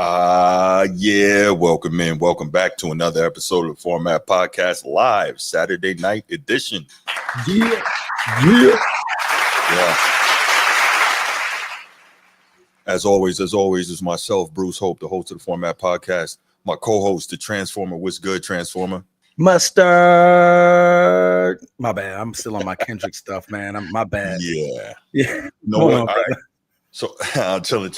Yeah, welcome in. Welcome back to another episode of the Format Podcast live Saturday night edition. Yeah. As always, is myself, Bruce Hope, the host of the Format Podcast. My co-host, the Transformer. What's good, Transformer? Mustard. My bad. I'm still on my Kendrick stuff, man. My bad. Yeah. Yeah. No one. Right. So chilling.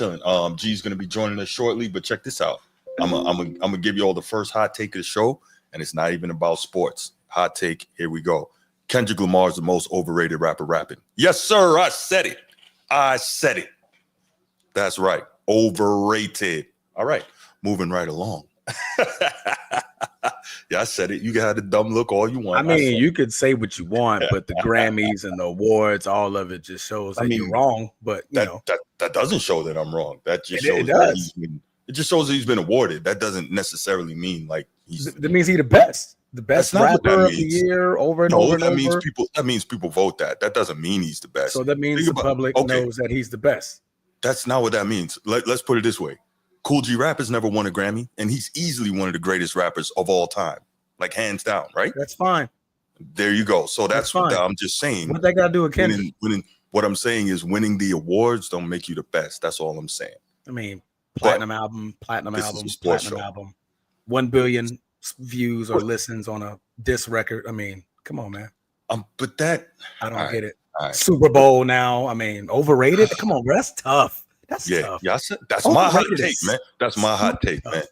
G's gonna be joining us shortly, but check this out. I'm gonna give you all the first hot take of the show, and it's not even about sports. Hot take. Here we go. Kendrick Lamar is the most overrated rapper rapping. Yes, sir. I said it. That's right. Overrated. All right. Moving right along. Yeah, I said it. You got a dumb look all you want. I mean, you could say what you want, but the Grammys and the awards, all of it just shows that you're wrong. But that doesn't show that I'm wrong. That just shows it just shows that he's been awarded. That doesn't necessarily mean like that means he's the best rapper of the year over and over. That means people vote that. That doesn't mean he's the best. So that means the public knows that he's the best. That's not what that means. Let's put it this way. Cool G Rap has never won a Grammy, and he's easily one of the greatest rappers of all time, like hands down, right? That's fine. There you go. So that's what I'm just saying. What they got to do with Kendrick? What I'm saying is winning the awards don't make you the best. That's all I'm saying. I mean, platinum album, 1 billion views or listens on a diss record. I mean, come on, man. But that I don't get it. Right. Super Bowl now. I mean, overrated. Come on, bro. That's tough. That's tough. Yeah, that's my hot take, man. That's my hot take, man.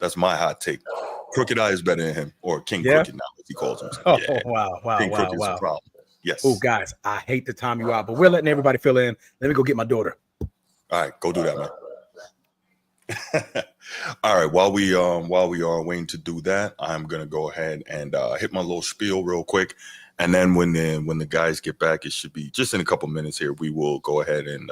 That's my hot take. Crooked Eye is better than him, or King Crooked now, as he calls himself. Wow. King Crooked is a problem. Yes. Oh, guys, I hate to time you out, but we're letting everybody fill in. Let me go get my daughter. All right, go do that, man. All right, while we are waiting to do that, I'm gonna go ahead and hit my little spiel real quick, and then when the guys get back, it should be just in a couple minutes here. We will go ahead and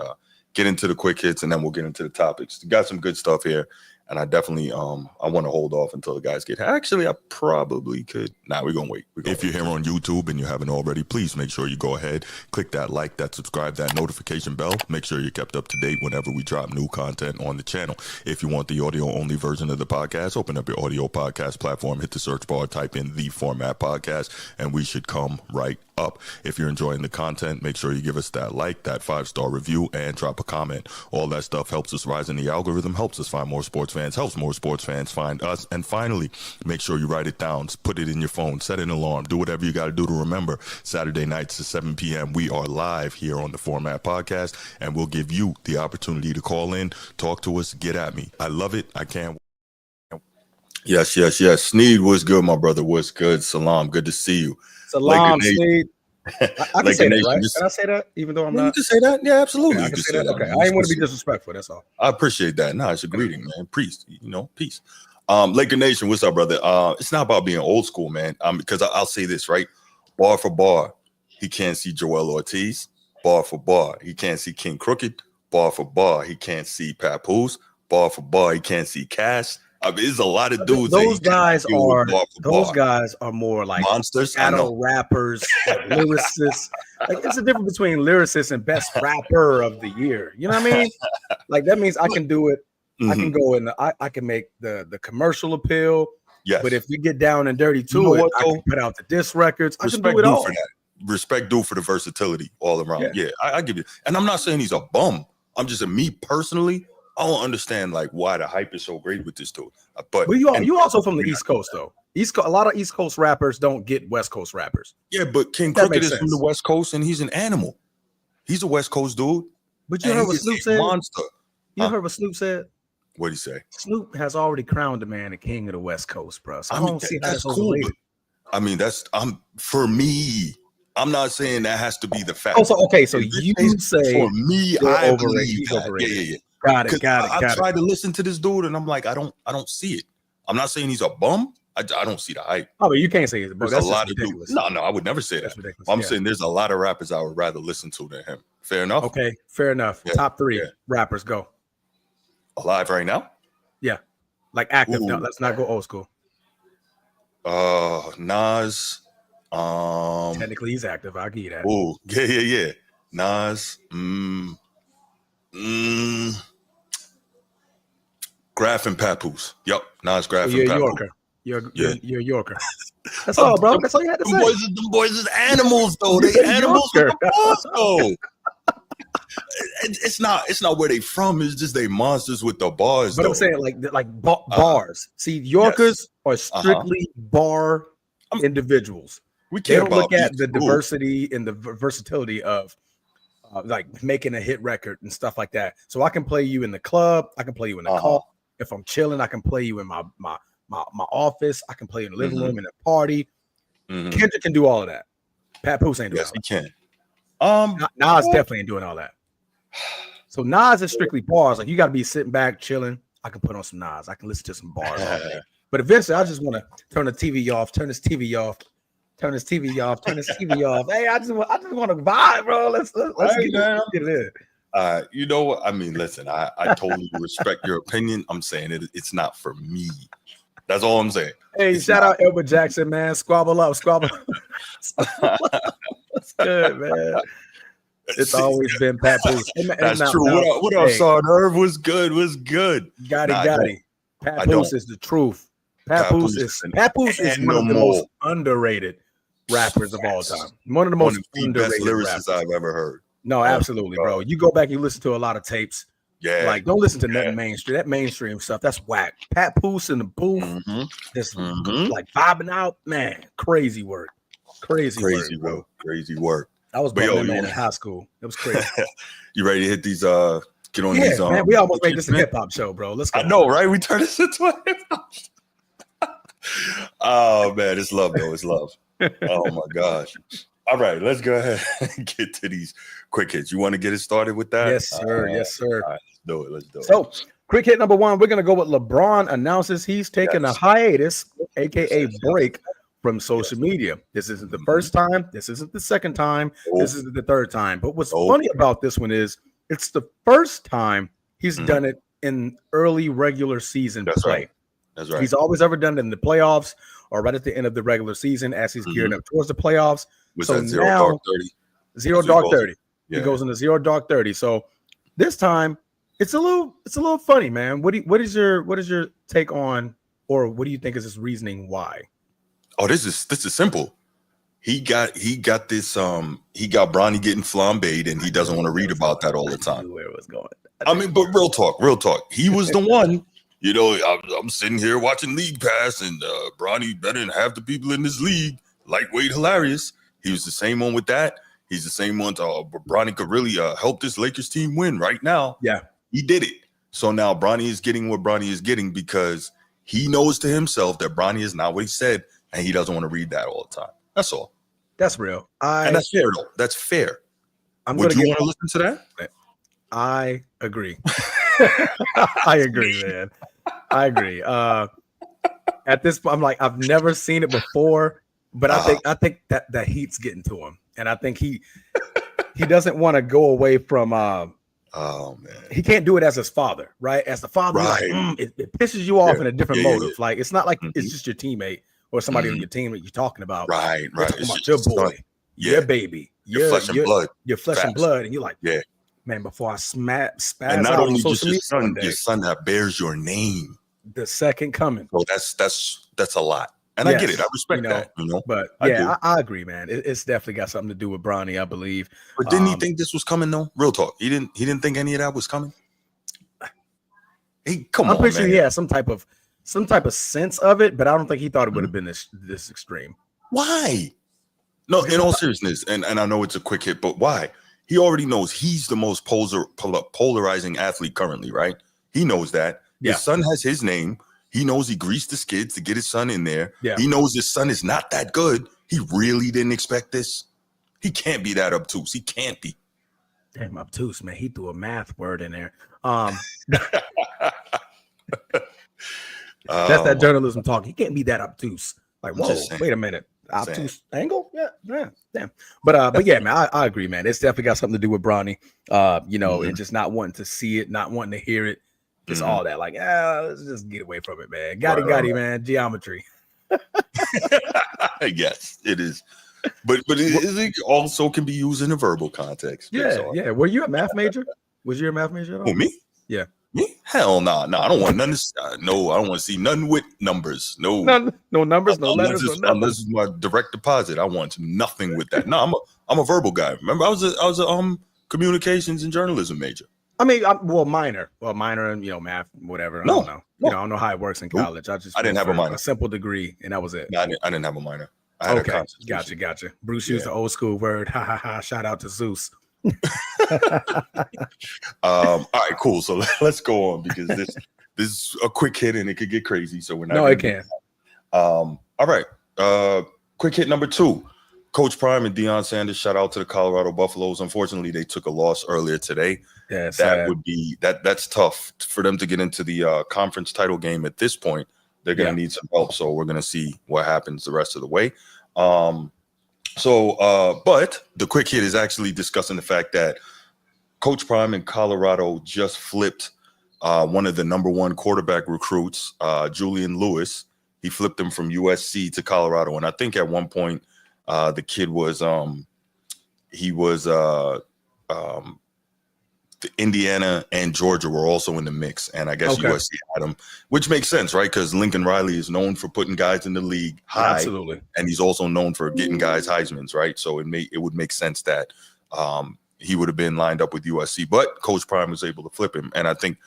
get into the quick hits, and then we'll get into the topics. We got some good stuff here, and I definitely I want to hold off until the guys get here. Actually, I probably could. We're gonna wait. If you're here on YouTube and you haven't already, please make sure you go ahead, click that like, that subscribe, that notification bell. Make sure you're kept up to date whenever we drop new content on the channel. If you want the audio only version of the podcast, open up your audio podcast platform, hit the search bar, type in The Format Podcast, and we should come right up. If you're enjoying the content, make sure you give us that like, that 5-star review, and drop a comment. All that stuff helps us rise in the algorithm, helps us find more sports fans, helps more sports fans find us. And finally, make sure you write it down, put it in your phone, set an alarm, do whatever you got to do to remember. Saturday nights at 7 p.m. we are live here on the Format Podcast, and we'll give you the opportunity to call in, talk to us, get at me. I love it. I can't. Yes. Sneed, what's good, my brother? What's good? Salam, good to see you. Salam, Sneed. I can say that, right? Can I say that? Even though I'm not. You can say that? Yeah, absolutely. Okay, I can say that. Okay. I ain't want to be disrespectful. That's all. I appreciate that. No, it's a greeting, man. Peace. Peace. Laker Nation, what's up, brother? It's not about being old school, man. Because I'll say this, right? Bar for bar, he can't see Joel Ortiz. Bar for bar, he can't see King Crooked. Bar for bar, he can't see Papoose. Bar for bar, he can't see Cash. There's a lot of dudes. Those guys are more like monsters, shadow rappers, like lyricists. Like it's a difference between lyricist and best rapper of the year. You know what I mean? Like that means I can do it. I can go in. I can make the commercial appeal. Yes. But if you get down and dirty to it, I can put out the diss records. I can do it all. For that. Respect due for the versatility all around. Yeah, I give you. And I'm not saying he's a bum. I'm just me personally. I don't understand like why the hype is so great with this dude. But you also from the East Coast though. A lot of East Coast rappers don't get West Coast rappers. Yeah, but King Crooked is from the West Coast and he's an animal. He's a West Coast dude. But you heard what Snoop said? Monster. You heard what Snoop said? What'd he say? Snoop has already crowned the man the king of the West Coast, bro. So I don't see how that's cool. I mean, for me. I'm not saying that has to be the fact. So you say for me, I believe that. Overrated. Yeah. Got it. I tried to listen to this dude, and I'm like, I don't see it. I'm not saying he's a bum. I don't see the hype. Oh, but you can't say it. There's a lot of dudes. No, I would never say that. I'm saying there's a lot of rappers I would rather listen to than him. Fair enough. Okay, fair enough. Yeah. Top 3 rappers go. Alive right now? Yeah, like active. No, let's not go old school. Nas. Technically, he's active. I'll give you that. Oh, yeah. Nas. Graf and Papoose. Yep, Nas, Graf, You're and a Papoose. Yorker. You're Yeah. a Yorker. That's all, bro. That's all you had to Them say. boys is animals, though. They You're a animals with Yorker. the bars, though. It's not where they from. It's just they monsters with the bars, But though. I'm saying bars. See, Yorkers are strictly bar individuals. We They care don't look about at the beats, too. diversity and the versatility of like making a hit record and stuff like that. So I can play you in the club. I can play you in the car. If I'm chilling, I can play you in my office. I can play you in the living room in a party. Kendrick can do all of that. Papoose ain't doing Yes, he can. Nas definitely ain't doing all that. So Nas is strictly bars. Like you got to be sitting back, chilling. I can put on some Nas. I can listen to some bars all day. But eventually, I just want to turn the TV off, turn this TV off. Hey, I just want to vibe, bro. Let's get it in. You know what? I mean, listen, I totally respect your opinion. I'm saying it's not for me. That's all I'm saying. Hey, shout out Lamar Jackson, man. Squabble up. That's good, man. It's always been Papoose. That's true. What else, Son? Irv was good. Got it. Papoose is the truth. Papoose is one of the most underrated rappers of all time. One of the most underrated best lyricists rappers I've ever heard. No, absolutely, bro. You go back, you listen to a lot of tapes. Yeah. Like, don't listen to nothing mainstream. That mainstream stuff, that's whack. Papoose in the booth, just like vibing out, man. Crazy work. Crazy work. I was blowing in high school. It was crazy. You ready to hit these? Get on these. Man, we almost made this a hip hop show, bro. Let's go. I know, right? We turned this into a hip hop. Oh man, it's love, though. It's love. Oh my gosh. All right, let's go ahead and get to these quick hits. You want to get it started with that? Yes, sir. Yes, sir. All right, let's do it. So, quick hit number one, we're going to go with LeBron announces he's taking a hiatus, aka break, from social media. This isn't the first time. This isn't the second time. This isn't the third time. But what's funny about this one is it's the first time he's done it in early regular season play. Right. That's right. He's always ever done it in the playoffs or right at the end of the regular season as he's gearing up towards the playoffs. Was so that zero now, dark 30? Zero dark 30. Yeah. He goes into zero dark 30. So this time it's a little funny, man. What is your take on, or what do you think is his reasoning why? Oh, this is simple. He got this he got Bronny getting flambéed, and he doesn't want to read about that all the time. I knew where it was going. I mean, but real talk. He was the one. You know, I'm sitting here watching League Pass, and Bronny better than half the people in this league. Lightweight hilarious. He was the same one with that. He's the same one. Bronny could really help this Lakers team win right now. Yeah, he did it. So now Bronny is getting what Bronny is getting because he knows to himself that Bronny is not what he said, and he doesn't want to read that all the time. That's all. That's real. And that's fair, though. That's fair. Would you want to listen to that? I agree. I agree, man. I agree. At this point, I'm like, I've never seen it before, but I think that heat's getting to him, and I think he doesn't want to go away from. Oh man, he can't do it as his father, right? As the father, right. Like, it pisses you off in a different motive. Like it's not like it's just your teammate or somebody on your team that you're talking about. Right. You're talking about your boy, your baby, your flesh and blood, your flesh and blood, and you're like, man, before I spaz and not out only on just your son that bears your name, the second coming. So that's a lot, and I get it. I respect that. You know, but I agree, man. It's definitely got something to do with Bronny, I believe. But didn't he think this was coming though? Real talk. He didn't think any of that was coming. Hey, come on, man. I'm pretty sure he had some type of sense of it, but I don't think he thought it would have been this extreme. Why? No, in all seriousness, and I know it's a quick hit, but why? He already knows he's the most polarizing athlete currently, right? He knows that. His son has his name. He knows he greased the skids to get his son in there. Yeah. He knows his son is not that good. He really didn't expect this. He can't be that obtuse. He can't be. Damn obtuse, man. He threw a math word in there. That's that journalism talk. He can't be that obtuse. Like, whoa, wait a minute. Obtuse angle? Yeah, damn. But yeah, man, I agree, man. It's definitely got something to do with Bronny. And just not wanting to see it, not wanting to hear it. Just all that, like, let's just get away from it, man. Got it, man. Geometry. Yes, it is. But it also can be used in a verbal context. Yeah. Were you a math major? Was you a math major at all? Oh, me? Yeah. Me? Hell no, I don't want none. No, I don't want to see nothing with numbers. No, No numbers, no letters, no nothing. unless it's my direct deposit. I want nothing with that. No, I'm a verbal guy. Remember, I was a communications and journalism major. I mean, minor, and math, whatever. I don't know. I don't know how it works in college. I didn't have a minor, a simple degree, and that was it. No, I didn't have a minor. I had a gotcha. Bruce used the old school word. Ha ha ha! Shout out to Zeus. All right, cool. So let's go on because this is a quick hit and it could get crazy. So we're not. No, it can. All right. Quick hit number 2. Coach Prime and Deion Sanders. Shout out to the Colorado Buffaloes. Unfortunately, they took a loss earlier today. Yeah, that's tough for them to get into the conference title game at this point. They're going to need some help. So we're going to see what happens the rest of the way. But the quick hit is actually discussing the fact that Coach Prime in Colorado just flipped one of the number 1 quarterback recruits, Julian Lewis. He flipped him from USC to Colorado. And I think at one point the kid was Indiana and Georgia were also in the mix. And I guess USC had him, which makes sense, right? Because Lincoln Riley is known for putting guys in the league high. Absolutely. And he's also known for getting guys Heismans, right? So it would make sense that he would have been lined up with USC. But Coach Prime was able to flip him. And I think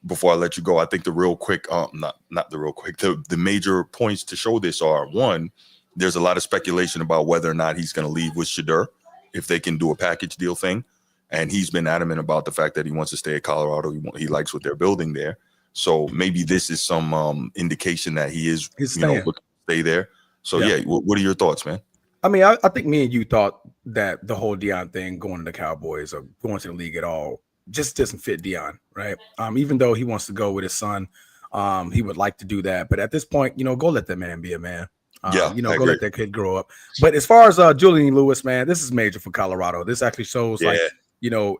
before I let you go, I think the major points to show this are, 1, there's a lot of speculation about whether or not he's going to leave with Shedeur, if they can do a package deal thing. And he's been adamant about the fact that he wants to stay at Colorado. He likes what they're building there. So maybe this is some indication that he's looking to stay there. So, what are your thoughts, man? I mean, I think me and you thought that the whole Deion thing, going to the Cowboys or going to the league at all, just doesn't fit Deion, right? Even though he wants to go with his son, he would like to do that. But at this point, go let that man be a man. Go let that kid grow up. But as far as Julian Lewis, man, this is major for Colorado. This actually shows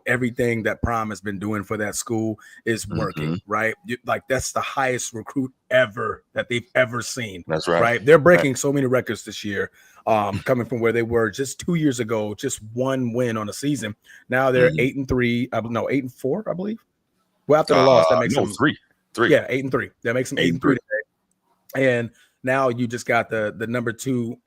everything that Prime has been doing for that school is working, right? That's the highest recruit ever that they've ever seen. That's right. Right? They're breaking so many records this year, coming from where they were just 2 years ago, just 1 win on a season. Now they're 8-3, 8-4, I believe. Well, after the loss, that makes them 3. Yeah, 8-3. That makes them 8-3 today. And now you just got the number 2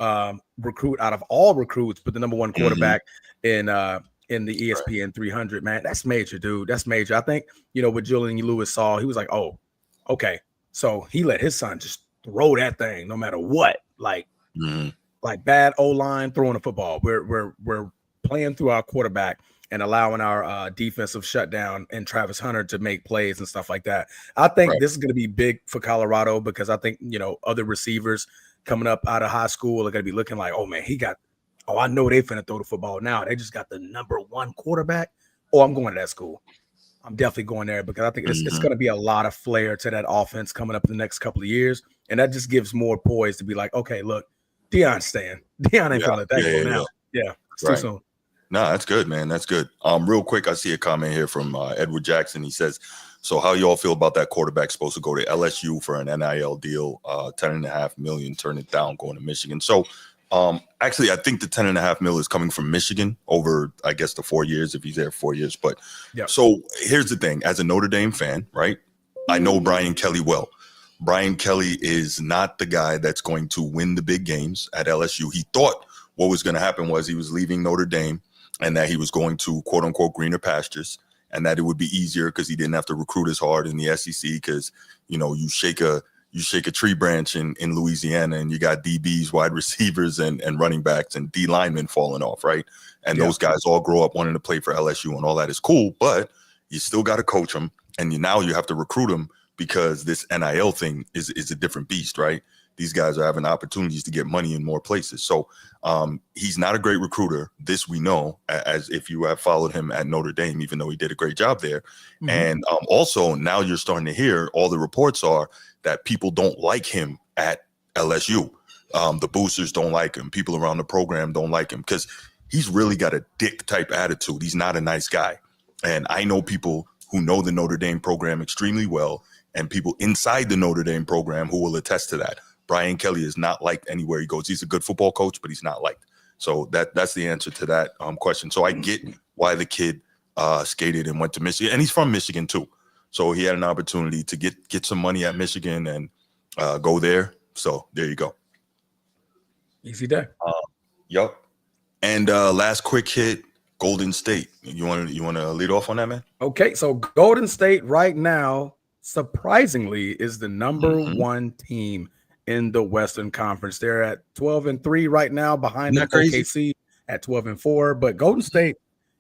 recruit out of all recruits, but the number 1 quarterback in the ESPN 300, man. That's major, dude. That's major. I think, what Julian Lewis saw, he was like, oh, okay. So he let his son just throw that thing no matter what. Like bad O-line throwing the football. We're playing through our quarterback and allowing our defensive shutdown and Travis Hunter to make plays and stuff like that. I think this is going to be big for Colorado because I think, other receivers coming up out of high school are going to be looking like, oh, man, I know they finna throw the football now. They just got the number 1 quarterback. Oh, I'm going to that school. I'm definitely going there because I think it's going to be a lot of flair to that offense coming up in the next couple of years. And that just gives more poise to be like, okay, look, Deion's staying. Deion ain't gonna let that go now. Yeah, it's too soon. No, that's good, man. That's good. Real quick, I see a comment here from Edward Jackson. He says, so how you all feel about that quarterback supposed to go to LSU for an NIL deal, $10.5 million, turn it down, going to Michigan. So actually, I think the $10.5 million is coming from Michigan over, I guess, the 4 years, if he's there 4 years. But so here's the thing. As a Notre Dame fan, right, I know Brian Kelly well. Brian Kelly is not the guy that's going to win the big games at LSU. He thought what was going to happen was he was leaving Notre Dame and that he was going to, quote unquote, greener pastures, and that it would be easier because he didn't have to recruit as hard in the SEC because, you shake a tree branch in Louisiana and you got DBs, wide receivers, and running backs and D linemen falling off, right? And those guys all grow up wanting to play for LSU, and all that is cool, but you still got to coach them, and now you have to recruit them because this NIL thing is a different beast, right? These guys are having opportunities to get money in more places. So he's not a great recruiter. This we know, as if you have followed him at Notre Dame, even though he did a great job there. Mm-hmm. And also now you're starting to hear all the reports are that people don't like him at LSU. The boosters don't like him. People around the program don't like him because he's really got a dick type attitude. He's not a nice guy. And I know people who know the Notre Dame program extremely well and people inside the Notre Dame program who will attest to that. Brian Kelly is not liked anywhere he goes. He's a good football coach, but he's not liked. So that's the answer to that question. So I get why the kid skated and went to Michigan, and he's from Michigan too. So he had an opportunity to get some money at Michigan and go there. So there you go. Easy day. Yep. And last quick hit, Golden State. You want to lead off on that, man? Okay, so Golden State right now, surprisingly, is the number one team in the Western Conference. They're at 12-3 right now, behind Isn't them that crazy? OKC at 12-4. But Golden State,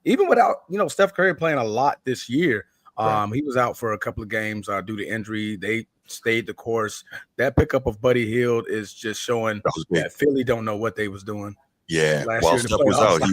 even without Steph Curry playing a lot this year, Right. he was out for a couple of games due to injury. They stayed the course. That pickup of Buddy Hield is just showing that Philly don't know what they was doing. Yeah, while Steph was out,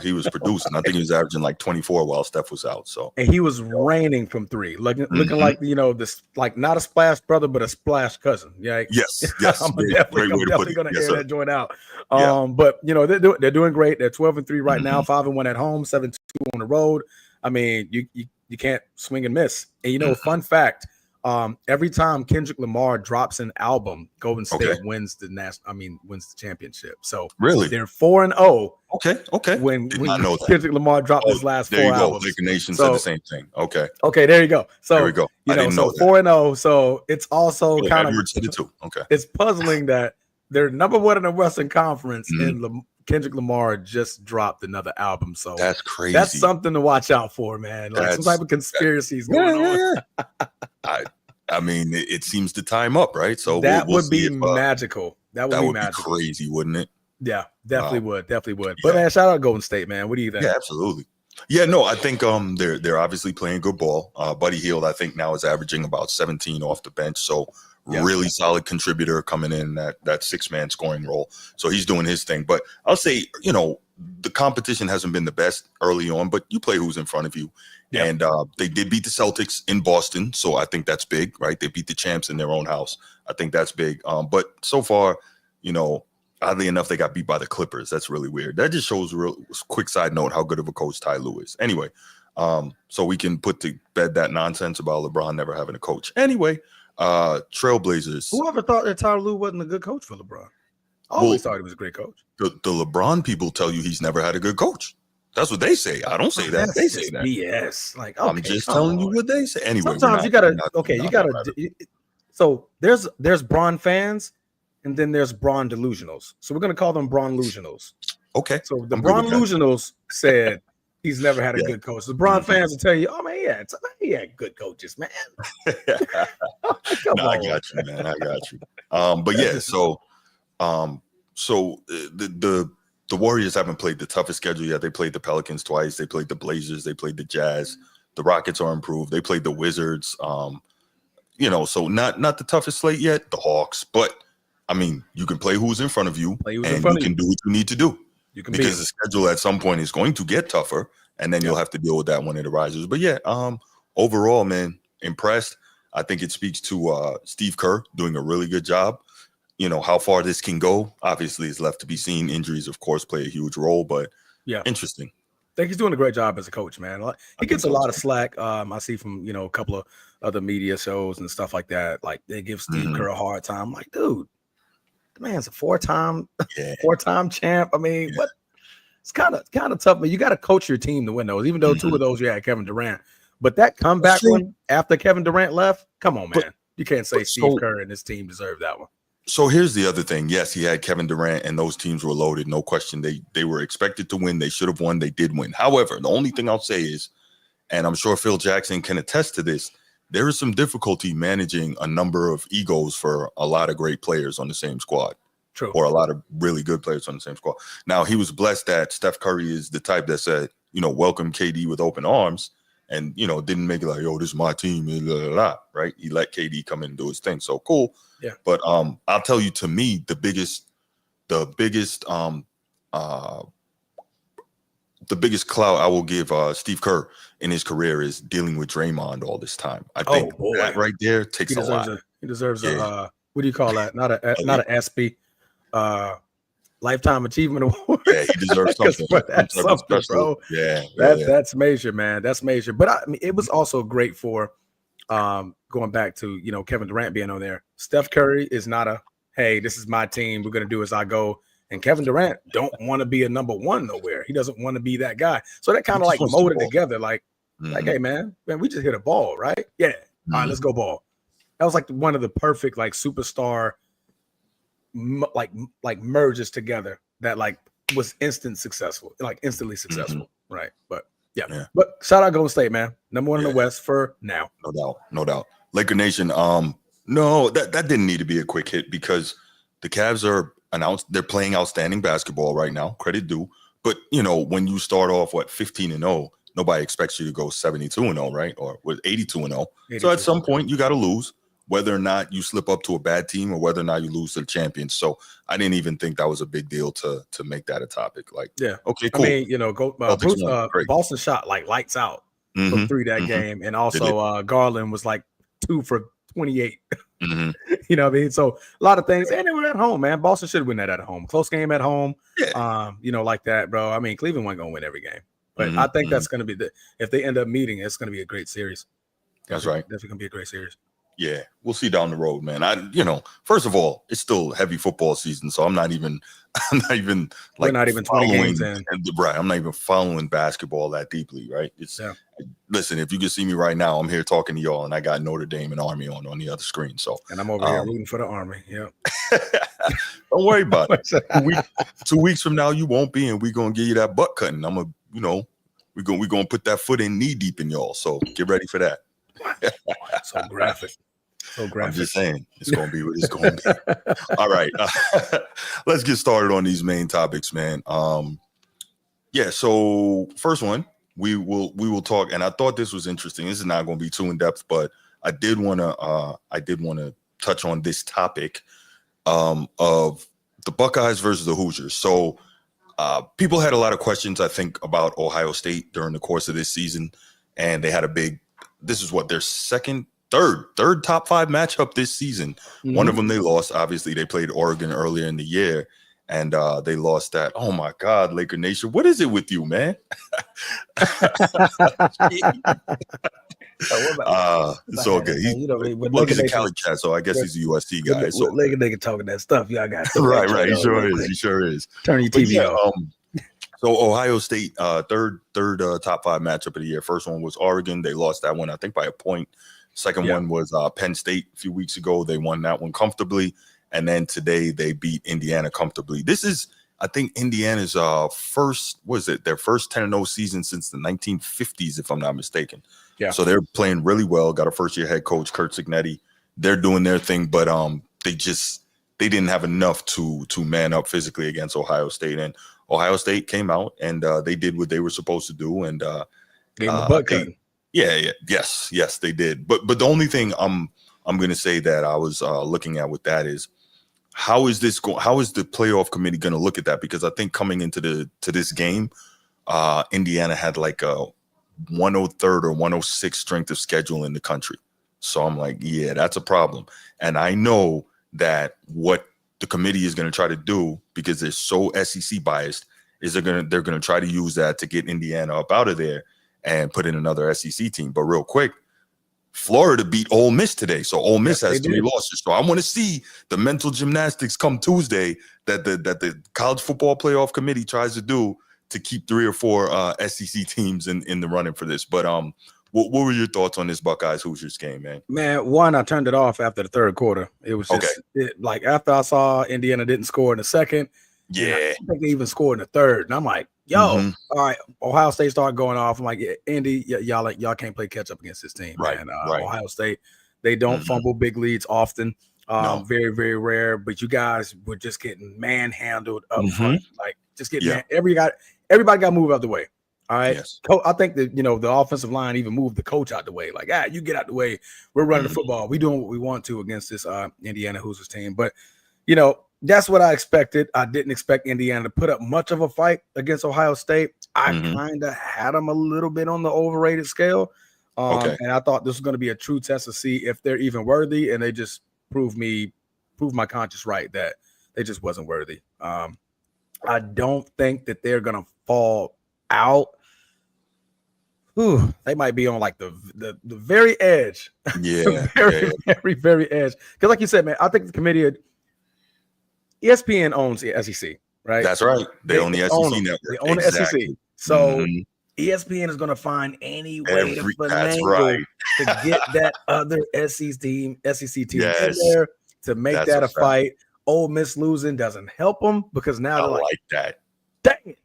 he was producing. I think he was averaging like 24 while Steph was out. So and he was raining from three, looking like this, like not a splash brother, but a splash cousin. Yeah, yes. I'm definitely gonna air that joint out. But they're doing great. They're 12-3 right now, 5-1 at home, 7-2 on the road. I mean, you can't swing and miss. And fun fact. Every time Kendrick Lamar drops an album, Golden State wins the championship. So really, they're 4-0. Okay. When Kendrick Lamar dropped his last four albums, Laker Nation said the same thing. Okay, there you go. So there we go. I didn't know 4-0. So it's also kind of okay. It's puzzling that they're number one in the Western Conference, and Kendrick Lamar just dropped another album. So that's crazy. That's something to watch out for, man. Like some type of conspiracies going on. I mean, it seems to time up, right? So that would be magical. That would be crazy, wouldn't it? Yeah, definitely would. But man, shout out Golden State, man. What do you think? Yeah, absolutely. Yeah, no, I think they're obviously playing good ball. Buddy Hield, I think now is averaging about 17 off the bench. So really solid contributor coming in that 6-man scoring role. So he's doing his thing. But I'll say, the competition hasn't been the best early on, but you play who's in front of you. Yeah. And they did beat the Celtics in Boston. So I think that's big, right? They beat the champs in their own house. I think that's big. But so far, oddly enough, they got beat by the Clippers. That's really weird. That just shows real quick side note how good of a coach Ty Lue is. Anyway, so we can put to bed that nonsense about LeBron never having a coach. Anyway, Trailblazers. Whoever thought that Ty Lue wasn't a good coach for LeBron? I always thought he was a great coach. The LeBron people tell you he's never had a good coach. That's what they say. I don't say that. They say that. BS. Like, I'm just telling you what they say. Anyway, sometimes you gotta. So there's Bron fans, and then there's Bron delusionals. So we're gonna call them Bron delusionals. Okay. So the Bron delusionals said he's never had a good coach. The Bron fans will tell you, "Oh man, he had good coaches, man." I got you, man. I got you. But yeah, so the Warriors haven't played the toughest schedule yet. They played the Pelicans twice. They played the Blazers. They played the Jazz. The Rockets are improved. They played the Wizards. So not the toughest slate yet. The Hawks, but I mean, you can play who's in front of you, and you can do what you need to do. Because the schedule at some point is going to get tougher, and then you'll have to deal with that when it arises. But yeah, overall, man, impressed. I think it speaks to Steve Kerr doing a really good job. How far this can go, obviously, is left to be seen. Injuries, of course, play a huge role, but interesting. I think he's doing a great job as a coach, man. He gets a lot of slack. I see from, a couple of other media shows and stuff like that. Like, they give Steve Kerr a hard time. I'm like, dude, the man's a four-time champ. I mean, what? It's kind of tough, but you got to coach your team to win those, even though two of those you had Kevin Durant. But that comeback one after Kevin Durant left, come on, man. You can't say Steve Kerr and his team deserved that one. So here's the other thing. Yes, he had Kevin Durant, and those teams were loaded. No question. They were expected to win. They should have won. They did win. However, the only thing I'll say is, and I'm sure Phil Jackson can attest to this, there is some difficulty managing a number of egos for a lot of great players on the same squad. True. Or a lot of really good players on the same squad. Now, he was blessed that Steph Curry is the type that said, welcome KD with open arms, and, didn't make it like, yo, this is my team, blah, blah, blah, right? He let KD come in and do his thing. So cool. Yeah. But I'll tell you, to me, the biggest clout I will give Steve Kerr in his career is dealing with Draymond all this time. I think that right there takes a lot. He deserves a what do you call that? Not an ESPY, Lifetime Achievement Award. Yeah, he deserves something. That's something, bro. Yeah, that's major, man. That's major. But I mean, it was also great for going back to Kevin Durant being on there. Steph Curry is not a, hey, this is my team, we're gonna do as I go. And Kevin Durant don't want to be a number one nowhere. He doesn't want to be that guy. So that kind of like molded together. Like Like, hey, man, we just hit a ball, right? Yeah. All right, let's go ball. That was like one of the perfect like superstar like merges together that like was instantly successful, right? But yeah. But shout out Golden State, man, number one in the West for now. No doubt. Laker Nation. No, that didn't need to be a quick hit because the Cavs are announced they're playing outstanding basketball right now. Credit due, but when you start off 15-0, nobody expects you to go 72-0, right? Or with 82-0. So at some point you got to lose. Whether or not you slip up to a bad team or whether or not you lose to the champions. So I didn't even think that was a big deal to make that a topic. Like, okay, cool. I mean, Boston shot like lights out from 3 that game. And also Garland was like 2 for 28. You know what I mean? So a lot of things. And they were at home, man. Boston should win that at home. Close game at home. Like that, bro. I mean, Cleveland wasn't going to win every game. But I think that's going to be if they end up meeting, it's going to be a great series. That's right. Definitely going to be a great series. Yeah, we'll see down the road, man. First of all, it's still heavy football season, so I'm not even like not even 20 games in. Right, I'm not even following basketball that deeply, right? Listen, if you can see me right now, I'm here talking to y'all, and I got Notre Dame and Army on the other screen. So, and I'm over here rooting for the Army. Yeah, don't worry about it. 2 weeks from now, you won't be, and we're gonna give you that butt cutting. We're gonna put that foot in knee deep in y'all. So get ready for that. So graphic. I'm just saying it's gonna be what it's gonna be. All right, let's get started on these main topics, man. So first one, we will talk, and I thought this was interesting. This is not going to be too in depth, but I did want to touch on this topic of the Buckeyes versus the Hoosiers. So people had a lot of questions, I think, about Ohio State during the course of this season, and they had a big. This is their third top 5 matchup this season. One of them they lost. Obviously, they played Oregon earlier in the year, and they lost that. Oh my God, Laker Nation, what is it with you, man? It's all good. He's a Cali cat, so I guess he's a USC guy. So Laker nigga talking that stuff, y'all got right. He sure is. Turn your TV off. So Ohio State, third top 5 matchup of the year. First one was Oregon. They lost that one, I think, by a point. Second one was Penn State a few weeks ago. They won that one comfortably. And then today they beat Indiana comfortably. This is, I think, Indiana's their first 10-0 season since the 1950s, if I'm not mistaken. Yeah. So they're playing really well. Got a first-year head coach, Curt Cignetti. They're doing their thing, but they didn't have enough to man up physically against Ohio State. And Ohio State came out and they did what they were supposed to do. And gave them a butt cutting. Yes, they did. But the only thing I'm going to say that I was looking at with that is how is the playoff committee going to look at that? Because I think coming into this game, Indiana had like a 103rd or 106th strength of schedule in the country. So I'm like, yeah, that's a problem. And I know that what the committee is going to try to do, because they're so SEC biased, is they're going to try to use that to get Indiana up out of there and put in another SEC team. But real quick, Florida beat Ole Miss today. So Ole Miss has 3 losses. So I want to see the mental gymnastics come Tuesday that the college football playoff committee tries to do to keep 3 or 4 SEC teams in the running for this. But what were your thoughts on this Buckeyes-Hoosiers game, man? Man, one, I turned it off after the third quarter. It was just like after I saw Indiana didn't score in the second. Yeah. I think they even scored in the third. And I'm like, all right, Ohio State started going off. I'm like, Indy, y'all can't play catch up against this team. Right, man. right. Ohio State, they don't fumble big leads often. No. Very, very rare. But you guys were just getting manhandled up front. Like just getting everybody got to move out the way. All right. Yes. I think that the offensive line even moved the coach out the way. Like, you get out the way. We're running the football. We're doing what we want to against this Indiana Hoosiers team. But that's what I expected. I didn't expect Indiana to put up much of a fight against Ohio State. I kind of had them a little bit on the overrated scale. And I thought this was going to be a true test to see if they're even worthy. And they just proved my conscience right that they just wasn't worthy. I don't think that they're going to fall out. They might be on like the very edge. Yeah. very, very edge. Because like you said, man, I think the committee ESPN owns the SEC, right? That's right. They own the SEC network. They own the SEC. So ESPN is going to find any way to That's finagle right. to get that other SEC team in Yes, there to make that's that a a fight. Ole Miss losing doesn't help them because now I they're like, like that. dang it.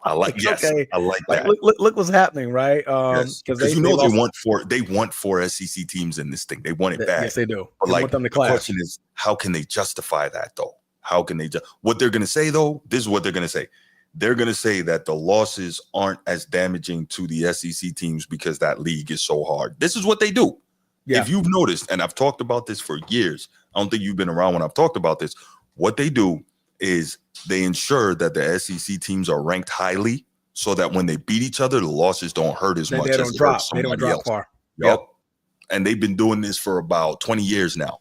I like Okay. I like Like, that. look what's happening, right? Yes, Because because they they lost. want four SEC teams in this thing. They want it bad. Yes, they do. But They like want them to the clash. question is, how can they justify that though? How can they what they're gonna say though? This is what they're gonna say. They're gonna say that the losses aren't as damaging to the SEC teams because that league is so hard. This is what they do. Yeah. If you've noticed, and I've talked about this for years, I don't think you've been around when I've talked about this. What they do is they ensure that the SEC teams are ranked highly so that when they beat each other, the losses don't hurt as much. They don't drop. They don't drop far. Yep. And they've been doing this for about 20 years now.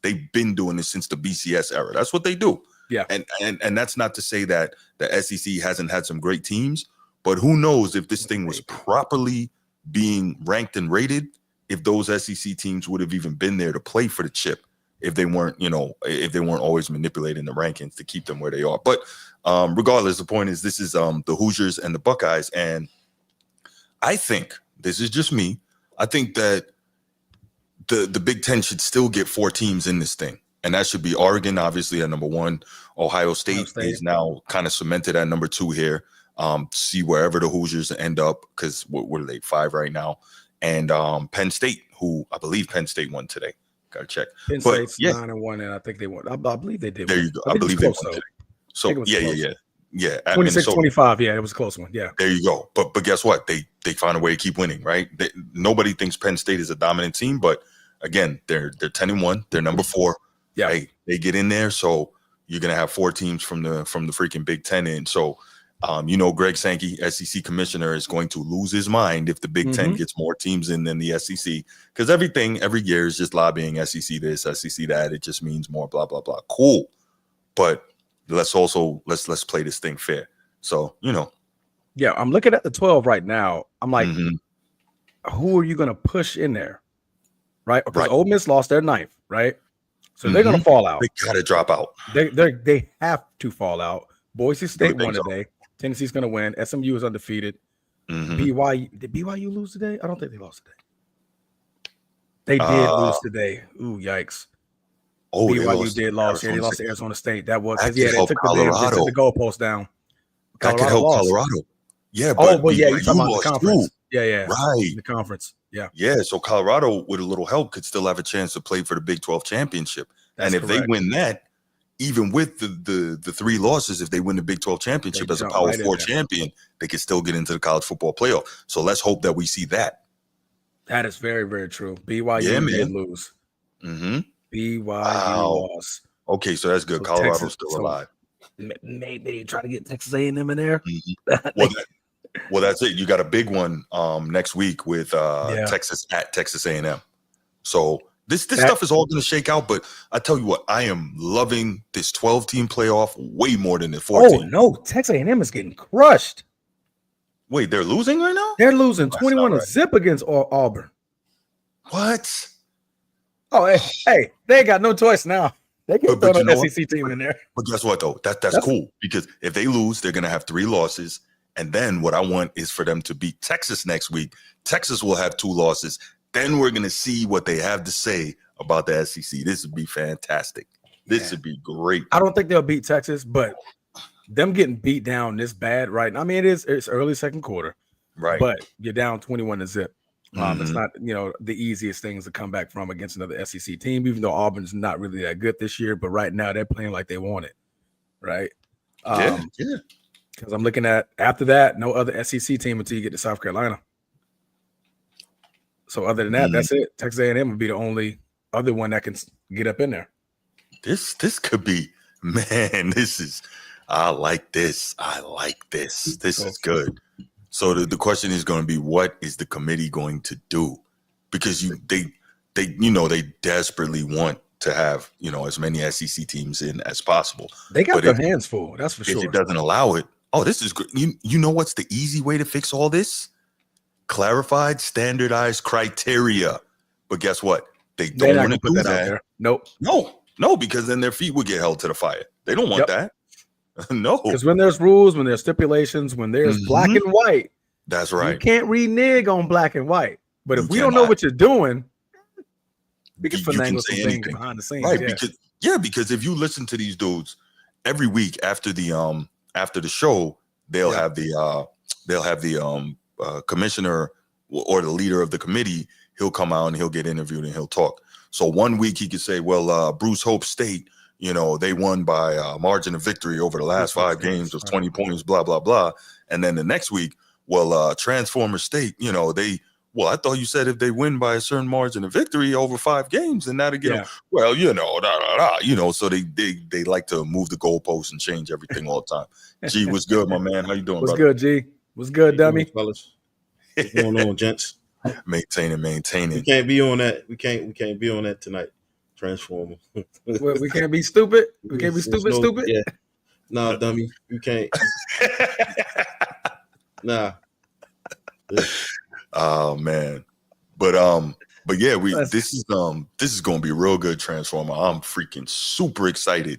They've been doing this since the BCS era. That's what they do. Yeah. And that's not to say that the SEC hasn't had some great teams, but who knows if this thing was properly being ranked and rated, if those SEC teams would have even been there to play for the chip, if they weren't, if they weren't always manipulating the rankings to keep them where they are. But regardless, the point is this is the Hoosiers and the Buckeyes. And I think, this is just me, I think that the Big Ten should still get 4 teams in this thing. And that should be Oregon, obviously, at number 1. Ohio State is now kind of cemented at number 2 here. See wherever the Hoosiers end up, because what are they, 5 right now? And Penn State, who I believe Penn State won today. Got to check. Penn State's 9-1, and I think they won. I believe they did. There you go. I believe they won today. So yeah. 26-25. Yeah, it was a close one. Yeah. There you go. But guess what? They find a way to keep winning, right? Nobody thinks Penn State is a dominant team, but again, they're 10-1. They're number 4. Yeah, hey, they get in there, so you're gonna have 4 teams from the freaking Big Ten in. So, Greg Sankey, SEC commissioner, is going to lose his mind if the Big Ten gets more teams in than the SEC, because every year is just lobbying SEC this, SEC that. It just means more blah blah blah. Cool, but let's play this thing fair. So yeah, I'm looking at the 12 right now. I'm like, who are you gonna push in there, right? Because Ole Miss lost their 9th, right? So they're gonna fall out. They gotta drop out. They have to fall out. Boise State won today. Tennessee's gonna win. SMU is undefeated. BYU, did BYU lose today? I don't think they lost today. They did lose today. Ooh, yikes. Oh, BYU did lose. Yeah, they lost to Arizona State. That was they took the goalpost down. That could help Colorado. Yeah, but you're talking about the conference. Too. Yeah, right. The conference. Yeah. So Colorado, with a little help, could still have a chance to play for the Big 12 championship. That's and if correct. they win that, even with the 3 losses, if they win the Big 12 championship as a Power 4 champion, they could still get into the college football playoff. So let's hope that we see that. That is very, very true. BYU did lose. BYU lost. Okay, so that's good. So Colorado's Texas, still alive. Maybe try to get Texas A&M in there. Well, that's it. You got a big one next week with Texas at Texas A&M. So this stuff is all going to shake out. But I tell you what, I am loving this 12-team playoff way more than the 14. Oh no, Texas A&M is getting crushed. Wait, they're losing right now? They're losing 21-0 against Auburn. What? Oh, hey, they ain't got no choice now. They can throw an SEC team in there. But guess what, though? That's cool, because if they lose, they're going to have 3 losses. And then what I want is for them to beat Texas next week. Texas will have 2 losses. Then we're going to see what they have to say about the SEC. This would be fantastic. This would be great. I don't think they'll beat Texas, but them getting beat down this bad right now. I mean, it's early second quarter. Right. But you're down 21-0. It's not, the easiest things to come back from against another SEC team, even though Auburn's not really that good this year. But right now they're playing like they want it, right? Because I'm looking at, after that, no other SEC team until you get to South Carolina. So other than that, that's it. Texas A&M would be the only other one that can get up in there. This could be, man, I like this. This is good. So the question is going to be, what is the committee going to do? Because they desperately want to have, as many SEC teams in as possible. They got their hands full, that's for sure. If it doesn't allow it, this is good. You know what's the easy way to fix all this? Clarified, standardized criteria. But guess what? They don't want to put that out there. Nope. No, because then their feet would get held to the fire. They don't want that. No. Because when there's rules, when there's stipulations, when there's black and white, That's You right. can't renege on black and white. But if You we don't know cannot. what you're doing, we can You can finagle some say things anything, behind the scenes. right? Yeah. Because if you listen to these dudes every week after the show, they'll have the commissioner or the leader of the committee. He'll come out and he'll get interviewed and he'll talk. So one week he could say, well, Bruce Hope State, they won by margin of victory over the last 5 games of 20 points, blah, blah, blah. And then the next week, well, Transformer State, I thought you said if they win by a certain margin of victory over 5 games, then that'll get them. Well, so they like to move the goalposts and change everything all the time. G, what's good, my man? How you doing, What's brother? good, G? What's good, dummy? Fellas? What's going on, gents? Maintaining. We can't be on that. We can't be on that tonight. Transformer. We can't be stupid. We can't be stupid. Yeah. Nah, dummy. You can't. Nah. Oh man. But yeah, this is gonna be a real good Transformer. I'm freaking super excited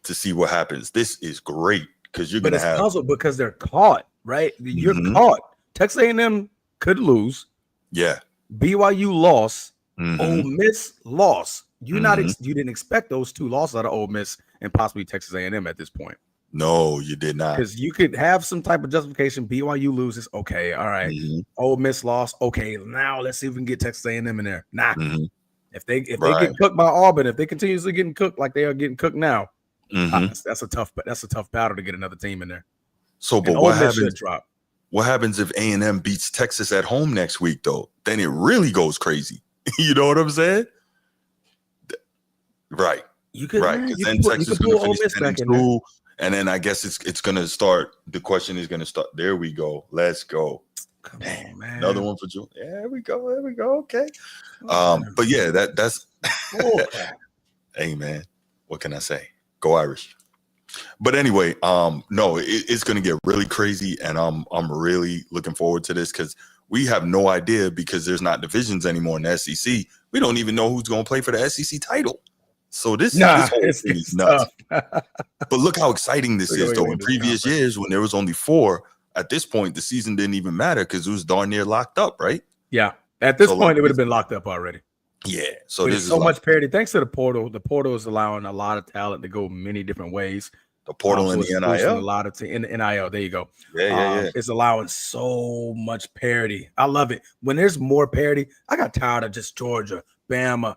to see what happens. This is great because you're gonna have puzzled because they're caught, right? You're caught. Texas A&M could lose. Yeah. BYU lost. Ole Miss lost. You didn't expect those 2 losses out of Ole Miss and possibly Texas A&M at this point. No, you did not. Because you could have some type of justification. BYU loses. Okay, all right. Ole Miss lost. Okay, now let's see if we can get Texas A&M in there. Nah. If they get cooked by Auburn, if they continuously getting cooked like they are getting cooked now, that's a tough battle to get another team in there. So, but what happens if A&M beats Texas at home next week, though? Then it really goes crazy. You know what I'm saying? Right. Because then Texas is going to finish 10-2, and then I guess it's going to start. The question is going to start. There we go. Let's go. Come on, man. Another one for June. Yeah, there we go. Okay. But yeah, that's. Hey, man. What can I say? Go Irish. But anyway, no, it's going to get really crazy, and I'm really looking forward to this because we have no idea because there's not divisions anymore in the SEC. We don't even know who's going to play for the SEC title. So this whole thing is nuts. But look how exciting this is, though. In previous years, when there was only 4, at this point, the season didn't even matter because it was darn near locked up, right? Yeah. At this point, it would have been locked up already. Yeah. So there's so much parity. Thanks to the portal. The portal is allowing a lot of talent to go many different ways. The portal and the NIL. A lot of in the NIL. There you go. Yeah. It's allowing so much parity. I love it. When there's more parity, I got tired of just Georgia, Bama,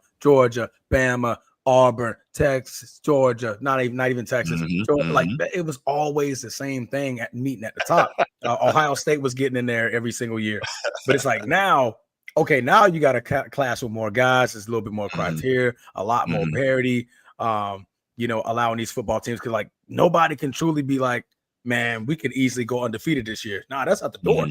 Auburn, Texas, Georgia, not even Texas. Like it was always the same thing at meeting at the top. Ohio State was getting in there every single year, but it's like now you got a class with more guys. There's a little bit more criteria, a lot more parity. Allowing these football teams because like nobody can truly be like, man, we could easily go undefeated this year. Nah, that's out the door.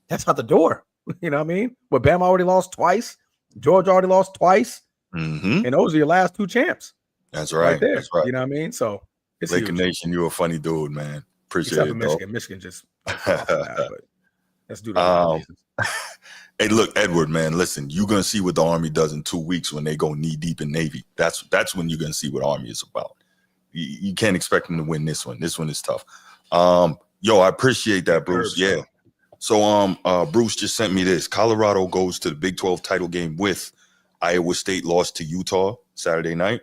That's out the door. You know what I mean? But Bama already lost twice. Georgia already lost twice. And those are your last 2 champs. That's right. There. That's right. You know what I mean? So it's Laker Nation, you're a funny dude, man. Appreciate it. Michigan. Michigan just but let's do that. Hey, look, Edward, man, listen, you're gonna see what the Army does in 2 weeks when they go knee deep in Navy. That's when you're gonna see what Army is about. You can't expect them to win this one. This one is tough. Yo, I appreciate that, Bruce. Yeah. So Bruce just sent me this. Colorado goes to the Big 12 title game with Iowa State lost to Utah Saturday night.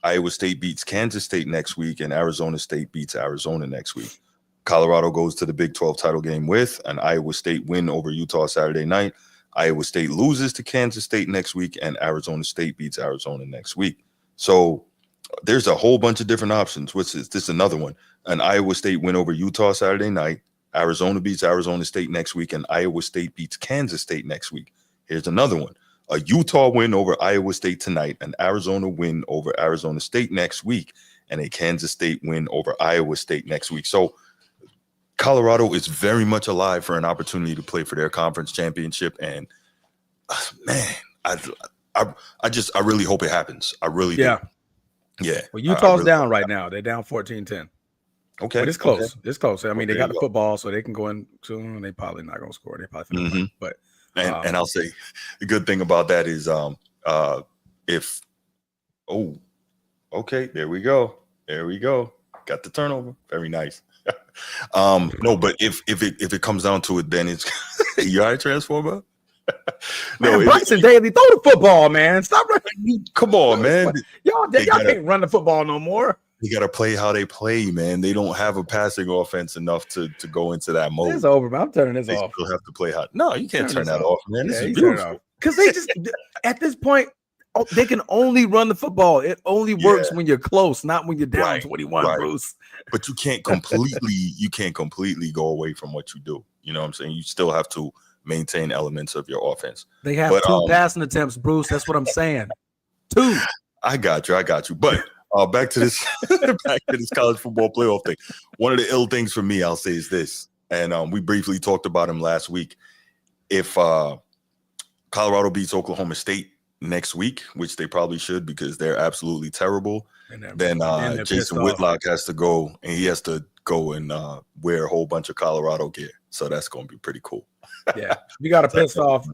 Iowa State beats Kansas State next week, and Arizona State beats Arizona next week. Colorado goes to the Big 12 title game with an Iowa State win over Utah Saturday night. Iowa State loses to Kansas State next week, and Arizona State beats Arizona next week. So there's a whole bunch of different options. What's this? This is another one. An Iowa State win over Utah Saturday night. Arizona beats Arizona State next week, and Iowa State beats Kansas State next week. Here's another one. A Utah win over Iowa State tonight, an Arizona win over Arizona State next week, and a Kansas State win over Iowa State next week. So Colorado is very much alive for an opportunity to play for their conference championship. And man, I really hope it happens. I really do. Yeah. Well, Utah's down right now. They're down 14-10. Okay. But it's close. Okay. It's close. I mean, they got the football, so they can go in soon. They probably not going to score. They probably finish but and I'll say the good thing about that is okay, there we go. Got the turnover. Very nice. No, but if it comes down to it, then it's you all right, Transformer? Man, Bryson Daly, throw the football, man. Stop running. Come on, man. Y'all can't run the football no more. You got to play how they play, man. They don't have a passing offense enough to go into that mode. It's over, man. I'm turning this They off. still have to play how. No, you can't turn that off, man. This is beautiful. Because they just, at this point, they can only run the football. It only works when you're close, not when you're down 21, Bruce. But you can't completely go away from what you do. You know what I'm saying? You still have to maintain elements of your offense. They have 2 passing attempts, Bruce. That's what I'm saying. 2. I got you. But back to this college football playoff thing. One of the ill things for me, I'll say, is this, and we briefly talked about him last week. If Colorado beats Oklahoma State next week, which they probably should because they're absolutely terrible, then Jason Whitlock has to go, and he has to go and wear a whole bunch of Colorado gear. So that's going to be pretty cool. Yeah, you got a pissed off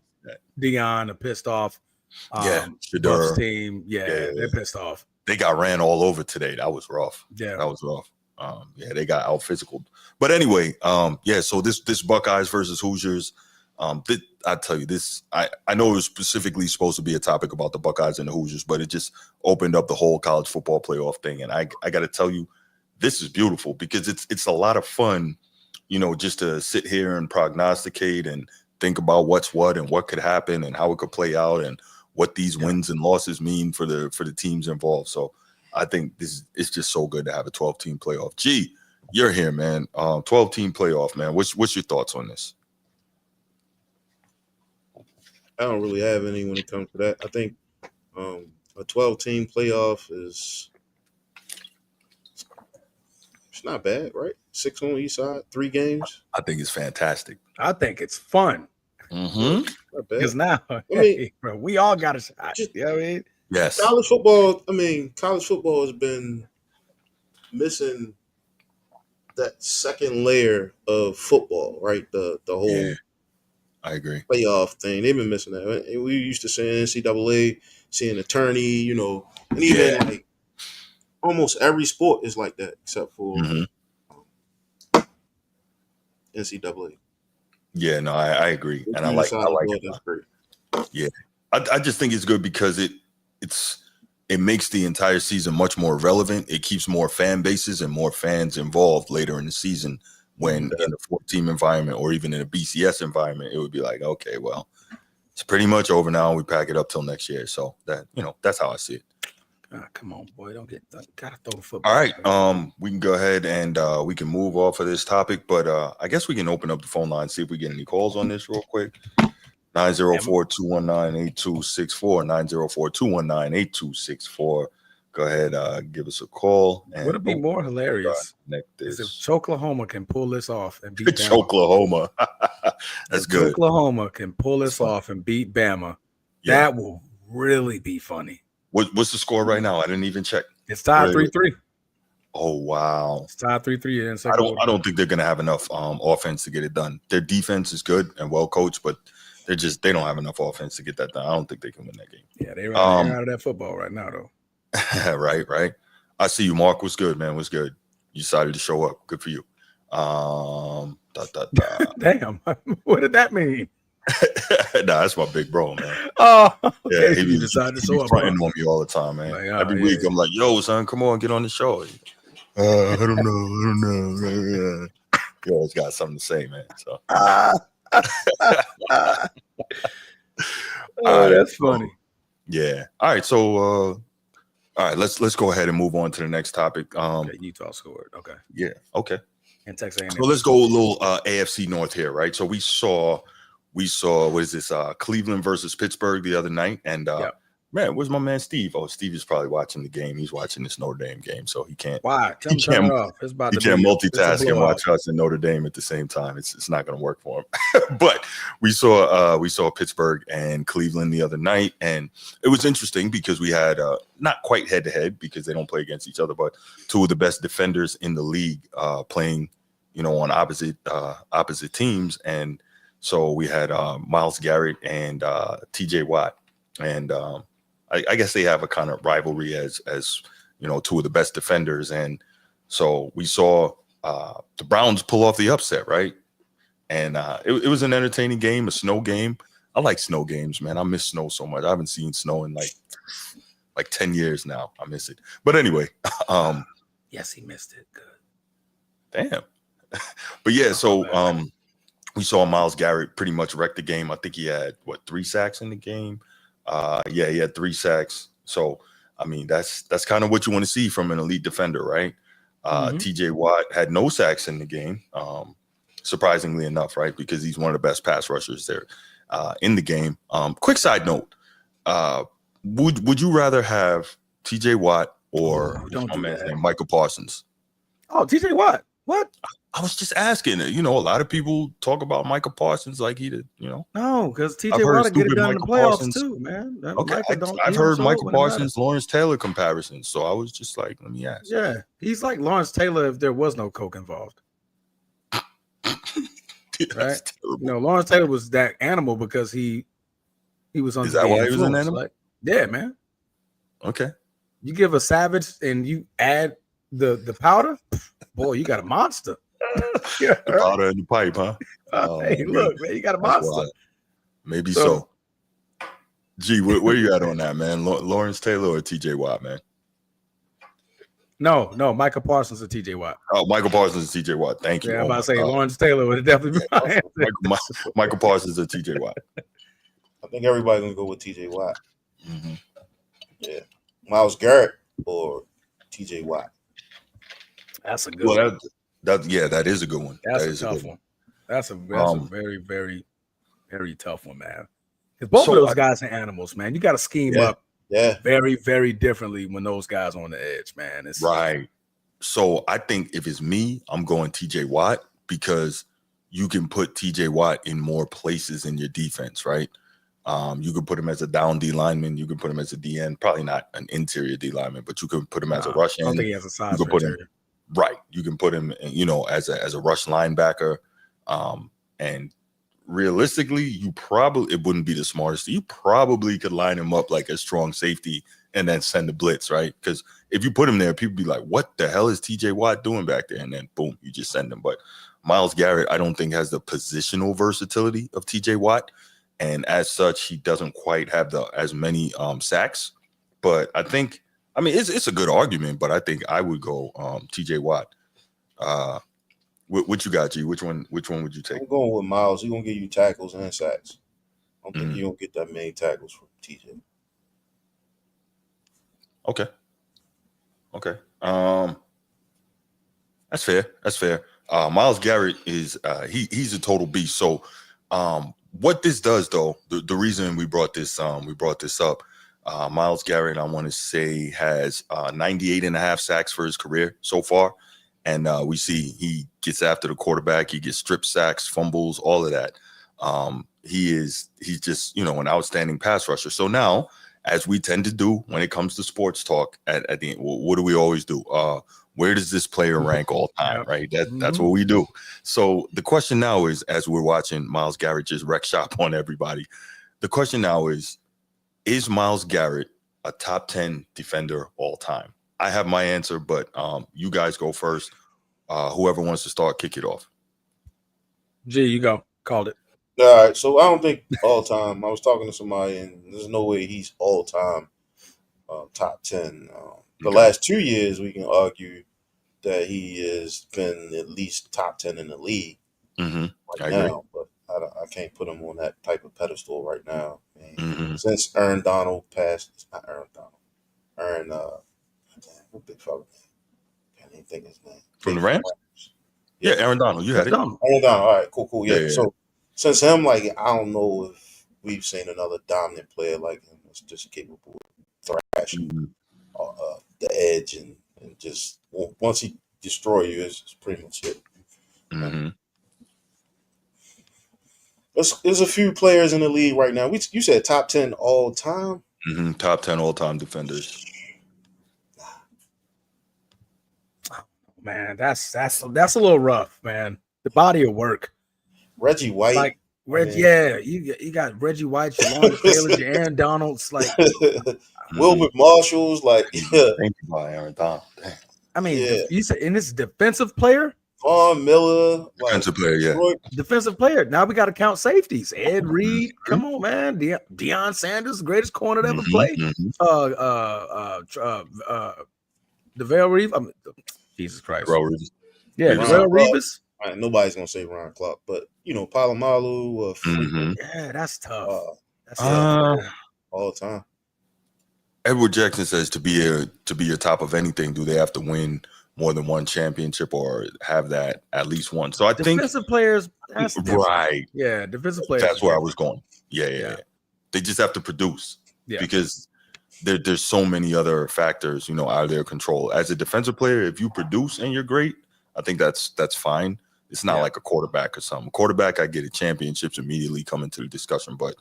Dion, a pissed off Buffs team. Yeah, they're pissed off. They got ran all over today. That was rough. Yeah, that was rough. They got out physical. But anyway, so this Buckeyes versus Hoosiers. I tell you this, I know it was specifically supposed to be a topic about the Buckeyes and the Hoosiers, but it just opened up the whole college football playoff thing. And I got to tell you, this is beautiful because it's a lot of fun, just to sit here and prognosticate and think about what's what and what could happen and how it could play out and what these wins and losses mean for the teams involved. So I think it's just so good to have a 12-team playoff. G, you're here, man. 12-team playoff, man. What's your thoughts on this? I don't really have any when it comes to that. I think a 12-team playoff is it's not bad, right? 6 on each side, 3 games. I think it's fantastic. I think it's fun. Mm-hmm. Because now, bro, we all got a shot. You know what I mean? Yes. College football has been missing that second layer of football, right? The whole I agree. Playoff thing. They've been missing that. We used to see NCAA, seeing attorney, and even like almost every sport is like that except for NCAA. Yeah, no, I agree, and I like it. That's great. Yeah, I just think it's good because it makes the entire season much more relevant. It keeps more fan bases and more fans involved later in the season. When in a 4-team environment or even in a BCS environment, it would be like, okay, well, it's pretty much over now. We pack it up till next year. So that that's how I see it. Come on, boy, don't get gotta throw the football. All right, we can go ahead and we can move off of this topic, but I guess we can open up the phone line, see if we get any calls on this real quick. 904-219-8264, 904-219-8264. Go ahead, give us a call. And would it be more hilarious if Oklahoma can pull this off and beat Bama? Oklahoma. That's good. Oklahoma can pull this off and beat Bama. Yeah. That will really be funny. What's the score right now? I didn't even check. It's tied 3-3. Oh wow! It's tied 3-3. I don't think they're gonna have enough offense to get it done. Their defense is good and well coached, but they don't have enough offense to get that done. I don't think they can win that game. Yeah, they're out of that football right now, though. Right. I see you, Mark. What's good, man? What's good? You decided to show up. Good for you. Damn, what did that mean? Nah, that's my big bro, man. Oh, okay. Yeah, he decided to show up. Fronting on me all the time, man. Like, every week, I'm like, "Yo, son, come on, get on the show." I don't know. You always got something to say, man. So, that's funny. Yeah. All right. So, all right. Let's go ahead and move on to the next topic. Utah scored. Okay. Yeah. Okay. And Texas A&M. So let's go a little AFC North here, right? So we saw what is this? Cleveland versus Pittsburgh the other night, and man, where's my man Steve? Oh, Steve is probably watching the game. He's watching this Notre Dame game, so he can't. Why? He can't multitask and watch us and Notre Dame at the same time. It's not going to work for him. But we saw Pittsburgh and Cleveland the other night, and it was interesting because we had not quite head to head because they don't play against each other, but 2 of the best defenders in the league playing, on opposite teams, and so we had Myles Garrett and TJ Watt, and I guess they have a kind of rivalry as 2 of the best defenders. And so we saw the Browns pull off the upset, right? And it was an entertaining game, a snow game. I like snow games, man. I miss snow so much. I haven't seen snow in like 10 years now. I miss it. But anyway, yes, he missed it. Good. Damn. But yeah, so we saw Myles Garrett pretty much wreck the game. I think he had 3 sacks in the game. Yeah, he had 3 sacks. So I mean, that's kind of what you want to see from an elite defender, right? TJ Watt had no sacks in the game. Surprisingly enough, right? Because he's one of the best pass rushers there in the game. Quick side note: would you rather have TJ Watt or my man's name, Michael Parsons? Oh, TJ Watt. What? I was just asking. A lot of people talk about Michael Parsons like he did. No, because TJ Watt get it done in the playoffs too, man. Okay, I've heard Michael Parsons, Lawrence Taylor comparisons, so I was just like, let me ask. Yeah, he's like Lawrence Taylor if there was no coke involved. Right? Lawrence Taylor was that animal because he was on. Is that why he was an animal? Like, yeah, man. Okay. You give a savage and you add the powder, boy, you got a monster. The powder in the pipe, huh? Hey, look, man, you got a monster. Maybe so. Gee, where you at on that, man? Lawrence Taylor or TJ Watt, man? No, Michael Parsons or TJ Watt. Oh, Michael Parsons and TJ Watt. Thank you. Yeah, I'm about to say Lawrence Taylor would have definitely been Michael Parsons or TJ Watt. I think everybody's gonna go with TJ Watt. Mm-hmm. Yeah, Myles Garrett or TJ Watt. That's a good one. That is a good one. That's a tough one. That's a very, very, very tough one, man. Because both of those guys are animals, man. You got to scheme up very, very differently when those guys are on the edge, man. It's right. So I think if it's me, I'm going TJ Watt because you can put TJ Watt in more places in your defense, right? You could put him as a down D lineman. You could put him as a DN. Probably not an interior D lineman, but you could put him as a rush end. I don't think he has a size. You could put him right. You can put him, as a rush linebacker. And realistically, it wouldn't be the smartest. You probably could line him up like a strong safety and then send the blitz, right? Because if you put him there, people be like, "What the hell is TJ Watt doing back there?" And then boom, you just send him. But Myles Garrett, I don't think has the positional versatility of TJ Watt. And as such, he doesn't quite have as many sacks. But I think, it's a good argument, but I think I would go TJ Watt. What you got, G? Which one would you take? I'm going with Myles. He's gonna give you tackles and sacks. I don't think you don't get that many tackles from TJ. Okay. That's fair. Myles Garrett is he's a total beast. So what this does, though, the reason we brought this up, Myles Garrett, I want to say, has 98.5 sacks for his career so far. And we see he gets after the quarterback. He gets strip sacks, fumbles, all of that. He's just, an outstanding pass rusher. So now, as we tend to do when it comes to sports talk at the end, what do we always do? Where does this player rank all time, right? That's what we do. So the question now is, as we're watching Myles Garrett just wreck shop on everybody, the question now is Myles Garrett a top 10 defender all time? I have my answer, but you guys go first. Whoever wants to start, kick it off. G, you go. Called it. All right, so I don't think all time. I was talking to somebody, and there's no way he's all time top 10. The last 2 years, we can argue that he has been at least top 10 in the league right now, but I can't put him on that type of pedestal right now. Since Aaron Donald passed, it's not Aaron Donald. What big fella? Can't even think his name. From the Rams? Yeah, Aaron Donald. You had it. Aaron Donald. All right, cool. Yeah. So since him, I don't know if we've seen another dominant player like him that's just capable of thrashing the edge and just once he destroy you, it's pretty much it. There's a few players in the league right now. You said top 10 all time? Top 10 all time defenders. Man, that's a little rough, man. The body of work. Reggie White. You got Reggie White, your Lawrence Taylor, your Aaron Donalds, Wilbert Marshall's, Thank you, Aaron Donald. you said, and this defensive player. Von Miller, Defensive player, yeah. Troy, Defensive player. Now we got to count safeties. Ed Reed, come on, man. Deion Sanders, greatest corner to ever play. DeVale Reeves. Jesus Christ. Yeah, DeVale Reeves. Nobody's gonna say Ron Clark, but Palomalu, yeah, that's tough. All the time. Edward Jackson says to be a top of anything, do they have to win more than one championship or have that at least one? So I think defensive players, that's right. Yeah, defensive players. That's where I was going. Yeah. They just have to produce because there's so many other factors, out of their control. As a defensive player, if you produce and you're great, I think that's fine. It's not like a quarterback or something. Quarterback, I get it. Championships immediately come into the discussion, but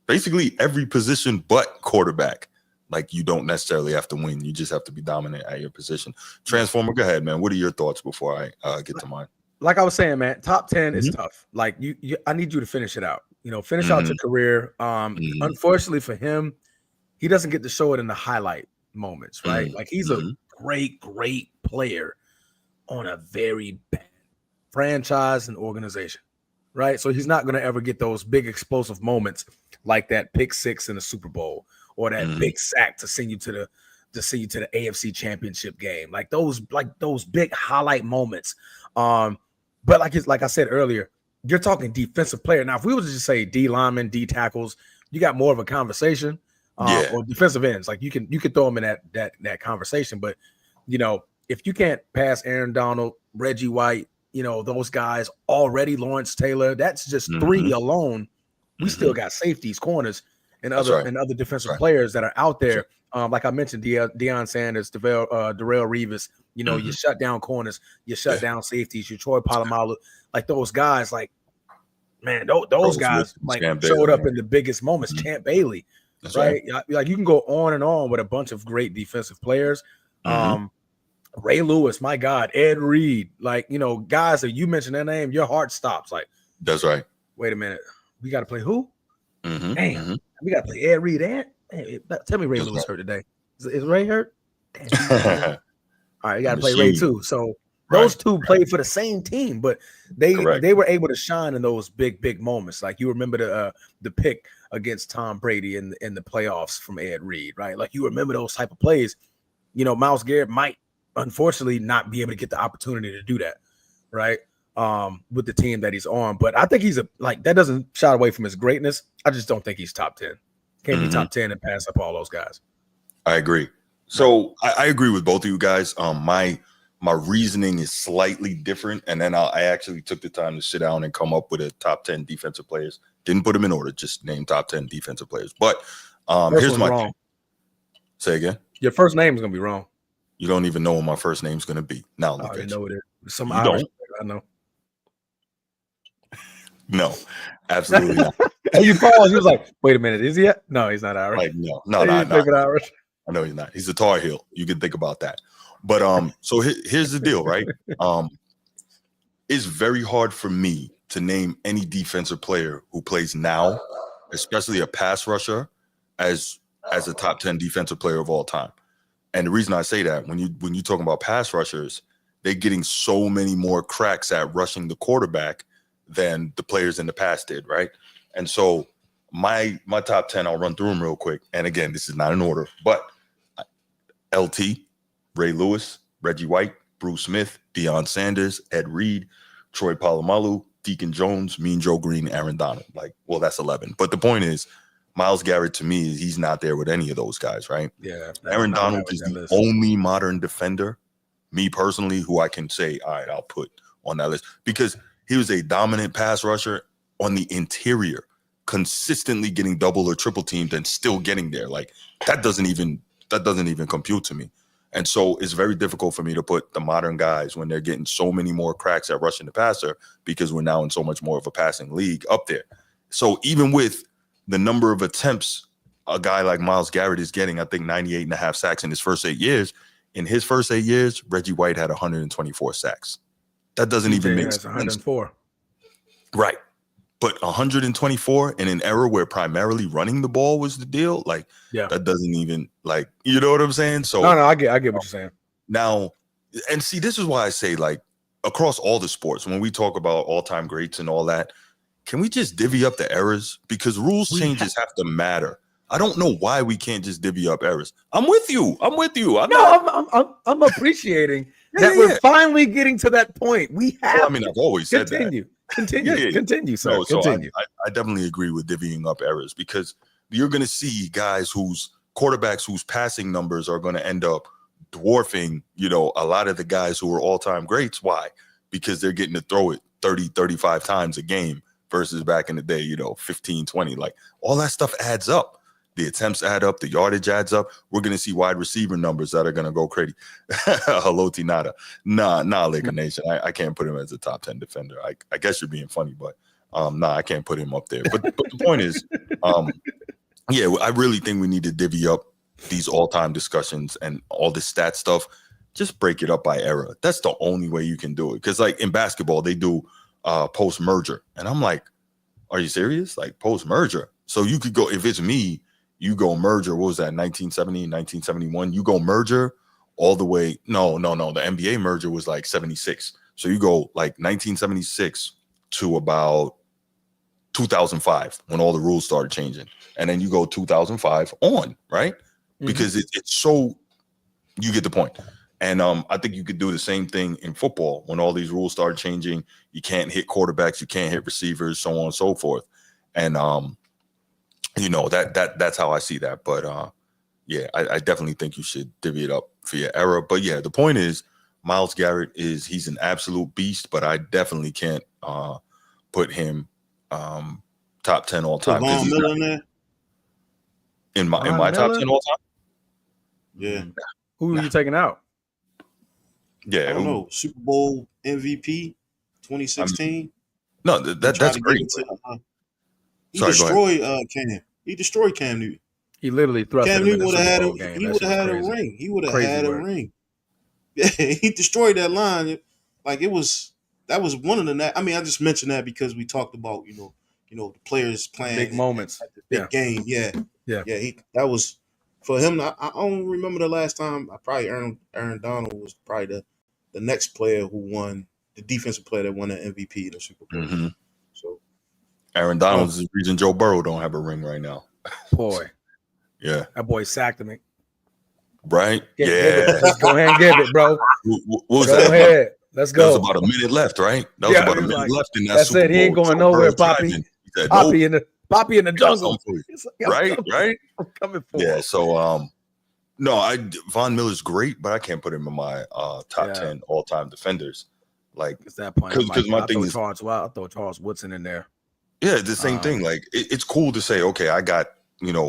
basically every position but quarterback, like you don't necessarily have to win. You just have to be dominant at your position. Transformer, go ahead, man. What are your thoughts before I get to mine? Like I was saying, man, top 10 is tough. Like I need you to finish it out. Finish out your career. Unfortunately for him, he doesn't get to show it in the highlight moments, right? Like he's a great player on a very bad franchise and organization, right? So he's not going to ever get those big explosive moments like that pick six in the Super Bowl or that big sack to send you to the AFC Championship game, like those big highlight moments. But like I said earlier, you're talking defensive player. Now, if we were to just say D linemen, D tackles, you got more of a conversation. Or defensive ends, like you could throw them in that conversation. But if you can't pass Aaron Donald, Reggie White, those guys already, Lawrence Taylor, that's just three alone. We still got safeties, corners, and other defensive players that are out there. Like I mentioned, Deion Sanders, Darrelle Revis. You shut down corners, you shut down safeties, you Troy Polamalu, like those guys. Like, man, those guys like showed up in the biggest moments. Champ Bailey. That's right. Like you can go on and on with a bunch of great defensive players. Ray Lewis, my God, Ed Reed, like, guys that you mention their name, your heart stops. Like, that's right. Wait a minute. We got to play who? Damn. We got to play Ed Reed. Tell me Ray Lewis hurt today. Is Ray hurt? Damn. All right, you got to play Ray too. So those two played for the same team, but they were able to shine in those big moments. Like you remember the pick against Tom Brady in the playoffs from Ed Reed, right? Like you remember those type of plays. Myles Garrett might unfortunately not be able to get the opportunity to do that, right? With the team that he's on. But I think that doesn't shy away from his greatness. I just don't think he's top 10. Can't be top 10 and pass up all those guys. I agree. So I agree with both of you guys. My reasoning is slightly different, and then I actually took the time to sit down and come up with a top 10 defensive players. Didn't put them in order, just named top 10 defensive players. But here's my wrong. Say again. Your first name is gonna be wrong. You don't even know what my first name's gonna be. Now I already know it is. Some you Irish don't? player, I know. No, absolutely not. And you paused. He was like, "Wait a minute, is he? No, he's not Irish. Like no, Irish. I know he's not. He's a Tar Heel. You can think about that. But so here's the deal, right? It's very hard for me to name any defensive player who plays now, especially a pass rusher, as a top 10 defensive player of all time. And the reason I say that, when you talking about pass rushers, they're getting so many more cracks at rushing the quarterback than the players in the past did, right? And so my top 10, I'll run through them real quick. And again, this is not in order, but LT, Ray Lewis, Reggie White, Bruce Smith, Deion Sanders, Ed Reed, Troy Polamalu, Deacon Jones, Mean Joe Green, Aaron Donald. That's 11. But the point is, Myles Garrett, to me, he's not there with any of those guys, right? Yeah. Aaron Donald is the only modern defender, me personally, who I can say, all right, I'll put on that list, because he was a dominant pass rusher on the interior, consistently getting double or triple teamed and still getting there. Like that doesn't even compute to me. And so it's very difficult for me to put the modern guys, when they're getting so many more cracks at rushing the passer, because we're now in so much more of a passing league, up there. So even with the number of attempts a guy like Myles Garrett is getting, I think 98.5 sacks in his first 8 years. In his first 8 years, Reggie White had 124 sacks. That doesn't even make sense. 104. Right. But 124 in an era where primarily running the ball was the deal, that doesn't even, you know what I'm saying? So no, I get what you're saying. Now, and see, this is why I say, across all the sports, when we talk about all-time greats and all that, can we just divvy up the errors? Because rules changes have to matter. I don't know why we can't just divvy up errors. I'm with you. I'm appreciating that we're finally getting to that point. We have. Well, I mean, I've always said that. Continue, sir. No, so continue. I definitely agree with divvying up errors, because you're going to see guys whose quarterbacks whose passing numbers are going to end up dwarfing, a lot of the guys who are all-time greats. Why? Because they're getting to throw it 30, 35 times a game versus back in the day, 15, 20. Like, all that stuff adds up. The attempts add up. The yardage adds up. We're going to see wide receiver numbers that are going to go crazy. Hello, Tinata. Nah, Laker Nation. I can't put him as a top 10 defender. I guess you're being funny, but I can't put him up there. But the point is, I really think we need to divvy up these all-time discussions and all this stat stuff. Just break it up by era. That's the only way you can do it. Because, like, in basketball, they do post-merger. And I'm like, are you serious? Like, post-merger. So you could go, if it's me, you go merger. What was that, 1970, 1971? You go merger all the way. No. The NBA merger was like 76. So you go like 1976 to about 2005 when all the rules started changing. And then you go 2005 on, right? Because it's so, you get the point. And I think you could do the same thing in football when all these rules started changing. You can't hit quarterbacks, you can't hit receivers, so on and so forth. And that's how I see that. But I definitely think you should divvy it up for your era. But yeah, the point is, Myles Garrett he's an absolute beast, but I definitely can't put him top 10 all time. Von Miller in there? In my top 10 all time? Yeah. Who are you taking out? Yeah. I don't know. Super Bowl MVP 2016. That's great. He destroyed Cam. He destroyed Cam Newton. He literally thrust Cam him in Newton the Super Bowl game. He would have had a ring. He would have had a ring. Yeah, he destroyed that line. Like, that was one of the. I mean, I just mentioned that because we talked about the players playing big moments, big game. Yeah. That was for him. I don't remember the last time. I probably Aaron Donald was probably the next player who won, the defensive player that won the MVP in the Super Bowl. Mm-hmm. So Aaron Donald's the reason Joe Burrow don't have a ring right now. Boy, yeah, that boy sacked him. Right? Give it. Go ahead and give it, bro. What was go that? Ahead. Let's go. That was about a minute left, right? That was about a minute left in that that's Super it. He ain't Bowl. going nowhere, Poppy. Said, Poppy in the jungle. Right? I'm coming for yeah. So Von Miller's great, but I can't put him in my top 10 all-time defenders. Like, at that point, because my thing is, I throw Charles Woodson in there. Yeah, the same thing. Like, it's cool to say, okay, I got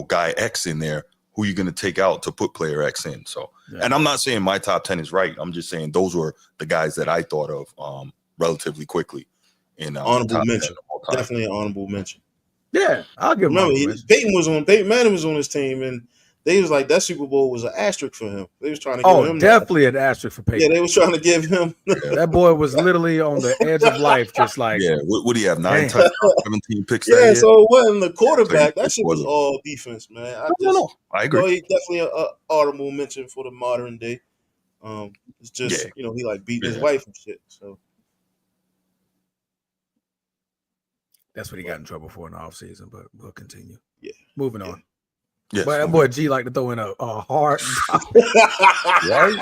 guy X in there. Who you going to take out to put player X in? So, and I'm not saying my top 10 is right. I'm just saying those were the guys that I thought of relatively quickly. In honorable mention, definitely an honorable mention. Yeah, I'll give him. Remember, Peyton Manning was on his team, and they was like, that Super Bowl was an asterisk for him. They was trying to give him definitely an asterisk for Peyton. Yeah, they was trying to give him. That boy was literally on the edge of life, just like What do you have? 9 touchdowns, 17 picks. Yeah, so it wasn't the quarterback. That shit was all defense, man. I agree. He's definitely an honorable mention for the modern day. It's just he like beat his wife and shit. So that's what he got in trouble for in the offseason, but we'll continue. Yeah. Moving on. Yes. But that boy G like to throw in a hard. Right?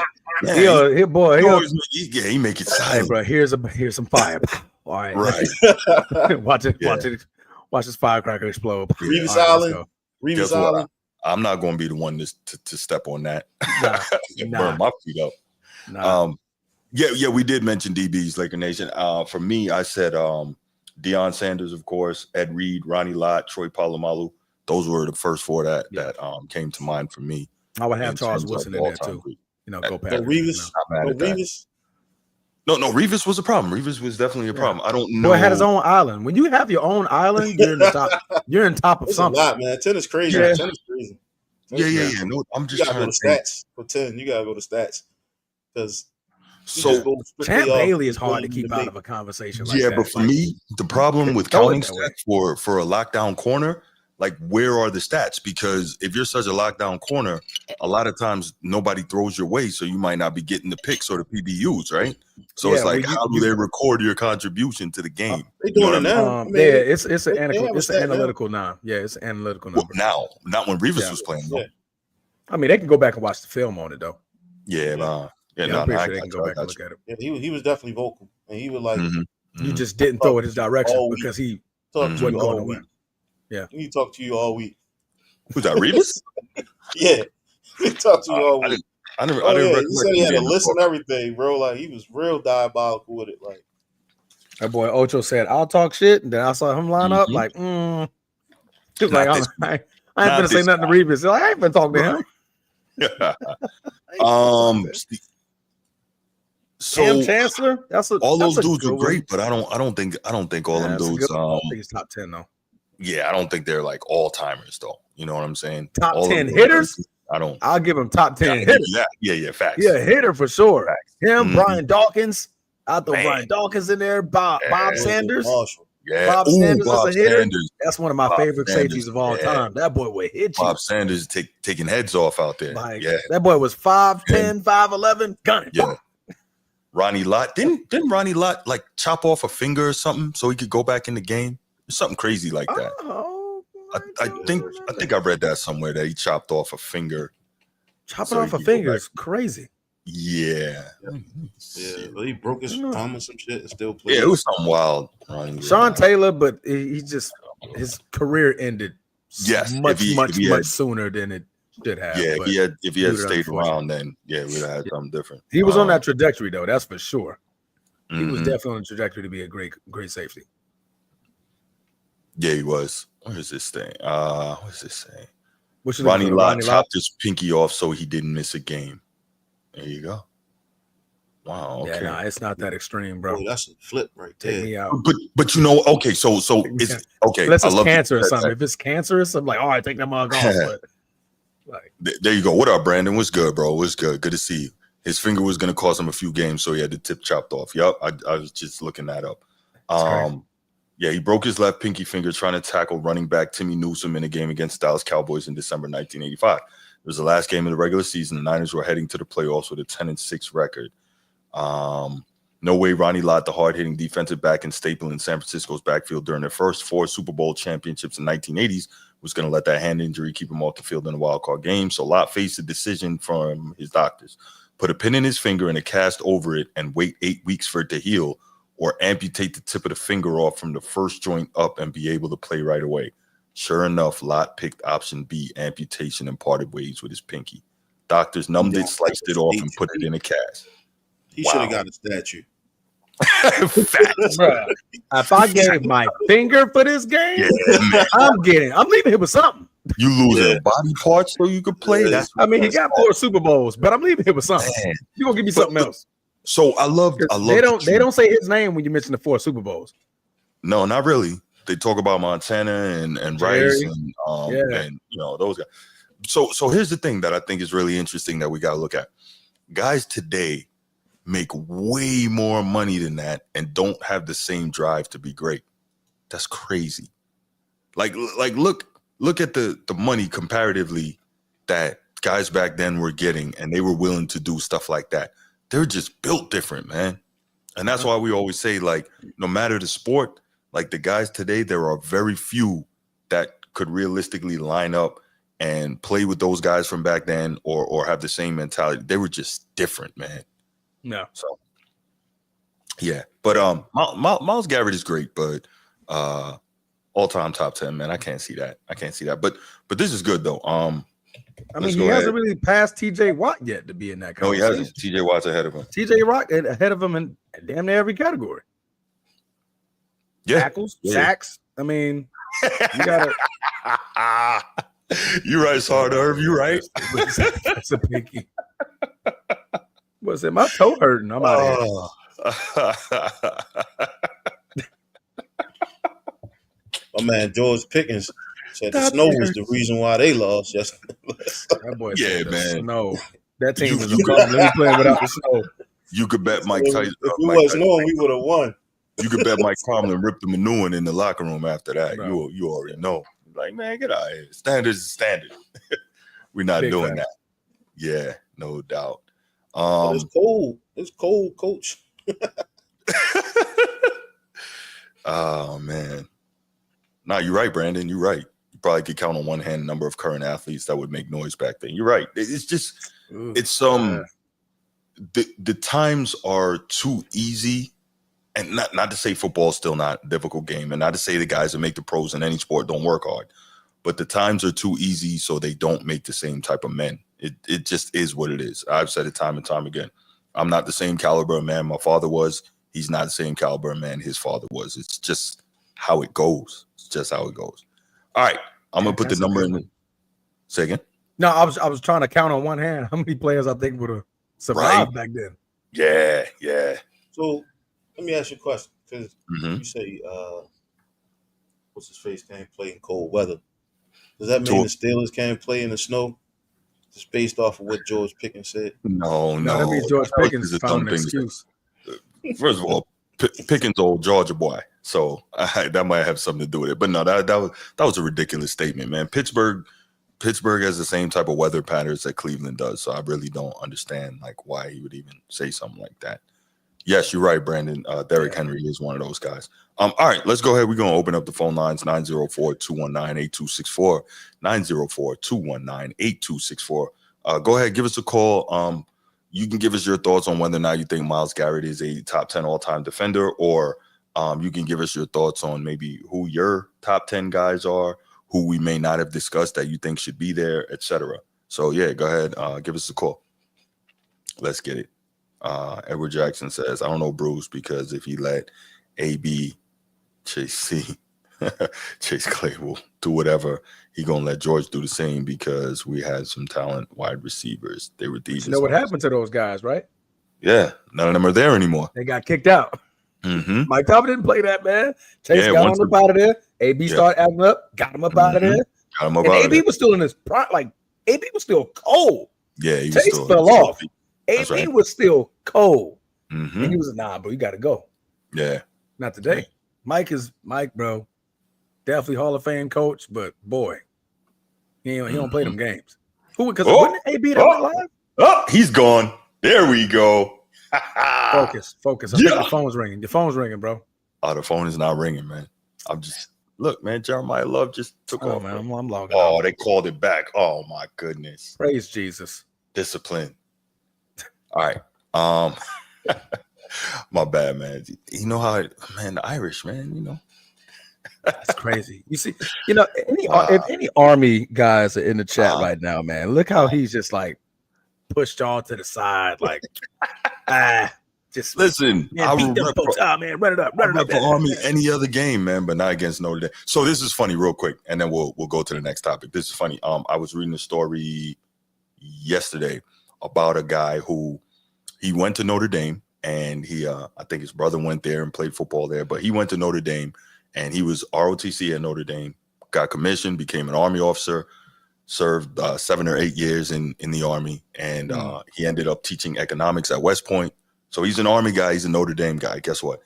He make it silent. Hey, bro, here's some fire. All right. Right. Watch this firecracker explode. Revis Island. I'm not going to be the one to step on that. Nah. Burn my feet up. Nah. We did mention DBs, Laker Nation. For me, I said Deion Sanders, of course, Ed Reed, Ronnie Lott, Troy Polamalu. Those were the first four that came to mind for me. I would have Charles Woodson in there too. Go past Revis. No, Revis was a problem. Revis was definitely a problem. I don't know. Boy had his own island. When you have your own island, you're in the top. You're in top of it's something. A lot, man. 10 is crazy. Yeah. 10 is crazy. Yeah. No, I'm just trying to go to stats for 10. You gotta go to stats because Champ Bailey is hard to keep out of a conversation like that. But for me, the problem with counting stats for a lockdown corner, like, where are the stats? Because if you're such a lockdown corner, a lot of times nobody throws your way, so you might not be getting the picks or the PBUs, right? So it's like, how do they record your contribution to the game? They doing it now. It's an analytical now. Yeah, it's an analytical number. Now, not when Revis was playing. Yeah. I mean, they can go back and watch the film on it though. Yeah, I'm pretty sure they can go back and look at it. Yeah, he was definitely vocal, and he was like, "You just didn't throw it his direction because he wasn't going nowhere." Yeah, he talked to you all week. Who's that, Revis? Yeah, he talked to you all week. I didn't he said he had to listen to everything, bro. Like, he was real diabolical with it. Like, that boy Ocho said, "I'll talk shit," and then I saw him line up like, he was like, I ain't gonna say nothing to Revis. Like, I ain't gonna talk to him. So Cam Chancellor, all those dudes are great, but I don't think all them dudes. I think it's top 10 though. Yeah, I don't think they're like all timers though. You know what I'm saying? Top 10 hitters. I'll give him top 10 hitters. Yeah, facts. Yeah, hitter for sure. Facts. Him, Brian Dawkins. I'll throw Brian Dawkins in there. Bob Sanders. Yeah, Bob Sanders is a hitter. Sanders. That's one of my favorite safeties of all time. That boy would hit you. Bob Sanders taking heads off out there. Like, that boy was 5'10", 5'11", gunning. Yeah. Ronnie Lott didn't Ronnie Lott like chop off a finger or something so he could go back in the game? Something crazy like that. I think I read that somewhere that he chopped off a finger. Chopping off a finger is crazy. Yeah, but he broke his thumb or some shit and still played. Yeah, it was something wild. Sean Taylor, but he just his career ended much sooner than it should have. Yeah, if he had stayed around, then we would have had something different. He was on that trajectory though, that's for sure. He was definitely on the trajectory to be a great safety. Yeah, he was. What is this thing? What's this saying? Ronnie Lott chopped his pinky off so he didn't miss a game. There you go. Wow. Okay. Yeah, it's not that extreme, bro. Boy, that's a flip right there. Take me out. But you know, okay, so it's okay. Unless it's cancer or something. If it's cancerous, I'm like, all right, take that mug off. But like, there you go. What up, Brandon? What's good, bro? What's good? Good to see you. His finger was gonna cost him a few games, so he had the tip chopped off. Yup, I was just looking that up. Yeah, he broke his left pinky finger trying to tackle running back Timmy Newsome in a game against Dallas Cowboys in December 1985. It was the last game of the regular season. The Niners were heading to the playoffs with a 10-6 record. No way Ronnie Lott, the hard-hitting defensive back and staple in San Francisco's backfield during their first 4 Super Bowl championships in the 1980s, was going to let that hand injury keep him off the field in a wild-card game. So Lott faced a decision from his doctors. Put a pin in his finger and a cast over it and wait 8 weeks for it to heal, or amputate the tip of the finger off from the first joint up and be able to play right away. Sure enough, Lott picked option B, amputation, and parted ways with his pinky. Doctors numbed it, sliced it off, and put it in a cast. He should have got a statue. If I gave my finger for this game, I'm leaving here with something. You losing body parts so you could play? He got 4 Super Bowls, but I'm leaving here with something. You're gonna give me something else. So I love. They don't say his name when you mention the 4 Super Bowls. No, not really. They talk about Montana and Rice and those guys. So here's the thing that I think is really interesting that we got to look at. Guys today make way more money than that and don't have the same drive to be great. That's crazy. Like look at the money comparatively that guys back then were getting, and they were willing to do stuff like that. They're just built different, man. And that's why we always say, like, no matter the sport, like the guys today, there are very few that could realistically line up and play with those guys from back then or have the same mentality. They were just different, man. No. So, yeah. But Myles Garrett is great, but all-time top 10, man. I can't see that. But this is good, though. He hasn't really passed TJ Watt yet to be in that conversation. No, he hasn't. TJ Watt's ahead of him. TJ Watt ahead of him in damn near every category. Yeah. Tackles, sacks. You gotta. You're right, Hard Herb. You're right. That's a pinky. What's it? My toe hurting. I'm out of here. My man George Pickens said the snow was the reason why they lost yesterday. That boy said man. Snow. That team was a problem. They playing without the snow. You could bet Mike Tyson. If we was snowing, we would have won. You could bet Mike Tomlin ripped the manure in the locker room after that. Bro. You already know. Like, man, get out of here. Standard is standard. We're not Big doing facts. that. Yeah, no doubt. But it's cold. It's cold, coach. Oh man. No, you're right, Brandon. You're right. You probably could count on one hand the number of current athletes that would make noise back then. You're right. It's just it's the times are too easy. And not to say football's still not a difficult game, and not to say the guys that make the pros in any sport don't work hard, but the times are too easy, so they don't make the same type of men. It just is what it is. I've said it time and time again. I'm not the same caliber of man my father was. He's not the same caliber of man his father was. It's just how it goes. It's just how it goes. All right, I'm gonna put the number in. Say again. No, I was trying to count on one hand how many players I think would have survived back then. Yeah. So let me ask you a question, because Mm-hmm. you say what's his face can't play in cold weather. Does that mean the Steelers can't play in the snow? Just based off of what George Pickens said? No. That means George That was Pickens just a found dumb an thing to say. excuse. First of all, Pickens old Georgia boy, so that might have something to do with it. But no, that was a ridiculous statement, man. Pittsburgh has the same type of weather patterns that Cleveland does, so I really don't understand like why he would even say something like that. Yes, you're right, Brandon. Derrick Henry is one of those guys. All right, let's go ahead. We're going to open up the phone lines, 904-219-8264, 904-219-8264. Go ahead, give us a call. You can give us your thoughts on whether or not you think Myles Garrett is a top 10 all-time defender, or you can give us your thoughts on maybe who your top 10 guys are, who we may not have discussed that you think should be there, etc. So, yeah, go ahead. Give us a call. Let's get it. Edward Jackson says, I don't know Bruce, because if he let AB Chase Claypool do whatever, he gonna let George do the same, because we had some talent wide receivers. They were divas. You know what happened to those guys, right? Yeah, none of them are there anymore. They got kicked out. Mm-hmm. Mike Tomlin didn't play that, man. Chase got him up out of there. AB started acting up, got him up out of there. Got him up and out AB of there. was still in his prime. Like, AB was still cold. Yeah, he was Chase still fell off. AB was still cold. Mm-hmm. And he was nah, bro, you got to go. Yeah. Not today. Mike, bro. Definitely Hall of Fame coach, but boy, he don't play them games. Who? Because wasn't AB that went live? Oh, he's gone. There we go. Focus. I think the phone's ringing. Your phone's ringing, bro. Oh, the phone is not ringing, man. I'm just look, man. Jeremiah Love just took off. Man, I'm logging. Oh, they called it back. Oh my goodness. Praise Jesus. Discipline. All right. My bad, man. You know how man, the Irish, man, you know. That's crazy. You see, if any Army guys are in the chat right now, man, look how he's just like pushed y'all to the side, like just listen. Man, beat them folks out, man. Run it up. For Army any other game, man, but not against Notre Dame. So this is funny, real quick, and then we'll go to the next topic. This is funny. I was reading a story yesterday about a guy who he went to Notre Dame, and he I think his brother went there and played football there, but he went to Notre Dame, and he was ROTC at Notre Dame, got commissioned, became an Army officer, served 7 or 8 years in the Army, and he ended up teaching economics at West Point. So he's an Army guy, he's a Notre Dame guy. Guess what?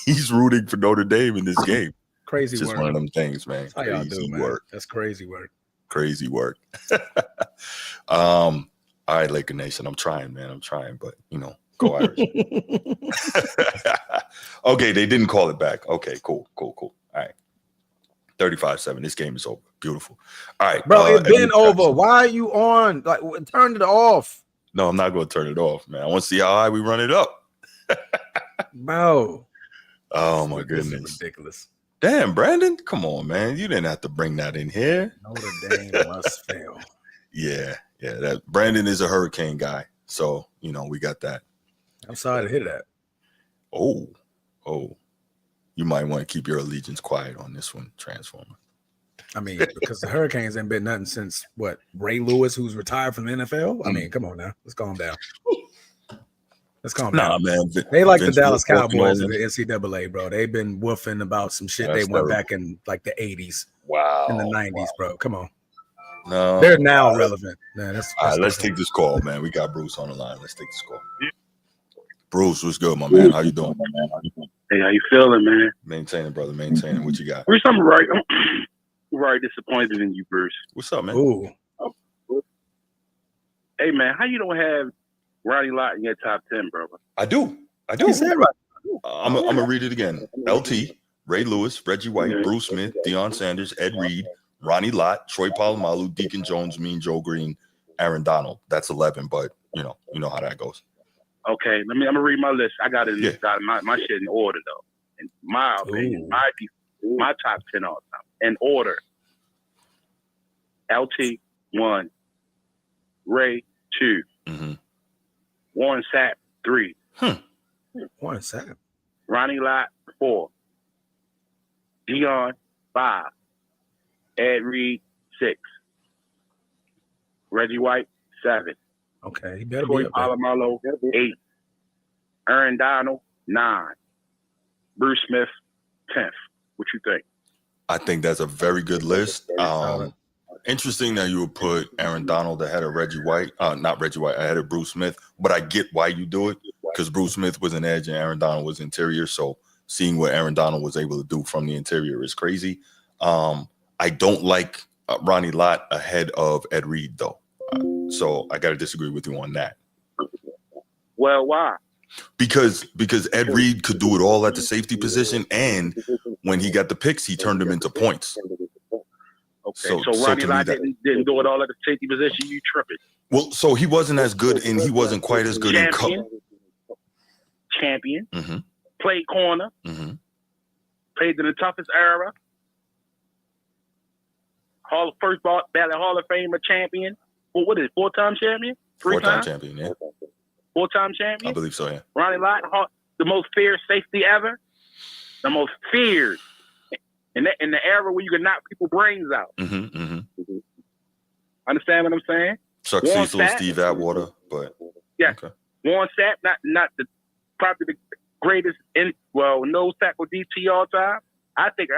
He's rooting for Notre Dame in this game. Crazy Just work. one of them things, man. That's how y'all do, man. Work. That's crazy work. Crazy work. All right, Laker Nation. I'm trying, man. But go Irish. Okay, they didn't call it back. Okay, cool. All right. 35-7. This game is over. Beautiful. All right. Bro, it's been over. Why are you on? Like, turn it off. No, I'm not going to turn it off, man. I want to see how high we run it up. Bro. Oh, my goodness. This is ridiculous. Damn, Brandon. Come on, man. You didn't have to bring that in here. Notre Dame must fail. Yeah. That Brandon is a Hurricane guy. So, we got that. I'm sorry to hear that. Oh. You might want to keep your allegiance quiet on this one, Transformer. I mean, because the Hurricanes ain't been nothing since Ray Lewis, who's retired from the NFL. I mean, come on now. Let's calm down. Nah, man. They like the Dallas Cowboys in the NCAA, bro. They've been woofing about some shit they went back in like the 80s. Wow. In the 90s, bro. Come on. No. They're now relevant. Man, all right, let's take this call, man. We got Bruce on the line. Let's take this call. Bruce, what's good, my man? How you doing, man? Hey, how you feeling, man? Maintaining, brother. Maintaining. What you got? Something right. Very disappointed in you, Bruce. What's up, man? Ooh. Hey, man, how you don't have Ronnie Lott in your top 10, brother? I do. He said right. I'm gonna read it again. LT, Ray Lewis, Reggie White, Mhm. Bruce Smith, Deion Sanders, Ed Reed, Ronnie Lott, Troy Polamalu, Deacon Jones, Mean Joe Green, Aaron Donald. That's 11, but you know how that goes. Okay, I'm gonna read my list. I got it. Yeah. Got my shit in order though. In my opinion, my top 10 all time in order. LT 1, Ray 2, Mm-hmm. Warren Sapp 3, Warren Sapp. Ronnie Lott 4, Deion 5, Ed Reed 6, Reggie White 7, Okay, he better Troy be up there. Polamalu 8, Aaron Donald 9, Bruce Smith 10th. What you think? I think that's a very good list. Solid. Interesting that you would put Aaron Donald ahead of Reggie White, not Reggie White, ahead of Bruce Smith, but I get why you do it because Bruce Smith was an edge and Aaron Donald was interior. So seeing what Aaron Donald was able to do from the interior is crazy. I don't like Ronnie Lott ahead of Ed Reed, though. So I got to disagree with you on that. Well, why? Because Ed Reed could do it all at the safety position, and when he got the picks, he turned them into points. Okay, so Ronnie to me Lott that, didn't do it all at the safety position. You tripping? well, so he wasn't as good, and he wasn't quite as good in Champion. Mm-hmm. Played corner. Mm-hmm. Played in the toughest era. First ballot Hall of Famer champion. Well, what is it? 4-time champion? 4-time champion, yeah. 4-time champion? I believe so, yeah. Ronnie Lott, the most feared safety ever. The most feared. In the era where you can knock people's brains out. Mm-hmm, mm-hmm. Understand what I'm saying? Chuck Warren Cecil, Sapp. Steve Atwater, but yeah. Okay. Warren Sapp, not probably the greatest no tackle DT all time. I take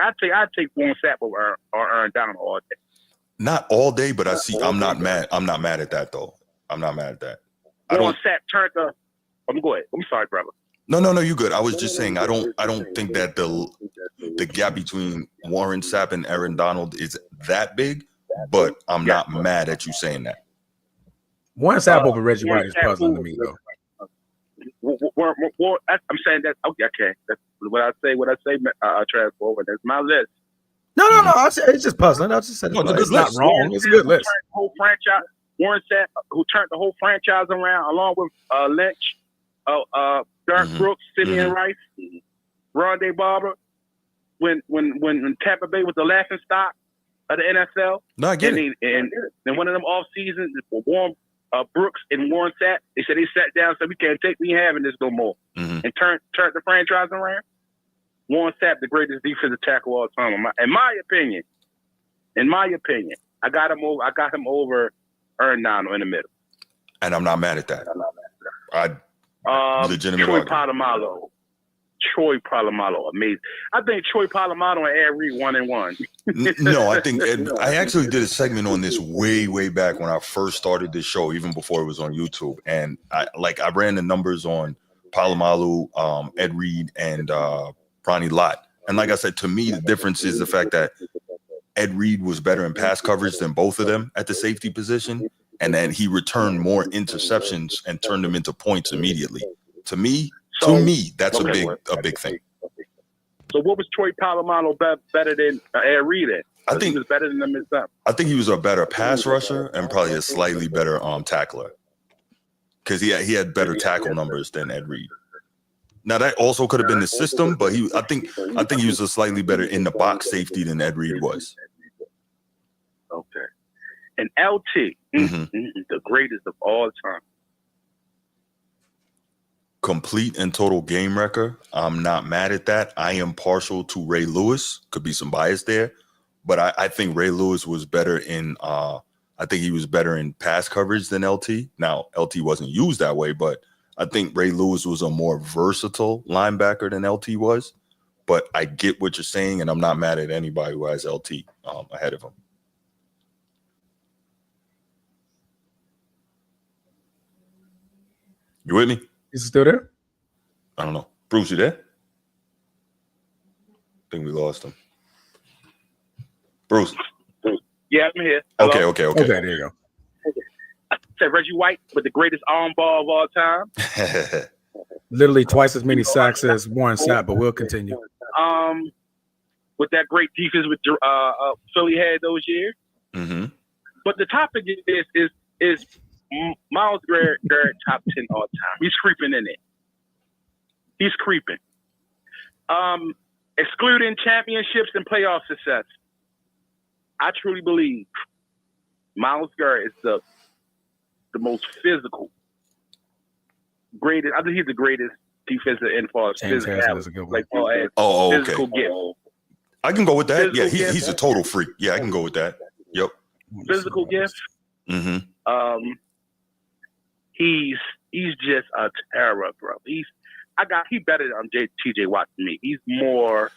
Warren Sapp over or Aaron Donald all day. Not all day, but I'm not mad. I'm not mad at that though. I'm not mad at that. Warren Sapp turned the. Go ahead. I'm sorry, brother. No, you good. I was just saying I don't think that the gap between Warren Sapp and Aaron Donald is that big, but I'm not mad at you saying that. Warren Sapp over Reggie White is puzzling to me though. I'm saying that okay. That's what I say. Travis forward. That's my list. No. It's just puzzling. I just said it's not wrong. It's a good list. Whole franchise. Warren Sapp, who turned the whole franchise around, along with Lynch, Dark Brooks, Simeon Rice, Rondé Barber. When Tampa Bay was the laughing stock of the NFL. No, I get it. And one of them off seasons, Warren Brooks and Warren Sapp, they said they sat down and said we ain't having this no more, and turned the franchise around. Warren Sapp, the greatest defensive tackle of all time, in my opinion. I got him over Aaron Donald in the middle. And I'm not mad at that. Legitimate Troy Polamalu, amazing. I think Troy Polamalu and Ed Reed 1-1. No, I think I actually did a segment on this way back when I first started this show, even before it was on YouTube. And I ran the numbers on Polamalu, Ed Reed, and Ronnie Lott. And like I said, to me, the difference is the fact that Ed Reed was better in pass coverage than both of them at the safety position. And then he returned more interceptions and turned them into points immediately. To me, that's a big thing. So what was Troy Polamalu better than Ed Reed at? I think he was better than them himself. I think he was a better pass rusher and probably a slightly better tackler. Because he had better tackle numbers than Ed Reed. Now that also could have been the system, but I think he was a slightly better in the box safety than Ed Reed was. Okay. And LT, the greatest of all time. Complete and total game record. I'm not mad at that. I am partial to Ray Lewis. Could be some bias there, but I think Ray Lewis was better in. I think he was better in pass coverage than LT. Now LT wasn't used that way, but I think Ray Lewis was a more versatile linebacker than LT was. But I get what you're saying, and I'm not mad at anybody who has LT ahead of him. You with me? Is he still there? I don't know. Bruce, you there? I think we lost him. Bruce. Yeah, I'm here. Hello? Okay. Okay, there you go. I said Reggie White with the greatest arm ball of all time. Literally twice as many sacks as Warren Sapp, but we'll continue. With that great defense with Philly had those years. Mm-hmm. But the topic is Myles Garrett top 10 all time. He's creeping in it. He's creeping. Excluding championships and playoff success, I truly believe Myles Garrett is the most physical, greatest. I think he's the greatest defensive end for physical. Like, physical gift. I can go with that. Physical Yeah, he's a total freak. Yeah, I can go with that. Yep. Physical gift. Mm-hmm. He's just a terror, bro. He better than TJ Watt than me. He's more,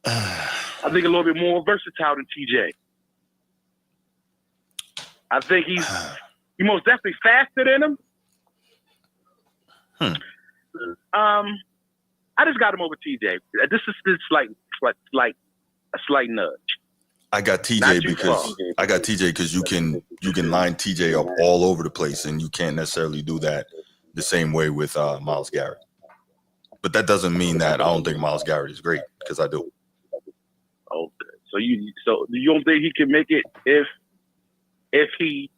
I think, a little bit more versatile than TJ. I think he's most definitely faster than him. I just got him over TJ. This is like a slight nudge. I got TJ because you can line TJ up all over the place, and you can't necessarily do that the same way with Myles Garrett. But that doesn't mean that I don't think Myles Garrett is great, because I do. Okay, so you don't think he can make it if he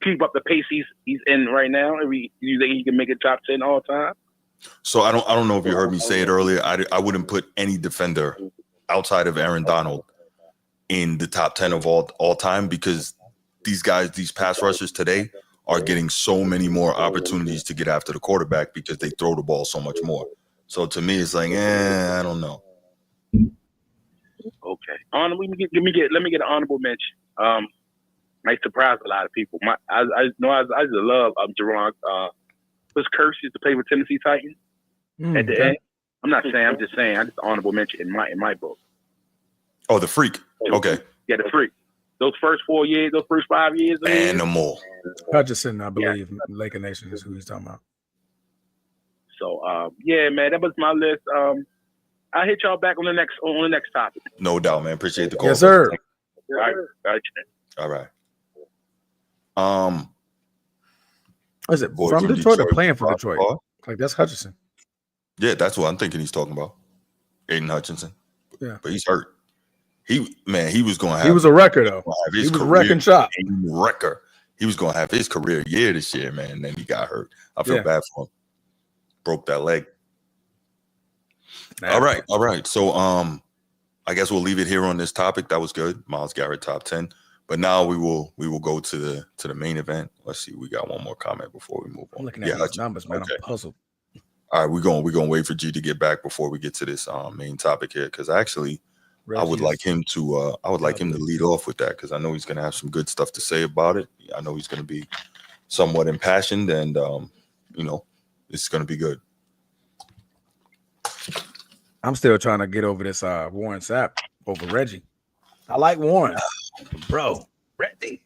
keep up the pace he's in right now? You think he can make it top 10 all time? So I don't know if you heard me say it earlier. I wouldn't put any defender outside of Aaron Donald in the top 10 of all time, because these guys, these pass rushers today, are getting so many more opportunities to get after the quarterback because they throw the ball so much more. So to me, it's like, I don't know. Okay. Let me get an honorable mention. Might surprise a lot of people. I just love Jerron. Was Curse used to play with Tennessee Titans at the end. I'm not saying. I'm just saying. I just honorable mention in my book. Oh, the freak. Okay. Yeah, the freak. Those first 4 years, those first 5 years. Animal. Hutchinson, I believe. Yeah. Laker Nation is who he's talking about. So, yeah, man, that was my list. I'll hit y'all back on the next topic. No doubt, man. Appreciate the call. Yes, sir. All right. Is it from Detroit or playing for Detroit? Like, that's Hutchinson. Yeah, that's what I'm thinking he's talking about. Aiden Hutchinson. Yeah. But he's hurt. He was going to have. He was a wrecker, though. He was a wrecking shot. Wrecker. He was going to have his career year this year, man. And then he got hurt. I feel bad for him. Broke that leg. All right. So, I guess we'll leave it here on this topic. That was good. Myles Garrett top 10. But now we will go to the main event. Let's see. We got one more comment before we move on. I'm looking at these numbers, man. Okay. I'm puzzled. All right, we're gonna wait for G to get back before we get to this main topic here, because actually I would like him to lead off with that, because I know he's gonna have some good stuff to say about it. I know he's gonna be somewhat impassioned, and it's gonna be good. I'm still trying to get over this Warren Sapp over Reggie. I like Warren, bro. Reggie.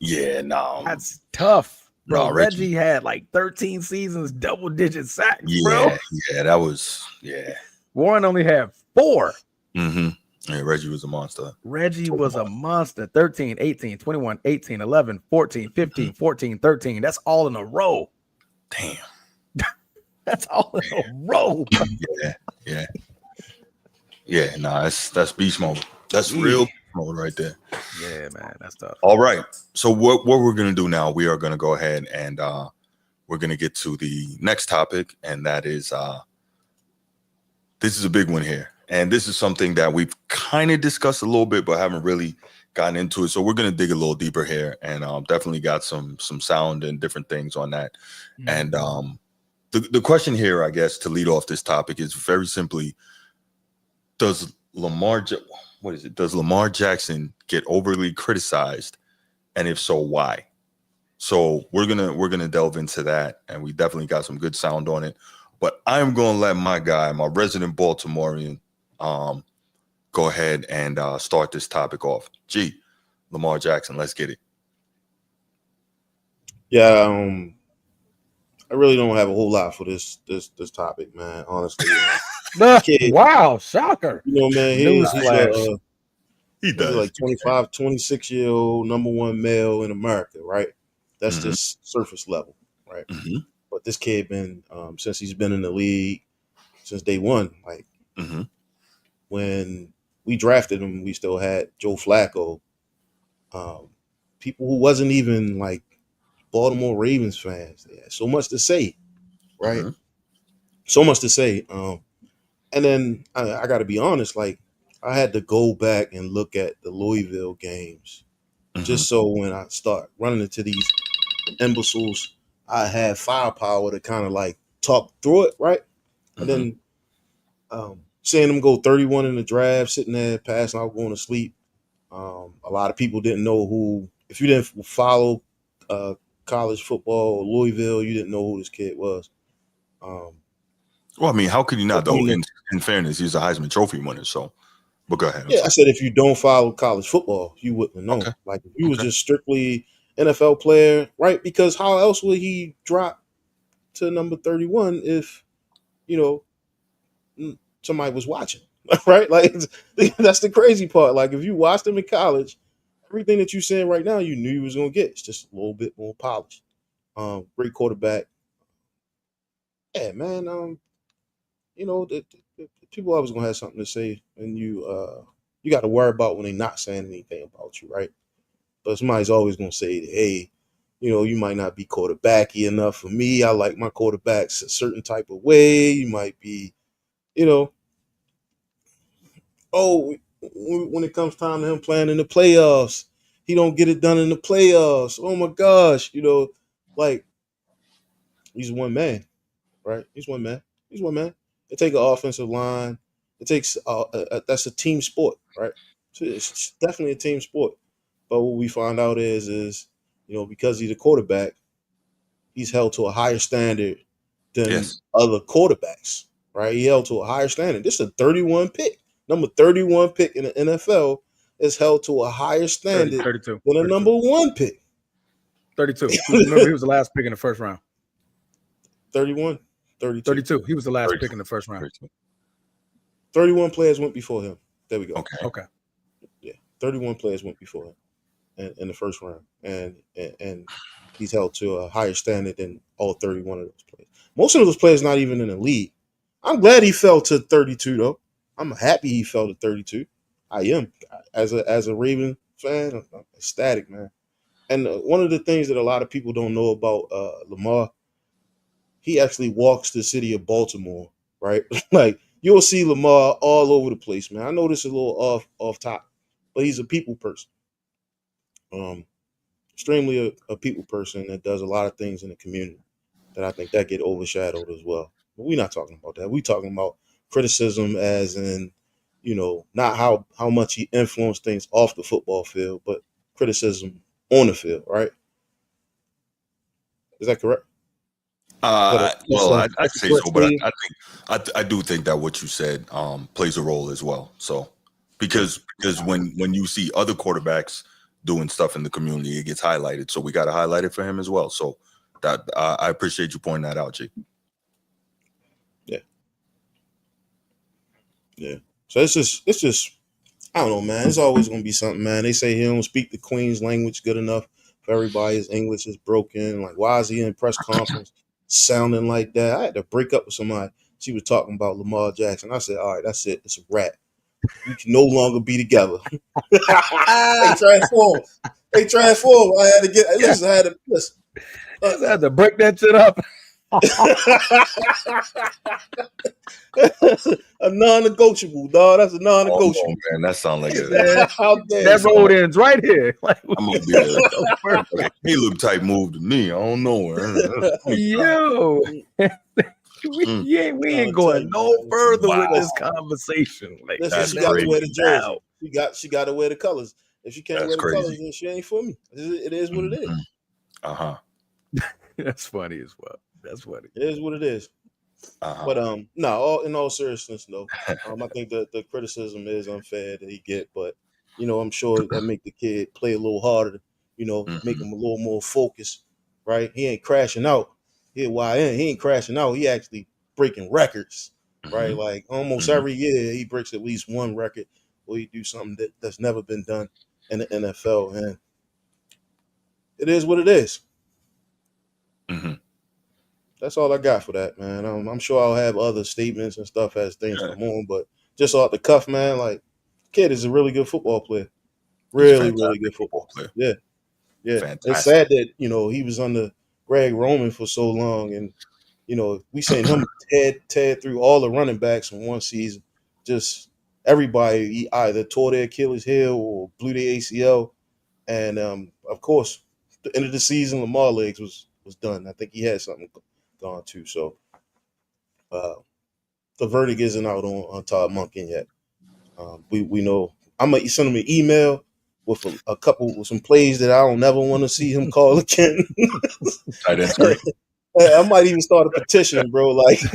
Yeah, no, that's tough. Bro, No, Reggie had like 13 seasons, double-digit sacks, yeah, bro. Yeah, that was, yeah. Warren only had 4. Mm-hmm. Yeah, Reggie was a monster. Reggie was a monster. 13, 18, 21, 18, 11, 14, 15, 14, 13. That's all in a row. Damn. That's all in a row. Yeah, nah, that's beast mode. That's real mode right there. Yeah, man, that's tough. All right. So what we're gonna do now, we are gonna go ahead and we're gonna get to the next topic, and that is this is a big one here. And this is something that we've kind of discussed a little bit, but haven't really gotten into it. So we're gonna dig a little deeper here, and definitely got some sound and different things on that. Mm-hmm. And the question here, I guess, to lead off this topic is very simply: Does Lamar Jackson get overly criticized, and if so, why? So we're gonna delve into that, and we definitely got some good sound on it. But I'm gonna let my guy, my resident Baltimorean, go ahead and start this topic off. G, Lamar Jackson, let's get it. Yeah, I really don't have a whole lot for this topic, man. Honestly, wow, shocker! You know, man, He Maybe does. like 25, 26-year-old number one male in America, right? That's just surface level, right? But this kid been since he's been in the league since day one. Like when we drafted him, we still had Joe Flacco. People who wasn't even like Baltimore Ravens fans. They had so much to say, right? So much to say. And then I got to be honest, like I had to go back and look at the Louisville games just so when I start running into these imbeciles, I have firepower to kind of like talk through it, right? And then seeing them go 31 in the draft, sitting there passing out, going to sleep. A lot of people didn't know who, if you didn't follow college football or Louisville, you didn't know who this kid was. Well, I mean, how could you not, though? In fairness, he's a Heisman Trophy winner, so. But go ahead. I said if you don't follow college football, you wouldn't have known. Okay. Like if he was just strictly NFL player, right? Because how else would he drop to number 31 if, somebody was watching, right? Like that's the crazy part. Like if you watched him in college, everything that you're saying right now, you knew you was gonna get. It's just a little bit more polished. Great quarterback. Yeah, man. The people always gonna have something to say, and you got to worry about when they're not saying anything about you, right? But somebody's always gonna say, hey, you might not be quarterbacky enough for me. I like my quarterbacks a certain type of way. You might be, when it comes time to him playing in the playoffs, he don't get it done in the playoffs. Oh my gosh, like he's one man, right? He's one man. It takes an offensive line. It takes that's a team sport, right? So it's definitely a team sport. But what we find out is because he's a quarterback, he's held to a higher standard than other quarterbacks, right? He held to a higher standard. This is a 31 pick. Number 31 pick in the NFL is held to a higher standard 32, than a number one pick. 32. Remember, he was the last pick in the first round. 31? 32. He was the last pick in the first round. 31 players went before him. There we go. Okay. Yeah, 31 players went before him in the first round. And he's held to a higher standard than all 31 of those players. Most of those players not even in the league. I'm glad he fell to 32, though. I'm happy he fell to 32. I am. As a Raven fan, I'm ecstatic, man. And one of the things that a lot of people don't know about Lamar, he actually walks the city of Baltimore, right? Like, you'll see Lamar all over the place, man. I know this is a little off top, but he's a people person. Extremely a people person that does a lot of things in the community that I think that get overshadowed as well. But we're not talking about that. We're talking about criticism as in, not how much he influenced things off the football field, but criticism on the field, right? Is that correct? I'd say so, but I do think that what you said plays a role as well. So because when you see other quarterbacks doing stuff in the community, it gets highlighted. So we got to highlight it for him as well. So that I appreciate you pointing that out, Jake. Yeah. So it's just I don't know, man. It's always gonna be something, man. They say he don't speak the Queen's language good enough for everybody. His English is broken. Like, why is he in press conference sounding like that? I had to break up with somebody. She was talking about Lamar Jackson. I said, all right, that's it. It's a wrap. We can no longer be together. They transform. I had to listen. I had to break that shit up. A non-negotiable, dog. That's a non-negotiable. Oh, man, that sounds like that road ends right here. Like, I'm gonna be there. He look type move to me. I don't know. Yo, we ain't going no further with this conversation. Like, she got to wear the jersey. She got to wear the colors. If she can't wear the colors, then she ain't for me. It is what it is. That's funny as well. That's funny. It is what it is. But no, in all seriousness, though, I think the criticism is unfair that he get, but I'm sure that make the kid play a little harder, make him a little more focused, right? He ain't crashing out. He ain't crashing out. He actually breaking records, right? Like almost every year he breaks at least one record, or he do something that's never been done in the NFL, and it is what it is. Mm-hmm. That's all I got for that, man. I'm sure I'll have other statements and stuff as things come on, but just off the cuff, man, like, kid is a really good football player. Really good football player. Yeah. Fantastic. It's sad that, he was under Greg Roman for so long, and we seen him tear through all the running backs in one season. Just everybody either tore their Achilles heel or blew their ACL, and of course, the end of the season, Lamar legs was done. I think he had something gone too. So the verdict isn't out on Todd Monken yet. We know. I'm gonna send him an email with with some plays that I don't never want to see him call again. I might even start a petition, bro. Like, tight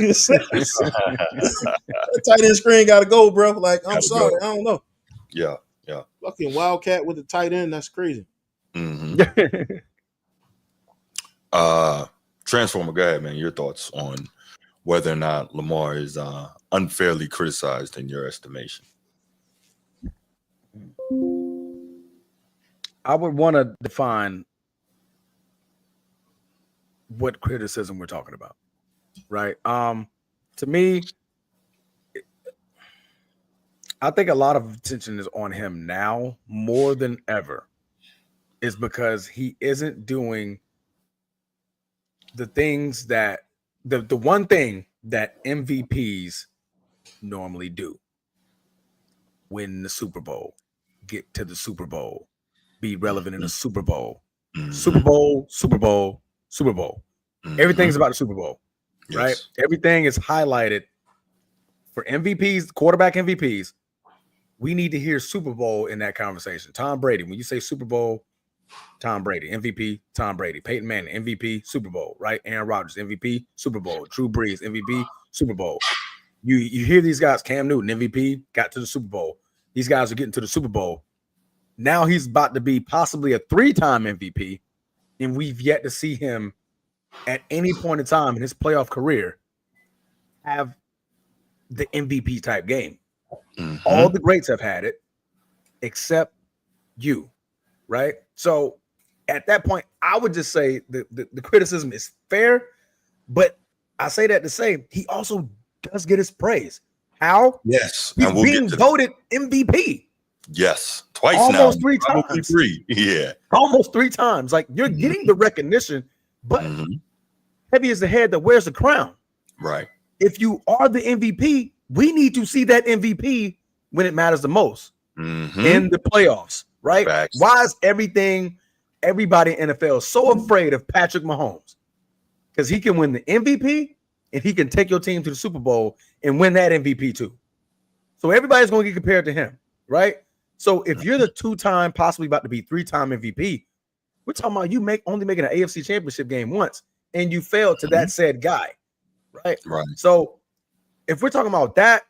end screen got to go, bro. Like, I'm sorry, I don't know. Yeah. Fucking Wildcat with the tight end, that's crazy. Mm-hmm. Transformer, go ahead, man. Your thoughts on whether or not Lamar is unfairly criticized in your estimation? I would want to define what criticism we're talking about, right? To me, I think a lot of attention is on him now more than ever, is because he isn't doing the things that the one thing that MVPs normally do: win the Super Bowl, get to the Super Bowl, be relevant in the Super Bowl, Super Bowl, Super Bowl, Super Bowl. Everything's about the Super Bowl, right? Everything is highlighted for MVPs, quarterback MVPs. We need to hear Super Bowl in that conversation. Tom Brady, when you say Super Bowl, Tom Brady, MVP, Tom Brady. Peyton Manning, MVP, Super Bowl, right? Aaron Rodgers, MVP, Super Bowl. Drew Brees, MVP, Super Bowl. You hear these guys, Cam Newton, MVP, got to the Super Bowl. These guys are getting to the Super Bowl. Now he's about to be possibly a 3-time MVP, and we've yet to see him at any point in time in his playoff career have the MVP type game. All the greats have had it except you, right? So at that point, I would just say the criticism is fair, but I say that to say he also does get his praise. How? Yes. He's being voted MVP. Yes. Twice almost now. 3 times. 3. Yeah. Almost 3 times. Like, you're getting the recognition, but heavy is the head that wears the crown. Right. If you are the MVP, we need to see that MVP when it matters the most in the playoffs, right? Facts. Why is everybody in NFL so afraid of Patrick Mahomes? Because he can win the MVP and he can take your team to the Super Bowl and win that MVP too. So everybody's going to get compared to him, right? So if you're the 2-time, possibly about to be 3-time MVP, we're talking about you only making an AFC Championship game once, and you failed to that said guy, right? Right. So if we're talking about that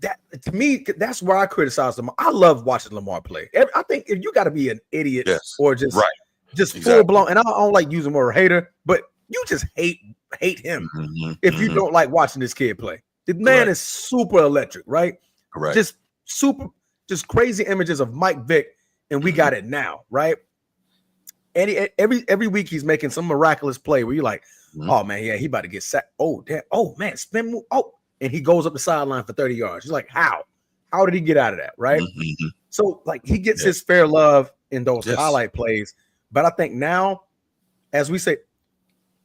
to me, that's where I criticize Lamar. I love watching Lamar play. I think if you got to be an idiot or just full blown, and I don't like using the word hater, but you just hate him if you don't like watching this kid play. The man is super electric, right? Correct. Just crazy images of Mike Vick, and we got it now, right? And every week he's making some miraculous play where you're like, oh man, yeah, he about to get sacked. Oh, damn. Oh man, spin move. Oh, and he goes up the sideline for 30 yards. He's like, how? How did he get out of that? Right. So like he gets his fair love in those highlight plays. But I think now, as we say,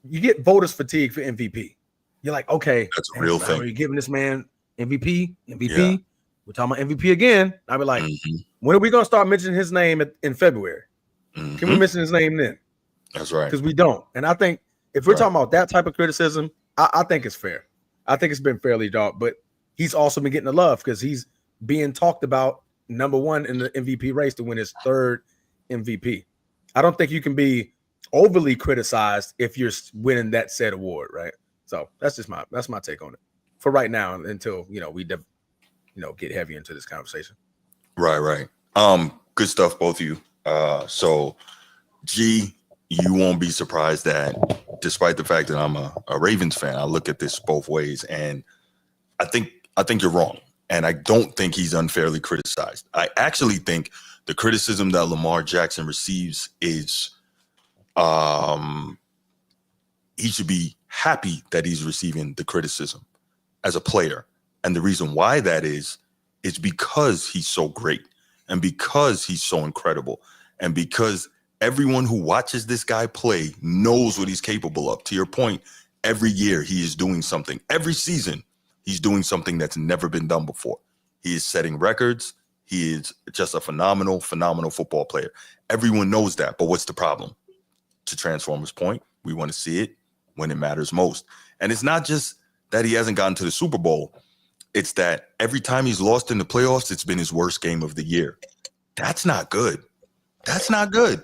you get voters fatigue for MVP. You're like, okay, that's a real thing. Are you giving this man MVP? Yeah. We're talking about MVP again. I'll be like, when are we gonna start mentioning his name in February? Can we mention his name then? That's right. Because we don't. And I think if we're talking about that type of criticism, I think it's fair. I think it's been fairly dark, but he's also been getting the love because he's being talked about number 1 in the MVP race to win his 3rd MVP. I don't think you can be overly criticized if you're winning that said award, right? So that's my take on it for right now until we get heavy into this conversation. Right. Good stuff, both of you. So G, you won't be surprised that despite the fact that I'm a Ravens fan, I look at this both ways, and I think you're wrong. And I don't think he's unfairly criticized. I actually think the criticism that Lamar Jackson receives is he should be happy that he's receiving the criticism as a player. And the reason why that is because he's so great and because he's so incredible and because everyone who watches this guy play knows what he's capable of. To your point, every year he is doing something. Every season he's doing something that's never been done before. He is setting records. He is just a phenomenal, phenomenal football player. Everyone knows that. But what's the problem? To Transformer's point, we want to see it when it matters most. And it's not just that he hasn't gotten to the Super Bowl. It's that every time he's lost in the playoffs, it's been his worst game of the year. That's not good. That's not good.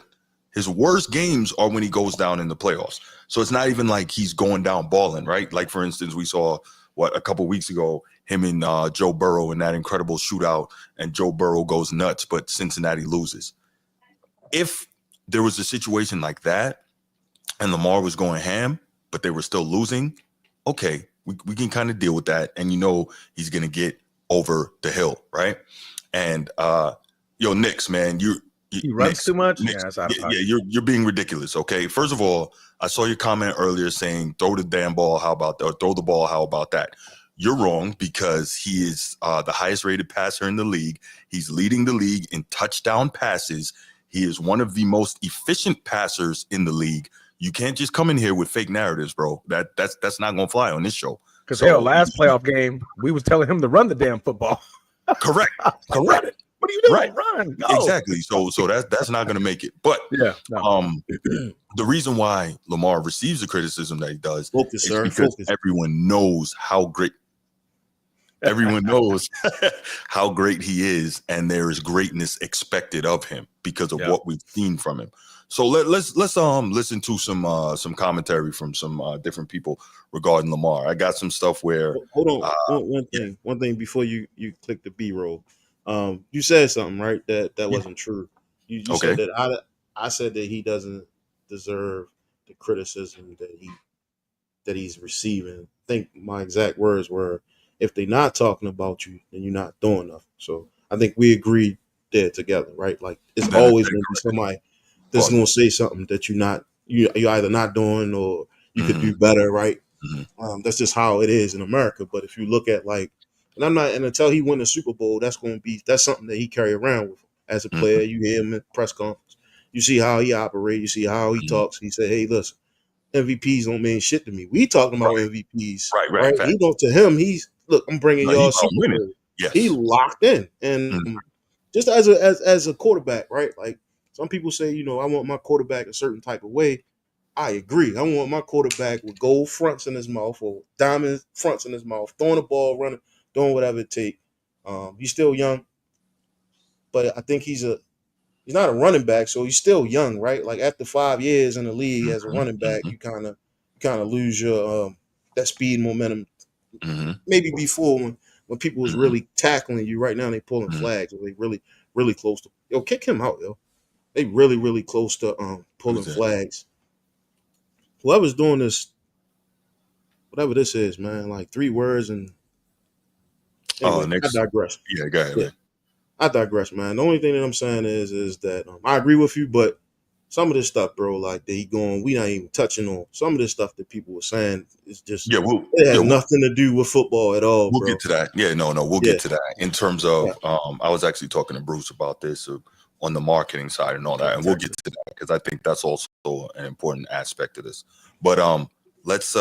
His worst games are when he goes down in the playoffs. So it's not even like he's going down balling, right? Like, for instance, we saw, a couple weeks ago, him and Joe Burrow in that incredible shootout, and Joe Burrow goes nuts, but Cincinnati loses. If there was a situation like that and Lamar was going ham, but they were still losing, okay, we can kind of deal with that. And he's going to get over the hill, right? And, Knicks, man, he runs Knicks, too much. Knicks, Yeah, that's out of pocket. You're being ridiculous. Okay, first of all, I saw your comment earlier saying throw the damn ball. How about that? Or throw the ball. How about that? You're wrong because he is the highest rated passer in the league. He's leading the league in touchdown passes. He is one of the most efficient passers in the league. You can't just come in here with fake narratives, bro. That's not gonna fly on this show. Because last playoff game, we was telling him to run the damn football. Correct. What are you doing? Right. Run. Go. Exactly. So that's not going to make it. But the reason why Lamar receives the criticism that he does is because everyone knows how great. Everyone knows how great he is, and there is greatness expected of him because of what we've seen from him. So let's listen to some commentary from some different people regarding Lamar. I got some stuff where hold on one thing before you click the B-roll. You said something, right? That wasn't true. You said that I said that he doesn't deserve the criticism that he's receiving. I think my exact words were, if they're not talking about you, then you're not doing nothing. So I think we agreed there together, right? Like it's always going to be somebody that's going to say something that you're either not doing or you could do better, right? Mm-hmm. That's just how it is in America. But if you look at and until he win the Super Bowl, that's something that he carry around with him as a player. You hear him in press conference, you see how he operates, you see how he talks. He said, "Hey, listen, MVPs don't mean shit to me. We talking about MVPs, right? He goes to him. I'm bringing y'all Super Bowl. Yes. He locked in, and just as a quarterback, right? Like some people say, I want my quarterback a certain type of way. I agree. I want my quarterback with gold fronts in his mouth or diamond fronts in his mouth, throwing the ball, running, doing whatever it takes. He's still young, but I think he's not a running back, so he's still young, right? Like after 5 years in the league as a running back, you kind of lose your that speed momentum. Maybe before when people was really tackling you. Right now they pulling flags. Or they really, really close to kick him out, yo. They really, really close to pulling flags. Whoever's doing this, whatever this is, man, like 3 words and anyway, I digress. Yeah, go ahead, man. I digress, man. The only thing that I'm saying is that I agree with you, but some of this stuff, bro, like we not even touching on some of this stuff that people were saying is just it has nothing to do with football at all. We'll get to that. Yeah, we'll get to that. In terms of, I was actually talking to Bruce about this on the marketing side and all that, and we'll get to that because I think that's also an important aspect of this. But let's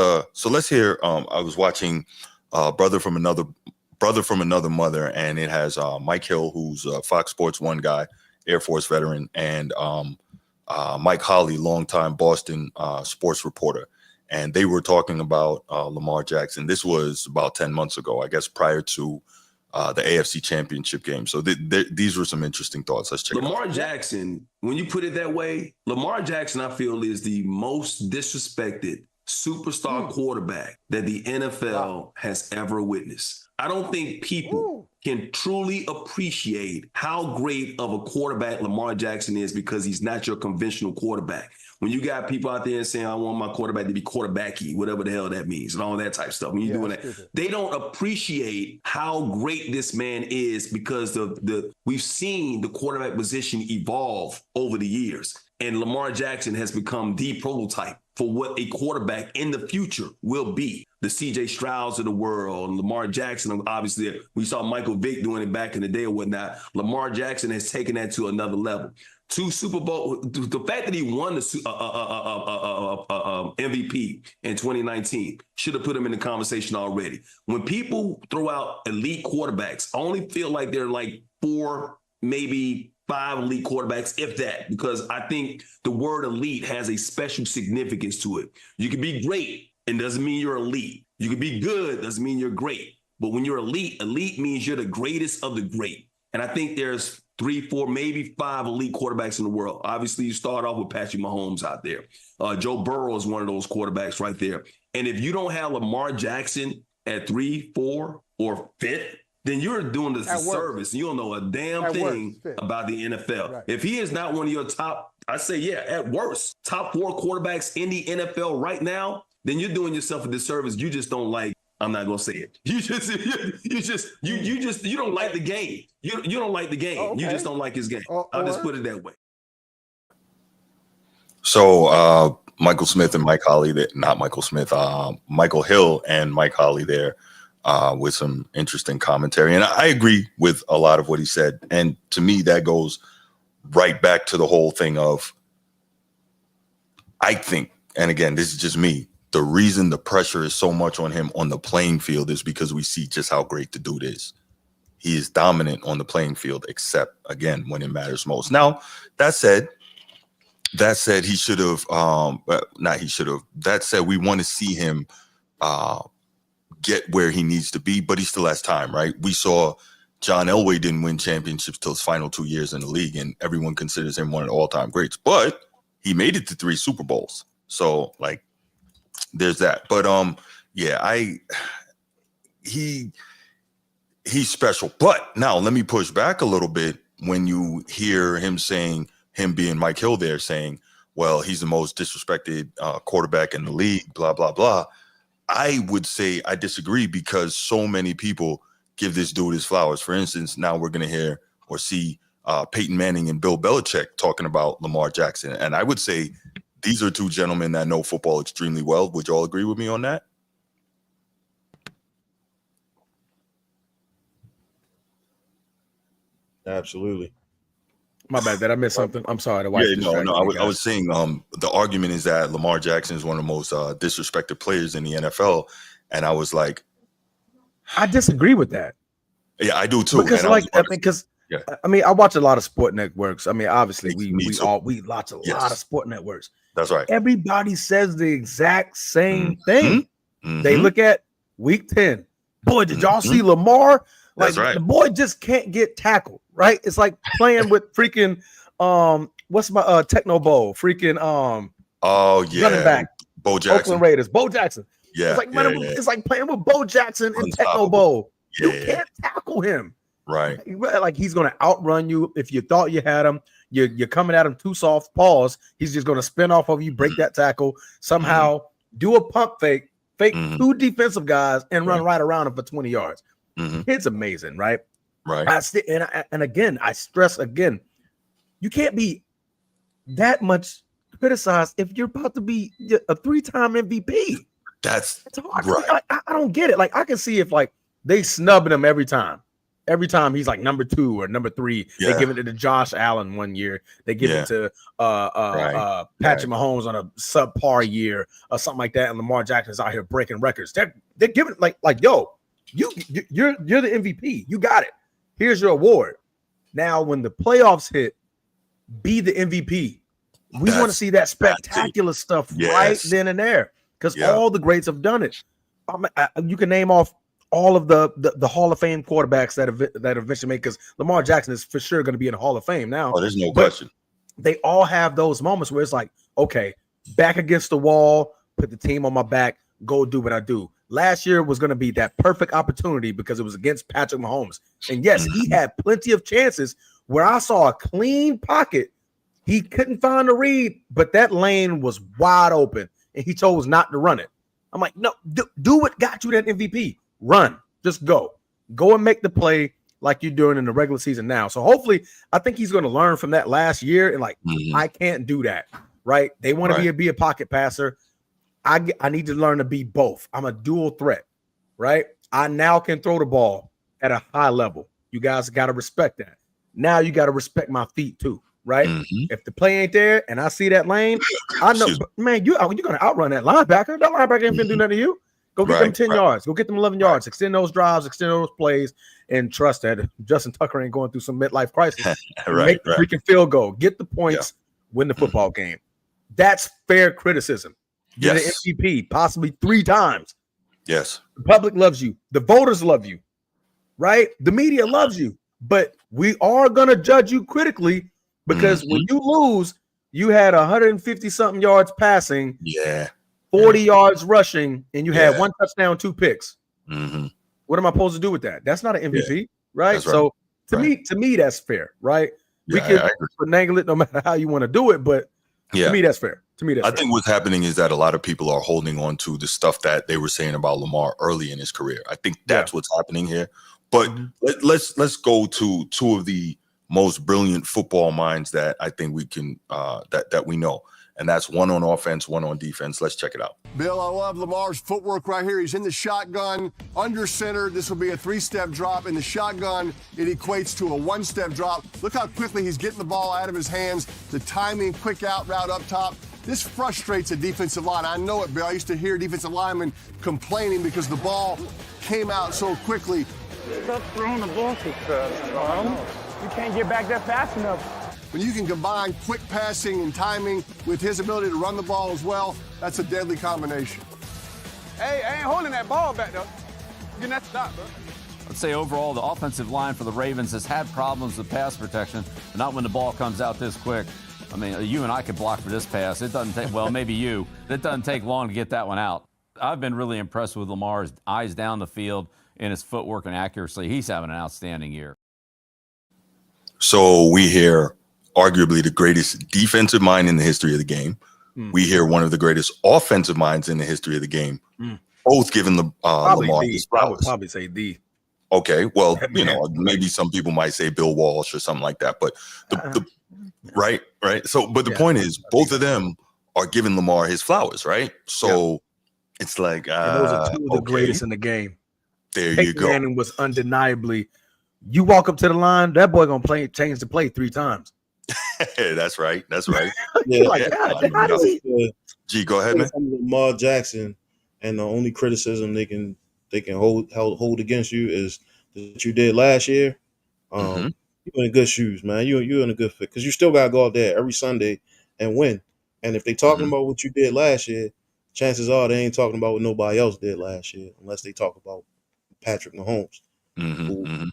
hear. I was watching Brother from Another Mother, and it has Mike Hill, who's a Fox Sports 1 guy, Air Force veteran, and Mike Holley, longtime Boston sports reporter. And they were talking about Lamar Jackson. This was about 10 months ago, I guess, prior to the AFC Championship game. So these were some interesting thoughts. Let's check Lamar Jackson, when you put it that way, Lamar Jackson, I feel, is the most disrespected superstar quarterback that the NFL has ever witnessed. I don't think people can truly appreciate how great of a quarterback Lamar Jackson is because he's not your conventional quarterback. when you got people out there saying, I want my quarterback to be quarterbacky, whatever the hell that means, and all that type of stuff. When you're doing that, they don't appreciate how great this man is because we've seen the quarterback position evolve over the years. And Lamar Jackson has become the prototype for what a quarterback in the future will be. The C.J. Strouds of the world, Lamar Jackson, obviously, we saw Michael Vick doing it back in the day or whatnot. Lamar Jackson has taken that to another level. 2 Super Bowl, the fact that he won the MVP in 2019 should have put him in the conversation already. When people throw out elite quarterbacks, I only feel like they're like 4, maybe 5 elite quarterbacks, if that, because I think the word elite has a special significance to it. You can be great, and doesn't mean you're elite. You can be good, doesn't mean you're great. But when you're elite means you're the greatest of the great. And I think there's 3, 4, maybe 5 elite quarterbacks in the world. Obviously, you start off with Patrick Mahomes out there. Joe Burrow is one of those quarterbacks right there. And if you don't have Lamar Jackson at 3, 4, or 5th, then you're doing this a service. You don't know a damn thing about the NFL. Right. If he is not one of your top, I say, yeah, at worst, top 4 quarterbacks in the NFL right now, then you're doing yourself a disservice. You just don't like, I'm not gonna say it. You don't like the game. You don't like the game. Oh, okay. You just don't like his game. I'll just put it that way. So Michael Smith and Mike Holly, not Michael Smith, Michael Hill and Mike Holly there with some interesting commentary. And I agree with a lot of what he said. And to me, that goes right back to the whole thing of, I think, and again, this is just me, the reason the pressure is so much on him on the playing field is because we see just how great the dude is. He is dominant on the playing field, except, again, when it matters most. Now, that said, he should have, that said, we want to see him get where he needs to be, but he still has time, right? We saw John Elway didn't win championships till his final 2 years in the league, and everyone considers him one of the all-time greats, but he made it to 3 Super Bowls. So, like, there's that. But he's special. But now let me push back a little bit when you hear him being Mike Hill there saying, well, he's the most disrespected quarterback in the league, blah, blah, blah. I would say I disagree because so many people give this dude his flowers. For instance, now we're going to hear or see Peyton Manning and Bill Belichick talking about Lamar Jackson. And I would say these are 2 gentlemen that know football extremely well. Would you all agree with me on that? Absolutely. My bad. Did I miss something? I'm sorry. I was saying the argument is that Lamar Jackson is one of the most disrespected players in the NFL. And I was like, I disagree with that. Yeah, I do too. Because I watch a lot of sport networks. I mean, obviously we watch a lot of sport networks. That's right. Everybody says the exact same thing. They look at week 10. Boy, did y'all see Lamar? Like, the boy just can't get tackled, right? It's like playing with freaking what's my Techno Bowl? Freaking running back. Bo Jackson. Oakland Raiders. Bo Jackson. Yeah. It's like playing with Bo Jackson in Techno Bowl. You can't tackle him. Right. Like, he's going to outrun you. If you thought you had him, you're coming at him too soft, pause. He's just going to spin off of you, break that tackle, somehow do a pump fake 2 defensive guys, and run right around him for 20 yards. It's amazing, right? Right. And again, I stress again, you can't be that much criticized if you're about to be a 3-time MVP. That's hard. Right. I don't get it. Like, I can see if like they snubbing him every time. Every time he's like number 2 or number 3, they give it to Josh Allen one year. They give it to Patrick Mahomes on a subpar year or something like that. And Lamar Jackson's out here breaking records. They're giving like yo, you're the MVP. You got it. Here's your award. Now, when the playoffs hit, be the MVP. We want to see that spectacular stuff right then and there because all the greats have done it. You can name off all of the Hall of Fame quarterbacks that eventually made, because Lamar Jackson is for sure going to be in the Hall of Fame now. Oh, there's no question. They all have those moments where it's like, okay, back against the wall, put the team on my back, go do what I do. Last year was going to be that perfect opportunity because it was against Patrick Mahomes. And yes, he had plenty of chances where I saw a clean pocket He couldn't find a read, but that lane was wide open, and he chose not to run it. I'm like, no, do what got you that MVP. Run. Just go. Go and make the play like you're doing in the regular season now. So hopefully, I think he's going to learn from that last year. And like, I can't do that, right? They want to be a pocket passer. I need to learn to be both. I'm a dual threat, right? I now can throw the ball at a high level. You guys got to respect that. Now you got to respect my feet too, right? If the play ain't there and I see that lane, I know, man, you're going to outrun that linebacker. That linebacker ain't going to do nothing to you. Go get them 10 yards. Go get them 11 yards. Extend those drives. Extend those plays. And trust that Justin Tucker ain't going through some midlife crisis. Make the freaking field goal. Get the points. Win the football game. That's fair criticism. You're the MVP possibly 3 times. Yes. The public loves you. The voters love you. Right? The media loves you. But we are going to judge you critically because when you lose, you had 150-something yards passing. Yeah. 40 yards rushing, and you had 1 touchdown, 2 picks. What am I supposed to do with that? That's not an MVP, right? So to me, that's fair, right? We can finagle it no matter how you want to do it, but to me, that's fair. I think what's happening is that a lot of people are holding on to the stuff that they were saying about Lamar early in his career. I think that's what's happening here. But let's go to 2 of the most brilliant football minds that I think we can that we know. And that's one on offense, one on defense. Let's check it out. Bill, I love Lamar's footwork right here. He's in the shotgun, under center. This will be a 3-step drop. In the shotgun, it equates to a 1-step drop. Look how quickly he's getting the ball out of his hands. The timing, quick out route up top. This frustrates a defensive line. I know it, Bill. I used to hear defensive linemen complaining because the ball came out so quickly. Stop throwing the ball too fast. You can't get back there fast enough. When you can combine quick passing and timing with his ability to run the ball as well, that's a deadly combination. Hey, I ain't holding that ball back there. Getting that stop, bro. I'd say overall the offensive line for the Ravens has had problems with pass protection, but not when the ball comes out this quick. I mean, you and I could block for this pass. It doesn't take, well, maybe you. It doesn't take long to get that one out. I've been really impressed with Lamar's eyes down the field and his footwork and accuracy. He's having an outstanding year. So we hear arguably the greatest defensive mind in the history of the game. We hear one of the greatest offensive minds in the history of the game. Both given the Lamar his flowers. I would probably say D. Okay, well, you know, maybe some people might say Bill Walsh or something like that, but the right. So, but the point is, both of them are giving Lamar his flowers, right? So it's like those are 2 of the greatest in the game. There Peyton you go. Manning was undeniably. You walk up to the line, that boy gonna change the play 3 times. That's right. Yeah, like, G, go ahead, man. Lamar Jackson, and the only criticism they can hold against you is that you did last year. You're in good shoes, man. You're in a good fit because you still gotta go out there every Sunday and win. And if they talking about what you did last year, chances are they ain't talking about what nobody else did last year, unless they talk about Patrick Mahomes, who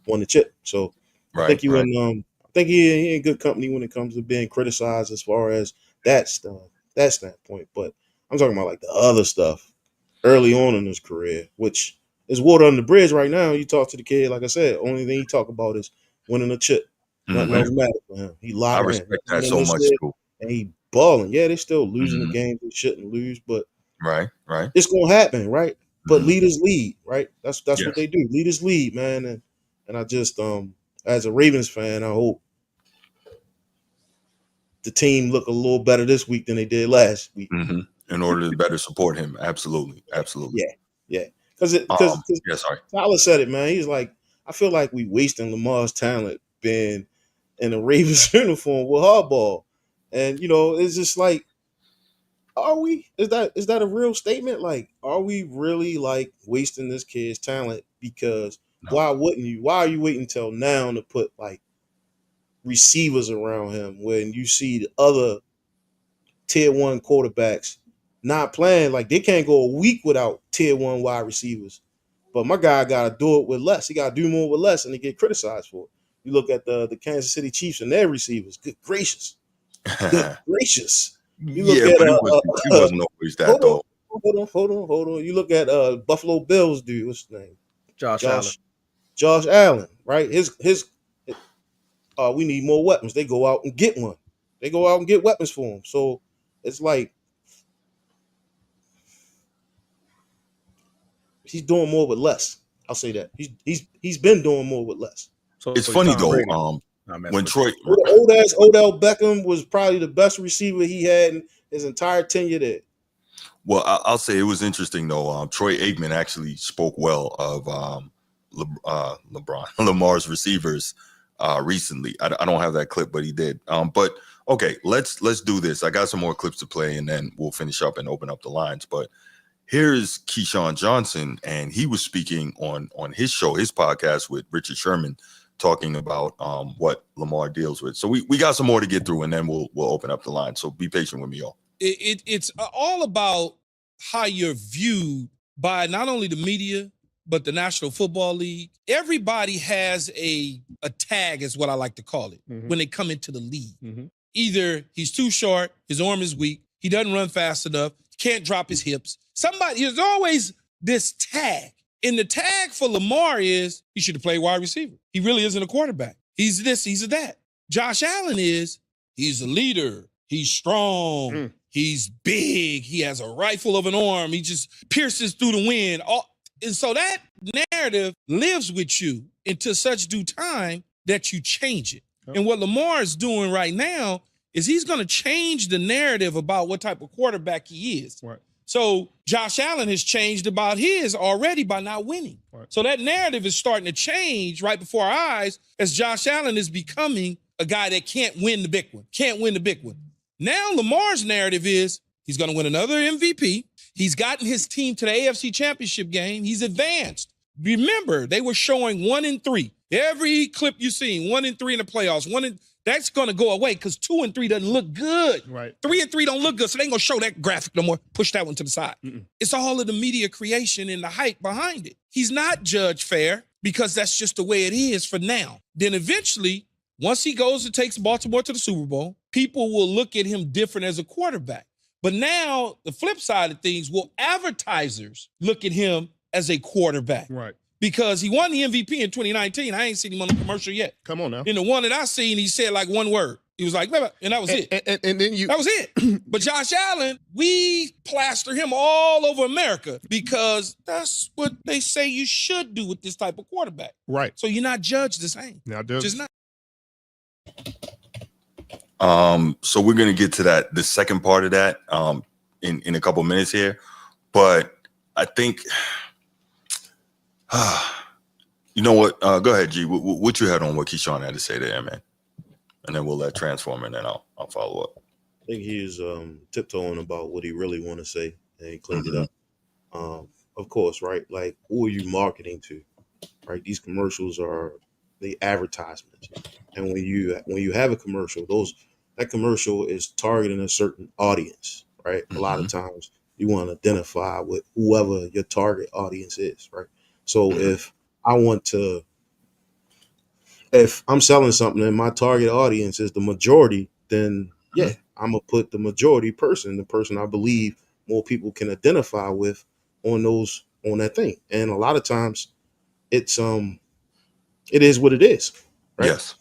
won the chip. So I think you in I think he in good company when it comes to being criticized as far as that stuff, that standpoint. But I'm talking about like the other stuff early on in his career, which is water under the bridge right now. You talk to the kid, like I said, only thing he talk about is winning a chip. Nothing else matters for him. He locked in. I respect that so much too. And he balling. Yeah, they still losing the games they shouldn't lose, but right. It's gonna happen, right? But leaders lead, right? That's what they do. Leaders lead, man. And I just as a Ravens fan, I hope the team look a little better this week than they did last week. In order to better support him. Absolutely. Yeah. Because Tyler said it, man. He's like, I feel like we wasting Lamar's talent being in a Ravens uniform with hardball. And you know, it's just like, are we? Is that a real statement? Like, are we really like wasting this kid's talent? Because why wouldn't you? Why are you waiting until now to put like receivers around him when you see the other tier 1 quarterbacks not playing? Like, they can't go a week without tier 1 wide receivers. But my guy got to do it with less. He got to do more with less, and they get criticized for it. You look at the Kansas City Chiefs and their receivers. Good gracious. You look at he wasn't always that though. Hold on. You look at Buffalo Bills dude. What's his name? Josh Allen, right? His we need more weapons. They go out and get one. They go out and get weapons for him. So it's like he's doing more with less. I'll say that. He's been doing more with less. So It's funny Tom though. Brady. When Troy, Old ass Odell Beckham was probably the best receiver he had in his entire tenure there. well, I'll say it was interesting though. Troy Aikman actually spoke well of Lamar's receivers recently. I don't have that clip, but he did. But okay, let's do this. I got some more clips to play, and then we'll finish up and open up the lines. But here's Keyshawn Johnson, and he was speaking on his show, his podcast with Richard Sherman, talking about what Lamar deals with. So we got some more to get through, and then we'll open up the line. So be patient with me, y'all. It's all about how you're viewed by not only the media, but the National Football League. Everybody has a tag, is what I like to call it, when they come into the league. Either he's too short, his arm is weak, he doesn't run fast enough, can't drop his hips. There's always this tag. And the tag for Lamar is he should have played wide receiver. He really isn't a quarterback. He's this, he's that. Josh Allen he's a leader. He's strong. He's big. He has a rifle of an arm. He just pierces through the wind. And so that narrative lives with you until such due time that you change it. And what Lamar is doing right now is he's going to change the narrative about what type of quarterback he is. Right. So Josh Allen has changed about his already by not winning. Right. So that narrative is starting to change right before our eyes as Josh Allen is becoming a guy that can't win the big one. Now Lamar's narrative is he's going to win another MVP. He's gotten his team to the AFC Championship game. He's advanced. Remember, they were showing 1-3. Every clip you've seen, 1-3 in the playoffs. That's going to go away because 2 and 3 doesn't look good. Right. 3 and 3 don't look good, so they ain't going to show that graphic no more. Push that one to the side. It's all of the media creation and the hype behind it. He's not judged fair because that's just the way it is for now. Then eventually, once he goes and takes Baltimore to the Super Bowl, people will look at him different as a quarterback. But now, the flip side of things, will advertisers look at him as a quarterback? Right. Because he won the MVP in 2019. I ain't seen him on the commercial yet. Come on now. In the one that I seen, he said like one word. He was like, and that was it. And then that was it. But Josh Allen, we plaster him all over America because that's what they say you should do with this type of quarterback. Right. So you're not judged the same. Just not. So we're gonna get to the second part of that in a couple minutes here, but I think you know what? Go ahead, G. What you had on what Keyshawn had to say there, man, and then we'll let transform, and then I'll follow up. I think he was tiptoeing about what he really want to say, and he cleaned it up. Of course, right? Like, who are you marketing to? Right? These commercials are the advertisements, and when you have a commercial, that commercial is targeting a certain audience, right? A lot of times you want to identify with whoever your target audience is, right? So if I'm selling something and my target audience is the majority, then yeah, I'm gonna put the majority person, the person I believe more people can identify with on that thing. And a lot of times it is what it is, right? Yes.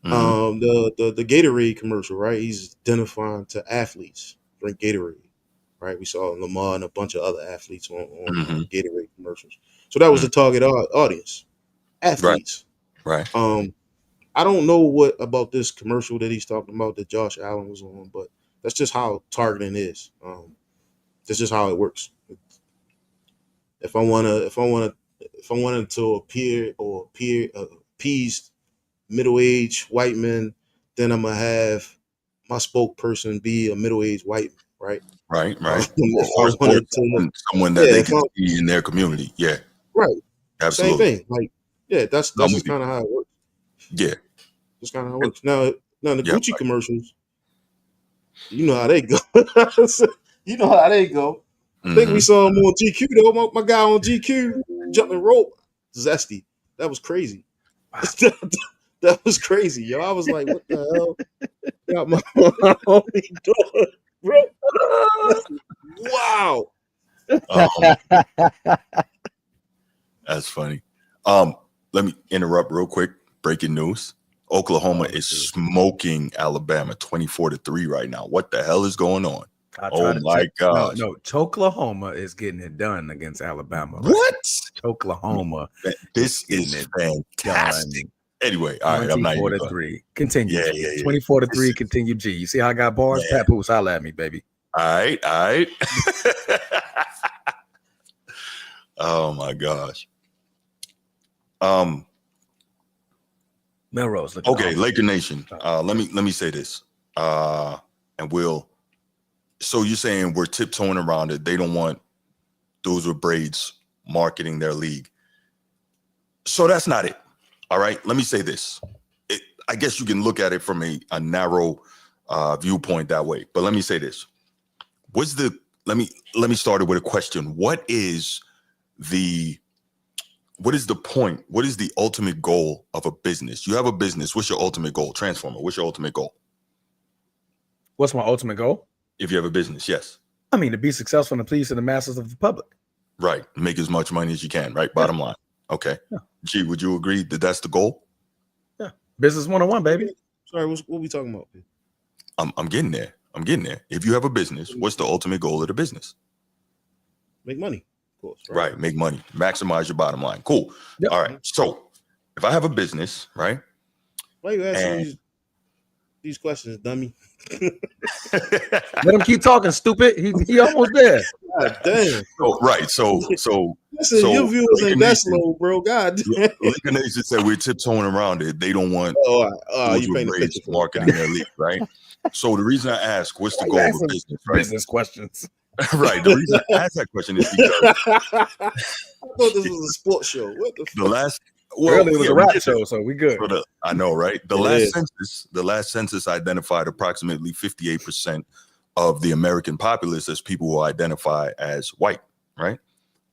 The Gatorade commercial, right? He's identifying to athletes, drink Gatorade, right? We saw Lamar and a bunch of other athletes on Gatorade commercials. So that was the target audience, athletes. Right. I don't know what about this commercial that he's talking about that Josh Allen was on, but that's just how targeting is. That's just how it works. If I wanted to appease middle-aged white men, then I'm gonna have my spokesperson be a middle-aged white, right? Right. Or someone that they can see in their community. Yeah. Right. Absolutely. Same thing. Like, yeah, that's just kind of how it works. Yeah. That's kind of how it works. Now the Gucci commercials, you know how they go. I think we saw him on GQ though. My guy on GQ jumping rope, zesty. That was crazy. That was crazy, yo. I was like, what the hell? Got my homie doing, bro. Wow. That's funny. Let me interrupt real quick. Breaking news. Oklahoma is smoking Alabama 24-3 right now. What the hell is going on? Oh my gosh. No, Oklahoma is getting it done against Alabama. Right? What? Oklahoma. This is fantastic. Anyway, all right, I'm not even 24-3. Continue. Yeah. 24-3. Continue. G. You see how I got bars? Yeah. Papoose, holla at me, baby. All right. Oh my gosh. Melrose. Okay, Laker Nation. Let me say this. And so you're saying we're tiptoeing around it. They don't want those with braids marketing their league. So that's not it. All right. Let me say this. I guess you can look at it from a narrow viewpoint that way. But let me say this. Let me start it with a question. What is the point? What is the ultimate goal of a business? You have a business. What's your ultimate goal? Transformer. What's your ultimate goal? What's my ultimate goal? If you have a business, yes. I mean, to be successful and to please the masses of the public. Right. Make as much money as you can, right? Bottom line. Okay. Yeah. G, would you agree that that's the goal? Yeah. Business 101, baby. Sorry, what we talking about? I'm getting there. If you have a business, what's the ultimate goal of the business? Make money, of course. Right. Make money. Maximize your bottom line. Cool. Yep. All right. So if I have a business, right? Why are you asking these questions, dummy? Let him keep talking, stupid. He almost there. God damn. Right. So listen, your viewers ain't that slow, bro. God damn. Laker Nation said we're tiptoeing around it. They don't want you paying attention marketing their league, right? So the reason I ask, what's the goal of a business, right? Business questions. Right. The reason I ask that question is because I thought this was a sports show. What the fuck? Earlier it was a rap show, so we good. I know, right? The last census identified approximately 58% of the American populace as people who identify as white, right?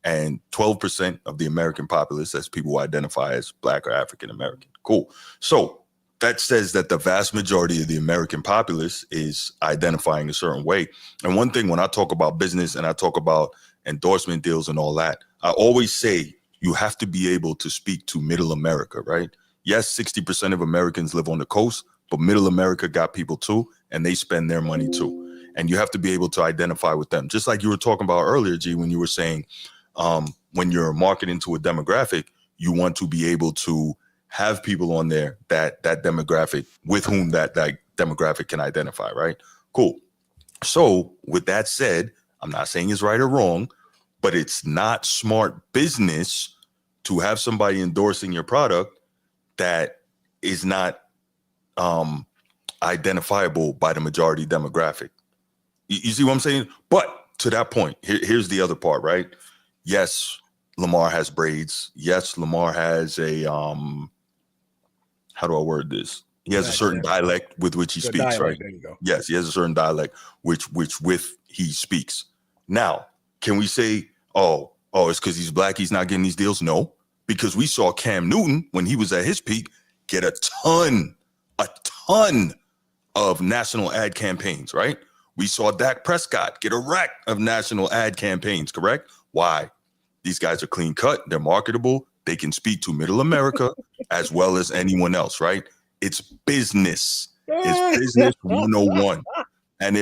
And 12% of the American populace as people who identify as Black or African American. Cool. So that says that the vast majority of the American populace is identifying a certain way. And one thing, when I talk about business and I talk about endorsement deals and all that, I always say you have to be able to speak to middle America, right? Yes, 60% of Americans live on the coast, but middle America got people too, and they spend their money too. And you have to be able to identify with them. Just like you were talking about earlier, G, when you were saying when you're marketing to a demographic, you want to be able to have people on there that demographic with whom that demographic can identify, right? Cool. So with that said, I'm not saying it's right or wrong, but it's not smart business to have somebody endorsing your product that is not identifiable by the majority demographic. You see what I'm saying? But to that point, here's the other part, right? Yes, Lamar has braids. Yes, Lamar has a how do I word this? He has a certain dialect with which he speaks, right? There you go. Yes, he has a certain dialect which with he speaks. Now, can we say, oh, it's because he's black, he's not getting these deals? No, because we saw Cam Newton when he was at his peak get a ton of national ad campaigns, right? We saw Dak Prescott get a rack of national ad campaigns, correct? Why? These guys are clean cut, they're marketable, they can speak to middle America as well as anyone else, right? It's business. It's business 101. And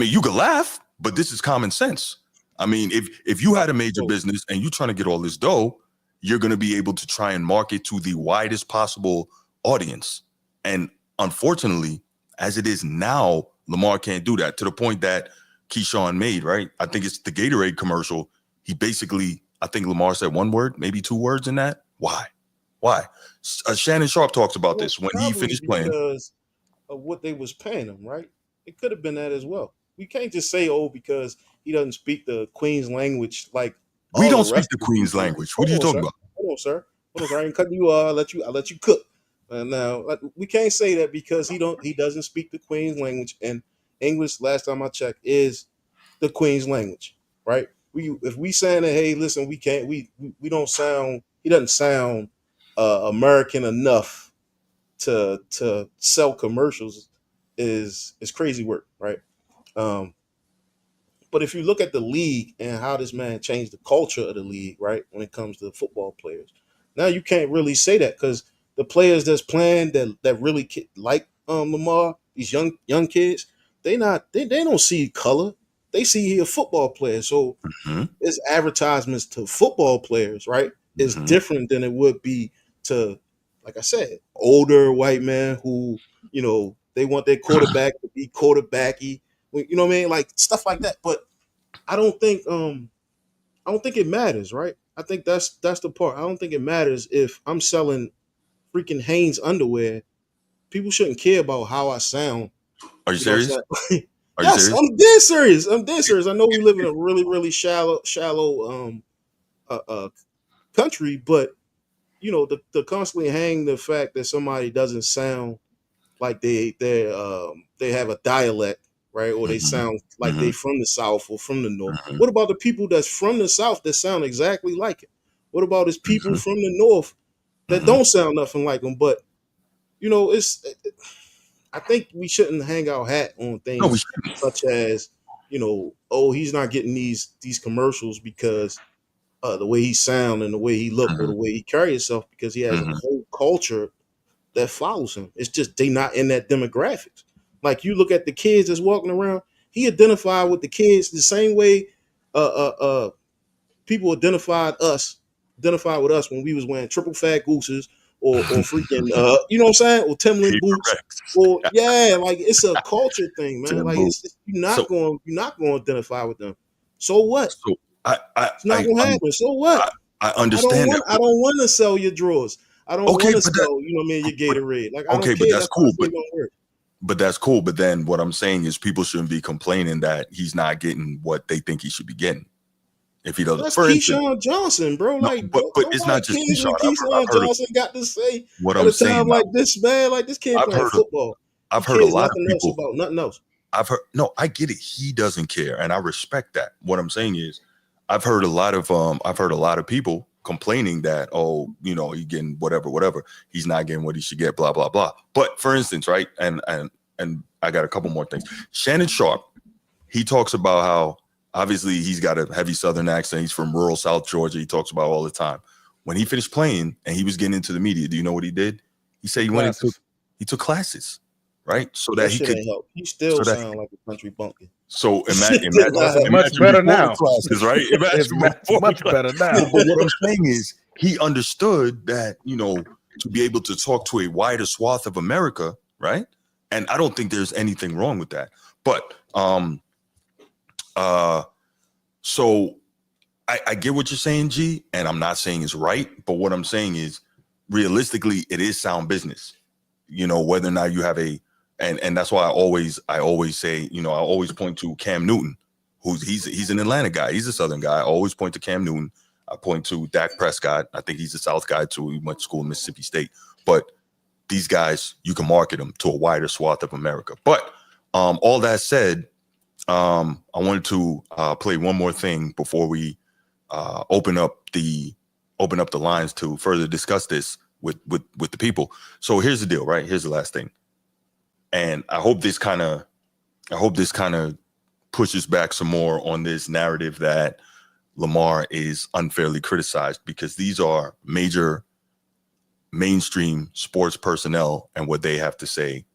you can laugh, but this is common sense. I mean, if you had a major business and you're trying to get all this dough, you're going to be able to try and market to the widest possible audience. And unfortunately, as it is now, Lamar can't do that, to the point that Keyshawn made, right? I think it's the Gatorade commercial. He basically, I think Lamar said one word, maybe two words in that. Why? Shannon Sharp talks about this when he finished playing. Because of what they was paying him, right? It could have been that as well. We can't just say, because he doesn't speak the Queen's language like we don't speak the Queen's language. What are you talking about? Hold on, sir. I ain't cutting you. I'll let you cook. Now we can't say that because he doesn't speak the Queen's language, and English, last time I checked, is the Queen's language, right? If we saying that, hey, listen, we can't, we don't sound, he doesn't sound American enough to sell commercials is crazy work, right? But if you look at the league and how this man changed the culture of the league, right, when it comes to football players, now you can't really say that because the players that's playing that really like Lamar, these young kids, they don't see color. They see he a football player. So it's advertisements to football players, right? Is different than it would be to, like I said, older white men who, they want their quarterback to be quarterbacky. You know what I mean? Like stuff like that. But I don't think it matters, right? I think that's the part. I don't think it matters if I'm selling freaking Hanes underwear. People shouldn't care about how I sound. Are you serious? Are you Yes, serious? I'm dead serious. I'm dead serious. I know we live in a really, really shallow country, but to constantly hang the fact that somebody doesn't sound like they have a dialect, right? Or they sound like they from the South or from the North. What about the people that's from the South that sound exactly like it? What about his people from the North that don't sound nothing like them? But I think we shouldn't hang our hat on things such as, he's not getting these commercials because the way he sound and the way he look or the way he carry himself, because he has a whole culture that follows him. It's just they not in that demographics. Like you look at the kids that's walking around, he identified with the kids the same way people identified with us when we was wearing triple fat gooses or freaking you know what I'm saying, or Timberland boots, or like it's a culture thing, man. Like you're not going to identify with them. So what? So it's not gonna happen. So what? I understand. I don't want to sell your drawers. I don't want to sell, your Gatorade. Like I don't care. But that's cool. But that's cool. But then what I'm saying is people shouldn't be complaining that he's not getting what they think he should be getting. If he doesn't, that's for Keyshawn Johnson, bro. Like, but it's not just Keyshawn. Keyshawn Johnson got to say what at I'm a saying. time like this, man. Like this kid playing football. I've heard a lot of people about nothing else. I get it. He doesn't care, and I respect that. What I'm saying is, I've heard a lot of people complaining that, he getting whatever. He's not getting what he should get, blah, blah, blah. But for instance, right, and I got a couple more things. Shannon Sharp, he talks about how obviously he's got a heavy Southern accent. He's from rural South Georgia. He talks about all the time. When he finished playing and he was getting into the media, do you know what he did? He said he took classes, right? So that he could help. He still sound like a country bumpkin. So imagine much better now. Classes, right? It's much better now. But what I'm saying is he understood that, to be able to talk to a wider swath of America, right? And I don't think there's anything wrong with that. But so I get what you're saying, G, and I'm not saying it's right, but what I'm saying is realistically it is sound business. Whether or not you have and that's why I always say, I always point to Cam Newton, he's an Atlanta guy. He's a Southern guy. I always point to Cam Newton. I point to Dak Prescott. I think he's a South guy too. He went to school in Mississippi State. But these guys, you can market them to a wider swath of America. But all that said, I wanted to play one more thing before we open up the lines to further discuss this with the people. So here's the deal, right? Here's the last thing. And I hope this kind of pushes back some more on this narrative that Lamar is unfairly criticized, because these are major mainstream sports personnel and what they have to say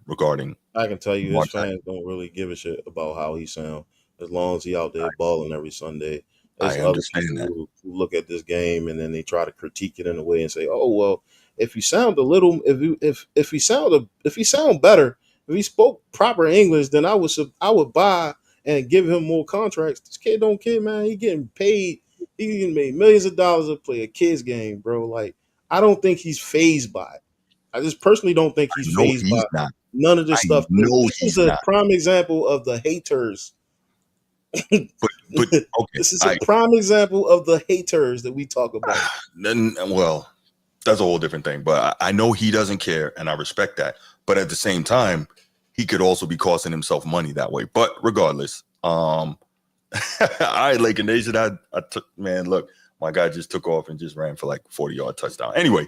regarding. I can tell you his fans don't really give a shit about how he sounds as long as he out there balling every Sunday. There's other people who look at this game and then they try to critique it in a way and say, "Oh well, if you sound a little, if he sound better, if he spoke proper English, then I would buy and give him more contracts." This kid don't care, man. He getting paid. He getting made millions of dollars to play a kid's game, bro. Like I don't think he's fazed by it. I just personally don't think he's fazed by none of this stuff. This is a prime example of the haters. but okay, this is a prime example of the haters that we talk about. Well, that's a whole different thing. But I know he doesn't care, and I respect that. But at the same time, he could also be costing himself money that way. But regardless, all right, Laker Nation, man, look, my guy just took off and just ran for like 40-yard touchdown. Anyway,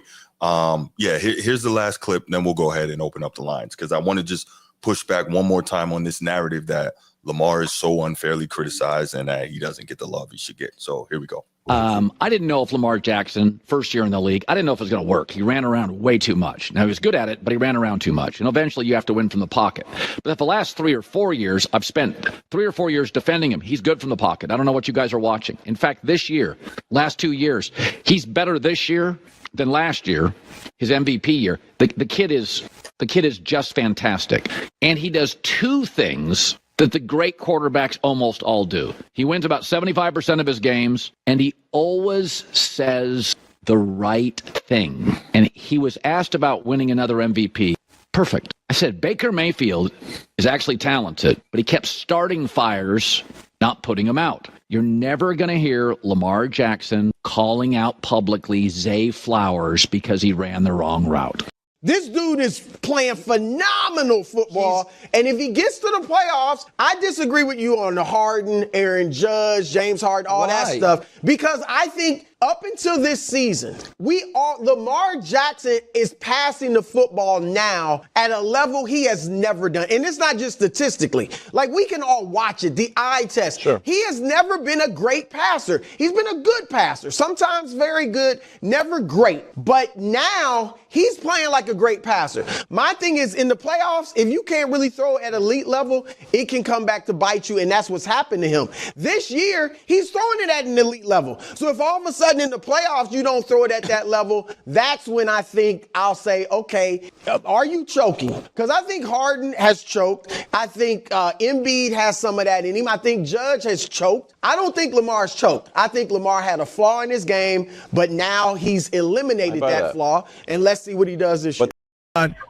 here's the last clip. Then we'll go ahead and open up the lines, because I want to just push back one more time on this narrative that Lamar is so unfairly criticized and that he doesn't get the love he should get. So here we go. I didn't know if Lamar Jackson, first year in the league, I didn't know if it was going to work. He ran around way too much. Now, he was good at it, but he ran around too much. And eventually you have to win from the pocket. But the last 3 or 4 years, I've spent 3 or 4 years defending him. He's good from the pocket. I don't know what you guys are watching. In fact, this year, last 2 years, he's better this year than last year, his MVP year. The kid is just fantastic. And he does 2 things that the great quarterbacks almost all do. He wins about 75% of his games, and he always says the right thing. And he was asked about winning another MVP. Perfect. I said, Baker Mayfield is actually talented, but he kept starting fires, not putting them out. You're never going to hear Lamar Jackson calling out publicly Zay Flowers because he ran the wrong route. This dude is playing phenomenal football, and if he gets to the playoffs, I disagree with you on the Harden, Aaron Judge, James Harden, all that stuff, because I think up until this season, Lamar Jackson is passing the football now at a level he has never done. And it's not just statistically. Like, we can all watch it, the eye test. Sure. He has never been a great passer. He's been a good passer, sometimes very good, never great. But now he's playing like a great passer. My thing is, in the playoffs, if you can't really throw at elite level, it can come back to bite you, and that's what's happened to him. This year, he's throwing it at an elite level. So if all of a sudden in the playoffs you don't throw it at that level, that's when I think I'll say, okay, are you choking? Because I think Harden has choked. I think Embiid has some of that in him. I think Judge has choked. I don't think Lamar's choked. I think Lamar had a flaw in his game, but now he's eliminated that flaw, and let's see what he does this year.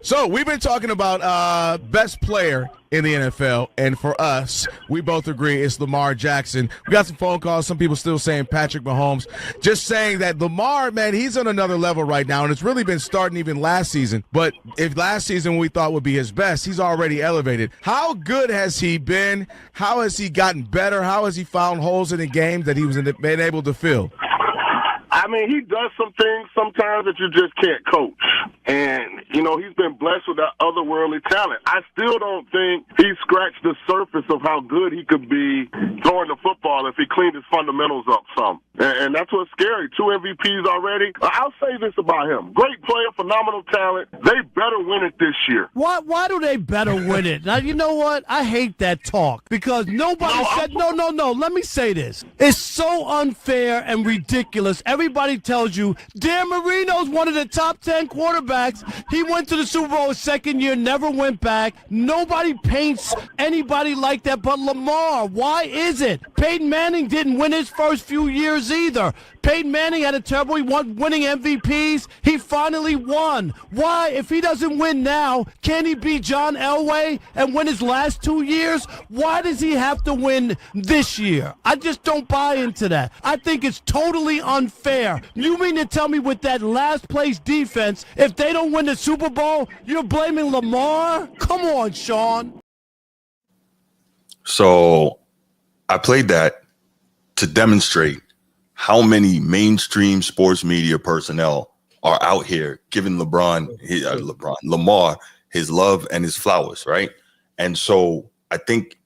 So we've been talking about best player in the NFL, and for us, we both agree it's Lamar Jackson. We got some phone calls, some people still saying Patrick Mahomes. Just saying that Lamar, man, he's on another level right now, and it's really been starting even last season. But if last season we thought would be his best, he's already elevated. How good has he been? How has he gotten better? How has he found holes in the game that he was been able to fill? I mean, he does some things sometimes that you just can't coach. And, you know, he's been blessed with that otherworldly talent. I still don't think he scratched the surface of how good he could be throwing the football if he cleaned his fundamentals up some. And that's what's scary. 2 MVPs already. I'll say this about him. Great player, phenomenal talent. They better win it this year. Why do they better win it? Now, you know what? I hate that talk because nobody said, no. Let me say this. It's so unfair and ridiculous. Everybody tells you Dan Marino's one of the top 10 quarterbacks. He went to the Super Bowl his second year, never went back. Nobody paints anybody like that but Lamar. Why is it? Peyton Manning didn't win his first few years either. Peyton Manning had a terrible, he won winning MVPs. He finally won. Why, if he doesn't win now, can he beat John Elway and win his last 2 years? Why does he have to win this year? I just don't buy into that. I think it's totally unfair. You mean to tell me with that last place defense, if they don't win the Super Bowl, you're blaming Lamar? Come on, Sean. So I played that to demonstrate how many mainstream sports media personnel are out here giving Lamar his love and his flowers, right? And so I think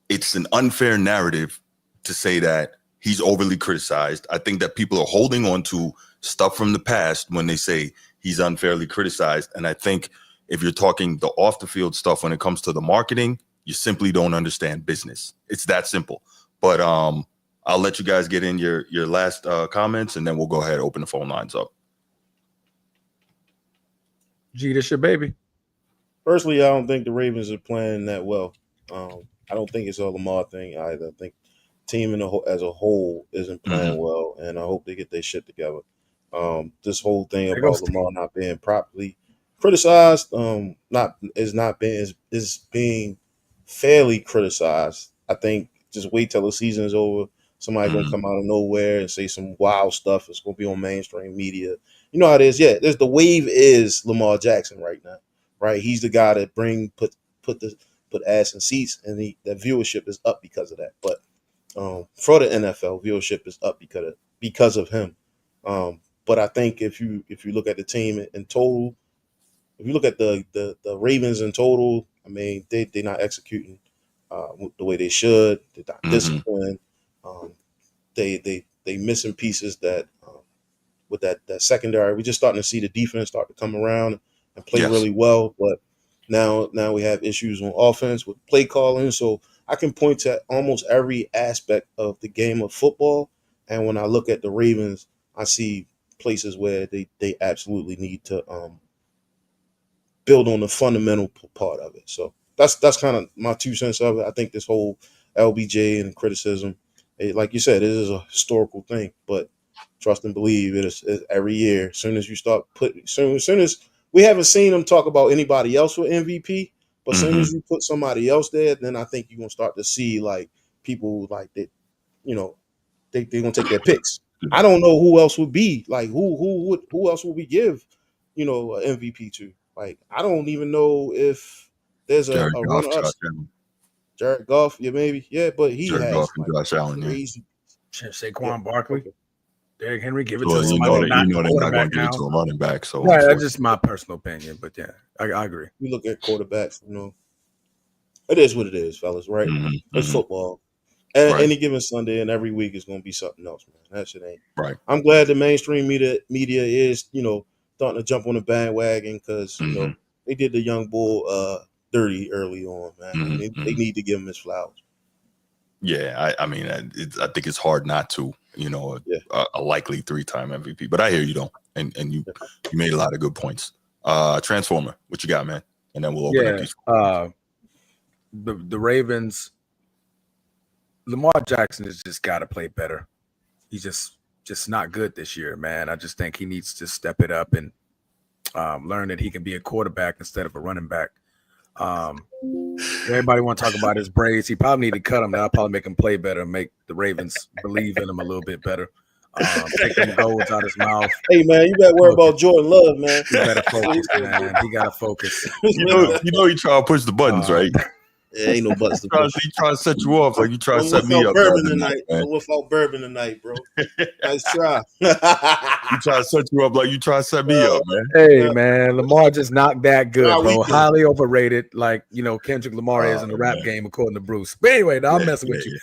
it's an unfair narrative to say that he's overly criticized. I think that people are holding on to stuff from the past when they say he's unfairly criticized. And I think if you're talking the off the field stuff when it comes to the marketing, you simply don't understand business. It's that simple. But I'll let you guys get in your last comments, and then we'll go ahead and open the phone lines up. G, this your baby. Personally, I don't think the Ravens are playing that well. I don't think it's a Lamar thing either. I think the team as a whole isn't playing well, and I hope they get their shit together. This whole thing about Lamar not being properly criticized, is being fairly criticized. I think just wait till the season is over. Somebody gonna come out of nowhere and say some wild stuff. It's gonna be on mainstream media. You know how it is. Yeah, there's the wave is Lamar Jackson right now, right? He's the guy that put ass in seats, and the viewership is up because of that. But for the NFL, viewership is up because of him. But I think if you look at the team in total, if you look at the Ravens in total, I mean, they're not executing the way they should. They're not disciplined. They missing pieces that with that secondary. We're just starting to see the defense start to come around and play really well. But now we have issues on offense with play calling. So I can point to almost every aspect of the game of football. And when I look at the Ravens, I see places where they absolutely need to build on the fundamental part of it. So that's kind of my 2 cents of it. I think this whole LBJ and criticism, like you said, it is a historical thing, but trust and believe it is every year. As soon as you start as soon as we haven't seen them talk about anybody else with MVP, but as soon as you put somebody else there, then I think you're gonna start to see like people like that, they're gonna take their picks. I don't know who else would be like who else would we give, an MVP to? Like I don't even know if there's a runner up. Jared Goff, maybe, but he Jared has Goff and Josh Allen, crazy. Saquon Barkley, Derrick Henry, give it Well, to somebody. they're not going to give it to a running back. So right, that's just my personal opinion, but yeah, I agree. We look at quarterbacks, it is what it is, fellas. Right? It's football. And any given Sunday and every week is going to be something else, man. That shit ain't right. I'm glad the mainstream media is, starting to jump on the bandwagon because they did the young bull dirty early on, man. They need to give him his flowers. Yeah, I mean, I think it's hard not to, a likely 3-time MVP. But I hear you though, and you made a lot of good points. Transformer, what you got, man? And then we'll open up these. The Ravens. Lamar Jackson has just got to play better. He's just not good this year, man. I just think he needs to step it up and learn that he can be a quarterback instead of a running back. Everybody want to talk about his braids. He probably need to cut them. That'll probably make him play better, make the Ravens believe in him a little bit better. Take them golds out his mouth. Hey, man, you better worry about Jordan Love, man. He better focus, man. He got to focus. You know he try to push the buttons, right? Yeah, ain't no buttons to push. He try to set you off like you try to set me up. Without bourbon tonight, bro. Nice try. You try to set you up like you try to set me up, man. Hey, man, Lamar just not that good, bro. Highly overrated, like Kendrick Lamar is in the rap game, according to Bruce. But anyway, I'm messing with you.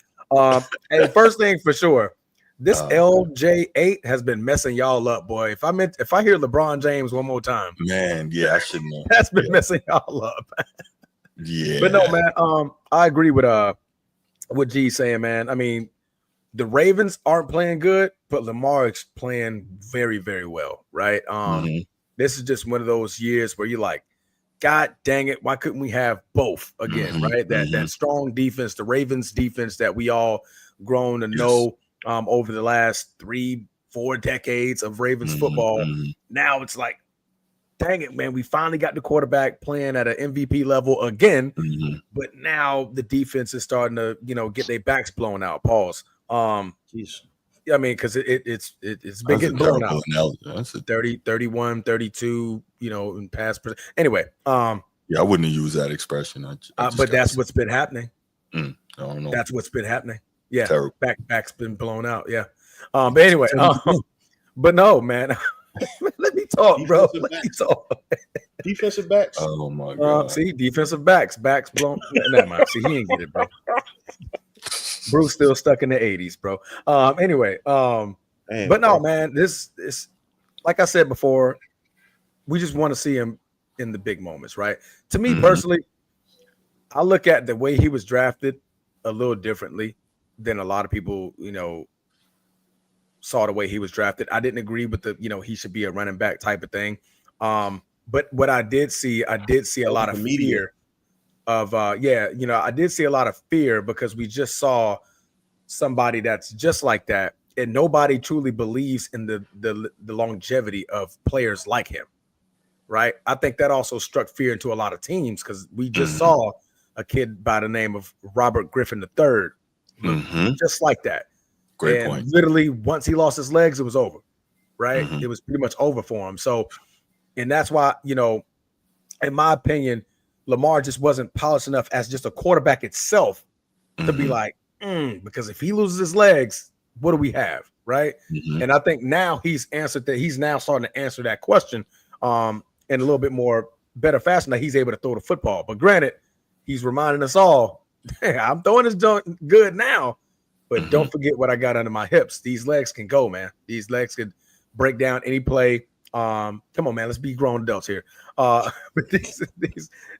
Hey, first thing for sure, this LJ8 has been messing y'all up, boy. If I hear LeBron James one more time, man, I should know. That's been messing y'all up. Yeah, but no, man. I agree with what G's saying, man. I mean, the Ravens aren't playing good, but Lamar is playing very, very well, right? This is just one of those years where you're like, God dang it, why couldn't we have both again, right? That strong defense, the Ravens defense that we all grown to know over the last 3-4 decades of Ravens football. Now it's like, dang it, man, we finally got the quarterback playing at an MVP level again, but now the defense is starting to, get their backs blown out. Pause. I mean, because it's been getting blown out. That's 30, 31, 32, in pass. Anyway. I wouldn't have used that expression. But that's what's been happening. I don't know. That's what's been happening. Yeah. Terrible. Back's been blown out. Yeah. But anyway, but no, man. Let me talk, bro. Let me talk. Defensive backs. Oh my god. See, defensive backs blown. Never mind. See, he ain't get it, bro. Bruce still stuck in the 80s, bro. Anyway, but no, man. This like I said before, we just want to see him in the big moments, right? To me personally, I look at the way he was drafted a little differently than a lot of people, saw the way he was drafted. I didn't agree with the, he should be a running back type of thing. But what I did see a lot of fear of, I did see a lot of fear because we just saw somebody that's just like that. And nobody truly believes in the longevity of players like him. Right. I think that also struck fear into a lot of teams because we just saw a kid by the name of Robert Griffin III, just like that. Great point. Literally, once he lost his legs, it was over, right? It was pretty much over for him. So, and that's why, in my opinion, Lamar just wasn't polished enough as just a quarterback itself to be like, because if he loses his legs, what do we have, right? And I think now he's answered that. He's now starting to answer that question in a little bit more better faster now. He's able to throw the football. But granted, he's reminding us all, I'm throwing this joint good now, but don't forget what I got under my hips. These legs can go, man. These legs can break down any play. Come on, man. Let's be grown adults here. But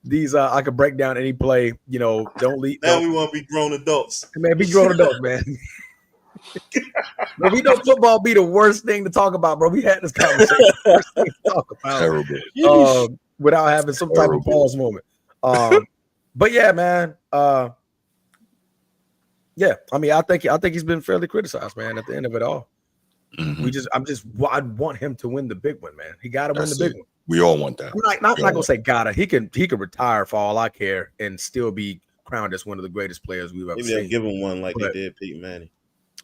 these I could break down any play. You know, don't leave. Now we want to be grown adults. Man, be grown adults, man. Man, we know football be the worst thing to talk about, bro. We had this conversation. Worst thing to talk about. Terrible. Without having some type of pause moment. But yeah, man. Yeah, I mean, I think he's been fairly criticized, man. At the end of it all, I want him to win the big one, man. He got to win the big one. We all want that. I'm not gonna say gotta. He can retire for all I care and still be crowned as one of the greatest players we've ever Maybe seen. they'll give him one like they did Peyton Manning.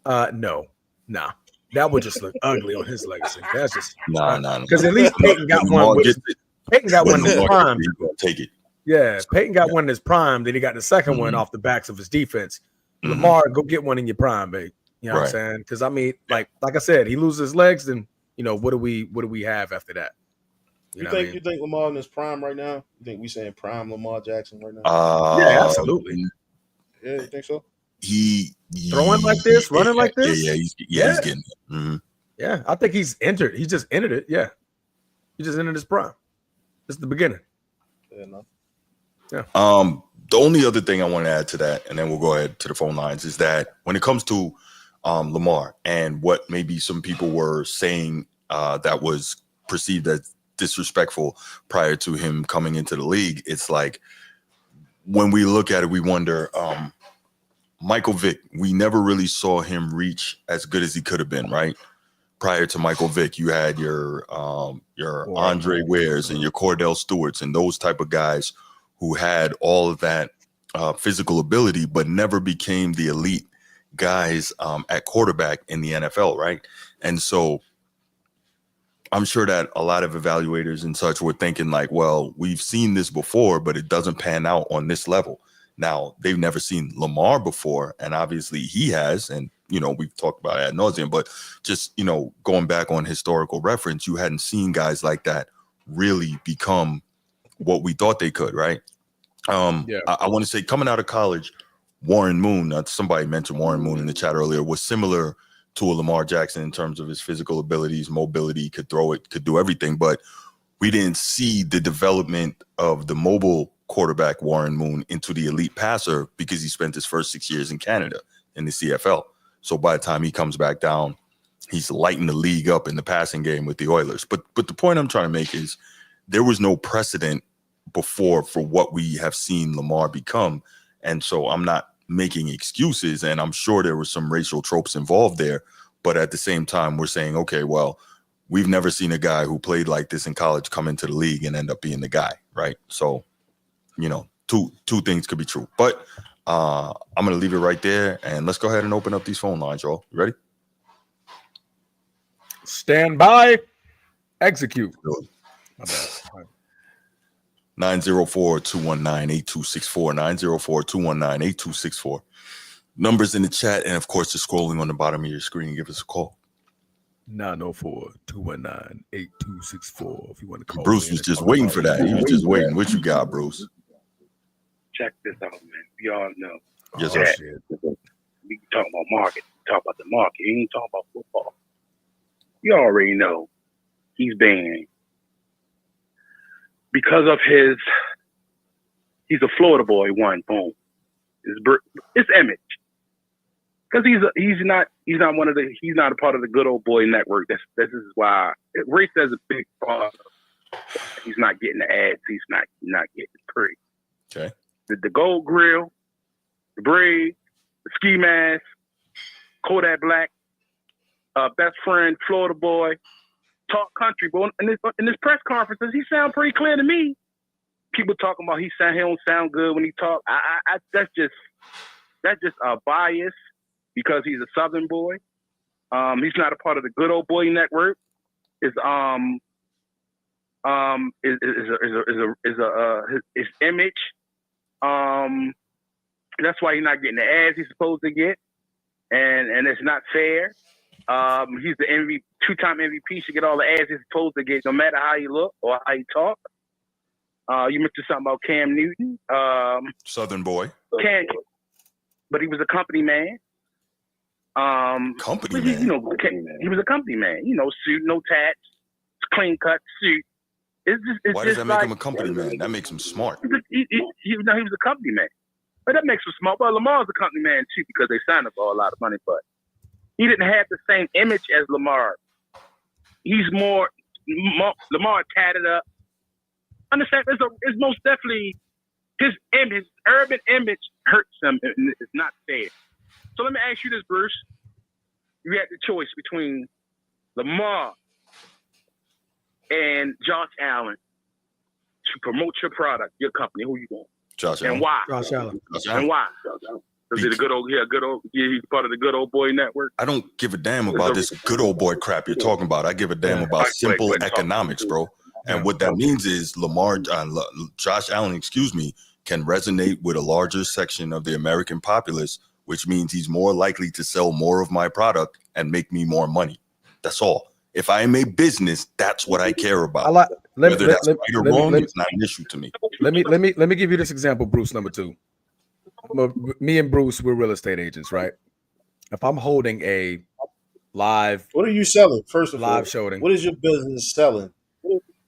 No, nah. That would just look ugly on his legacy. That's just no. Because at least Peyton got one. Peyton got one in his prime. Take it. Yeah, Peyton got one in his prime. Then he got the second one off the backs of his defense. Lamar, go get one in your prime, babe. You know what I'm saying? Because I mean, like I said, he loses his legs, then what do we have after that? You think Lamar in his prime right now? You think we saying prime Lamar Jackson right now? Yeah, absolutely. Yeah, you think so? He throwing like this, running like this. Yeah, he's getting it. Mm-hmm. Yeah, I think he's entered. He just entered it. Yeah, he just entered his prime. This is the beginning. Yeah, no. Yeah. The only other thing I want to add to that, and then we'll go ahead to the phone lines, is that when it comes to Lamar and what maybe some people were saying that was perceived as disrespectful prior to him coming into the league, it's like when we look at it, we wonder. Michael Vick, we never really saw him reach as good as he could have been, right? Prior to Michael Vick, you had your Andre Wares and your Cordell Stewarts and those type of guys who had all of that physical ability, but never became the elite guys at quarterback in the NFL, right? And so I'm sure that a lot of evaluators and such were thinking like, well, we've seen this before, but it doesn't pan out on this level. Now, they've never seen Lamar before, and obviously he has, and, we've talked about it ad nauseum, but just, going back on historical reference, you hadn't seen guys like that really become what we thought they could, right? I want to say coming out of college, Warren Moon, somebody mentioned Warren Moon in the chat earlier, was similar to a Lamar Jackson in terms of his physical abilities, mobility, could throw it, could do everything, but we didn't see the development of the mobile quarterback Warren Moon into the elite passer because he spent his first 6 years in Canada in the CFL. So by the time he comes back down, he's lighting the league up in the passing game with the Oilers. But the point I'm trying to make is there was no precedent before for what we have seen Lamar become. And so I'm not making excuses, and I'm sure there were some racial tropes involved there. But at the same time, we're saying, okay, well, we've never seen a guy who played like this in college come into the league and end up being the guy, right? So two things could be true. But I'm going to leave it right there, and let's go ahead and open up these phone lines, y'all. You ready? Stand by. Execute. 904-219-8264. 904-219-8264. Numbers in the chat, and of course, just scrolling on the bottom of your screen. Give us a call. 904-219-8264. If you want to call. Bruce was just waiting for that. He was just waiting. What you got, Bruce? Check this out, man. We all know. Yes, sir. We can talk about market. Talk about the market. You ain't talk about football. You already know he's banned because of he's a Florida boy. One, boom. It's image. Because he's not a part of the good old boy network. This is why race has a big part. He's not getting the ads. He's not getting free. Okay. The gold grill, the braid, the ski mask, Kodak Black, best friend, Florida boy, talk country. But in this press conferences, he sound pretty clear to me. People talking about he don't sound good when he talk. That's just a bias because he's a Southern boy. He's not a part of the good old boy network. His image. That's why he's not getting the ads he's supposed to get, and it's not fair. He's the two-time MVP. Should get all the ads he's supposed to get, no matter how he look or how he talk. You mentioned something about Cam Newton. Southern boy. But he was a company man. Company man. He was a company man. Suit, no tats, clean cut suit. Why does that make him a company man? That makes him smart. He was a company man. But that makes him smart. Well, Lamar's a company man too because they signed him for a lot of money. But he didn't have the same image as Lamar. He's more Lamar tatted up. Understand? It's most definitely his urban image hurts him. It's not fair. So let me ask you this, Bruce. You had the choice between Lamar and Josh Allen to promote your product, your company. Who you want? Josh Allen. And why? Josh Allen. And why? Is it a good old? He's part of the good old boy network. I don't give a damn about this good old boy crap you're talking about. I give a damn about simple economics, bro. And what that means is Josh Allen, can resonate with a larger section of the American populace, which means he's more likely to sell more of my product and make me more money. That's all. If I am a business, that's what I care about. Whether that's right or wrong, it's not an issue to me. Let me give you this example, Bruce, number 2. Me and Bruce, we're real estate agents, right? If I'm holding a live, what are you selling? First of all, live showing. What is your business selling?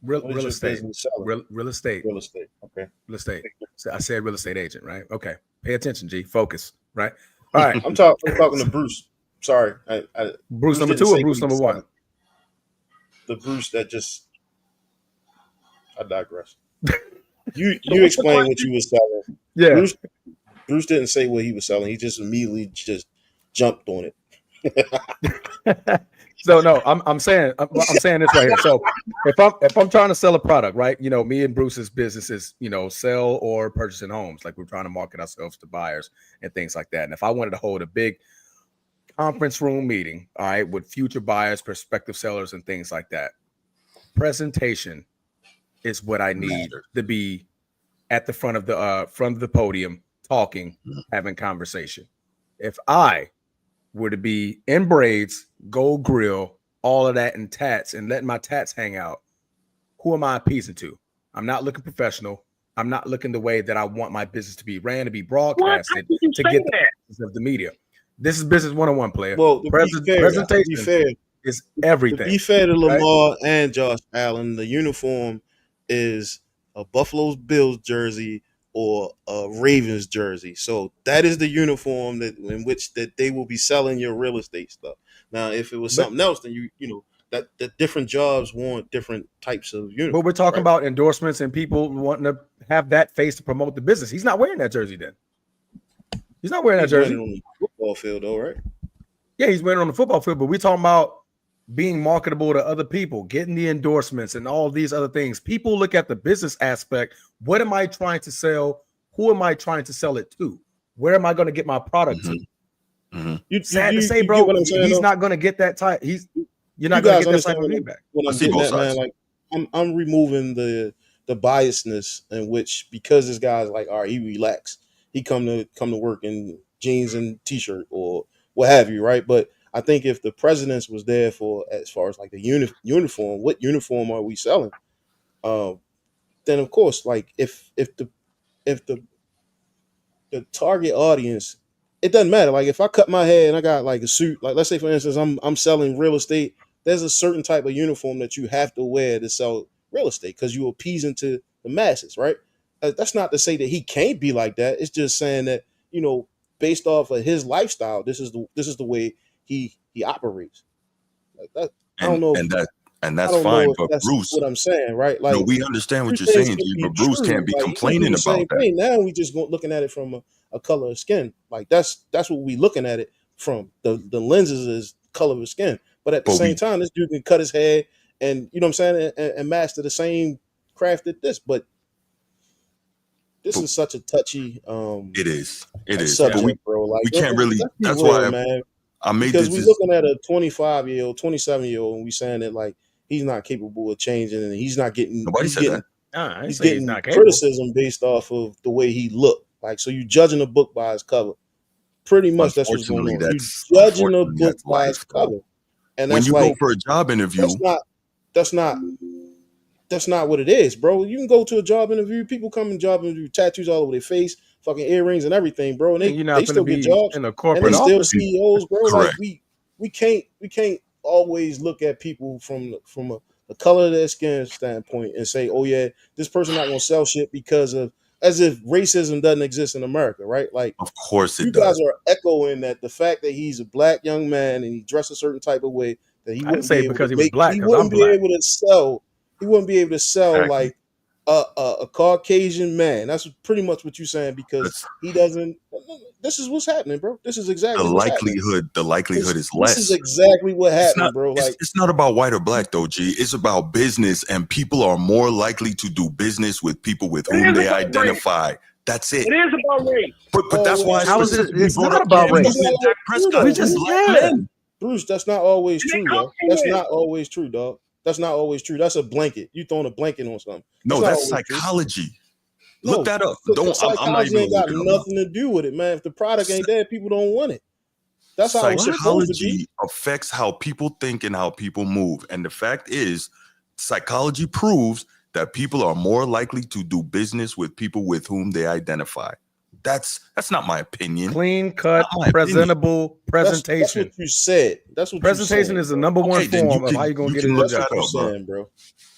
Real estate. Real estate. Real estate. Okay. Real estate. So I said real estate agent, right? Okay. Pay attention, G. Focus, right? All right. I'm talking to Bruce. Sorry. Bruce number 2 or Bruce number 1? The Bruce that just. I digress. You explain what you were selling. Yeah. Bruce didn't say what he was selling. He just immediately just jumped on it. So no, I'm saying this right here. So if I'm trying to sell a product, right? Me and Bruce's business is, sell or purchasing homes. Like we're trying to market ourselves to buyers and things like that. And if I wanted to hold a big conference room meeting, all right, with future buyers, prospective sellers, and things like that, presentation is what I need to be at the front of the podium, talking, having conversation. If I were to be in braids, gold grill, all of that, and tats, and letting my tats hang out, who am I appeasing to? I'm not looking professional. I'm not looking the way that I want my business to be ran, to be broadcasted, to get the attention of the media. This is business 101, player. Well, presentation is everything. To be fair to Lamar and Josh Allen, the uniform is a Buffalo Bills jersey or a Ravens jersey. So that is the uniform in which they will be selling your real estate stuff. Now, if it was something else, then that different jobs want different types of uniforms. But we're talking about endorsements and people wanting to have that face to promote the business. He's not wearing that jersey then. He's not wearing that jersey on the football field, though, right? Yeah, he's wearing it on the football field, but we're talking about being marketable to other people, getting the endorsements and all these other things. People look at the business aspect. What am I trying to sell? Who am I trying to sell it to? Where am I going to get my product to? Sad to say, bro, he's not going to get that type. You're not going to get that type of feedback. I'm removing the biasness in which, because this guy's like, all right, he relaxed. He come to work in jeans and t-shirt or what have you, right? But I think if the presidents was there for, as far as like the uniform, what uniform are we selling? Then of course, like if the target audience, it doesn't matter. Like if I cut my hair and I got like a suit, like let's say for instance, I'm selling real estate. There's a certain type of uniform that you have to wear to sell real estate because you're appeasing to the masses, right? That's not to say that he can't be like that. It's just saying that, based off of his lifestyle, this is the way he operates. Like that, I don't know. And that's fine, but that's Bruce, what I'm saying, right? Like we understand what you're saying, G, but Bruce can't be complaining about that. Now we just looking at it from a color of skin. Like that's what we looking at it from. The lenses is color of skin. But at the same time, this dude can cut his hair and you know what I'm saying, and master the same craft at this. But this is such a touchy it is subject, bro. Like we can't really. That's real, why man. I made because this. We're looking at a 25-year-old, 27-year-old, and we saying that like he's not capable of changing, and he's not getting. Nobody said that. He's getting criticism based off of the way he looked. Like, so you judging a book by its cover. Pretty much that's what's going on. You judging a book by its cover. And when you go for a job interview, that's not that's not what it is, bro. You can go to a job interview. People come in job interview, tattoos all over their face, fucking earrings and everything, bro. And You're not they going to still get be jobs, in a and corporate they still office. CEOs, bro. Correct. Like we can't always look at people from the color of their skin standpoint and say, oh yeah, this person not gonna sell shit because of, as if racism doesn't exist in America, right? Like, Of course you it guys does. are echoing that the fact that he's a black young man and he dressed a certain type of way that he I didn't wouldn't say be able because to he was make, black, he 'cause wouldn't I'm be black. able to sell, he wouldn't be able to sell Exactly. like a Caucasian man. That's pretty much what you're saying, because That's he doesn't. This is what's happening, bro. This is exactly what's happening. the likelihood is This is less. exactly what It's happened, not bro. Like, it's not about white or black though, G. It's about business, and people are more likely to do business with people with whom they identify. That's it. It is about race. But that's why I How is it? specifically It's brought not up about when you race. said Dak Prescott We is just black yeah. men. Bruce, that's not always And they true, come yo. That's from it. not always true, dog. That's not always true. That's a blanket. You throwing a blanket on something. No, not that's always true. psychology. No, Look that up. the I'm not psychology even ain't gonna got look it up now. nothing to do with it, man. If the product ain't there, people don't want it. That's how it's supposed to be. Psychology affects how people think and how people move. And the fact is, psychology proves that people are more likely to do business with people with whom they identify. That's not my opinion. Clean cut, Not my presentable presentation. That's what you said. That's what Presentation you is the number one Okay, then form of how you're gonna get it in look the that job. up, bro. saying, bro.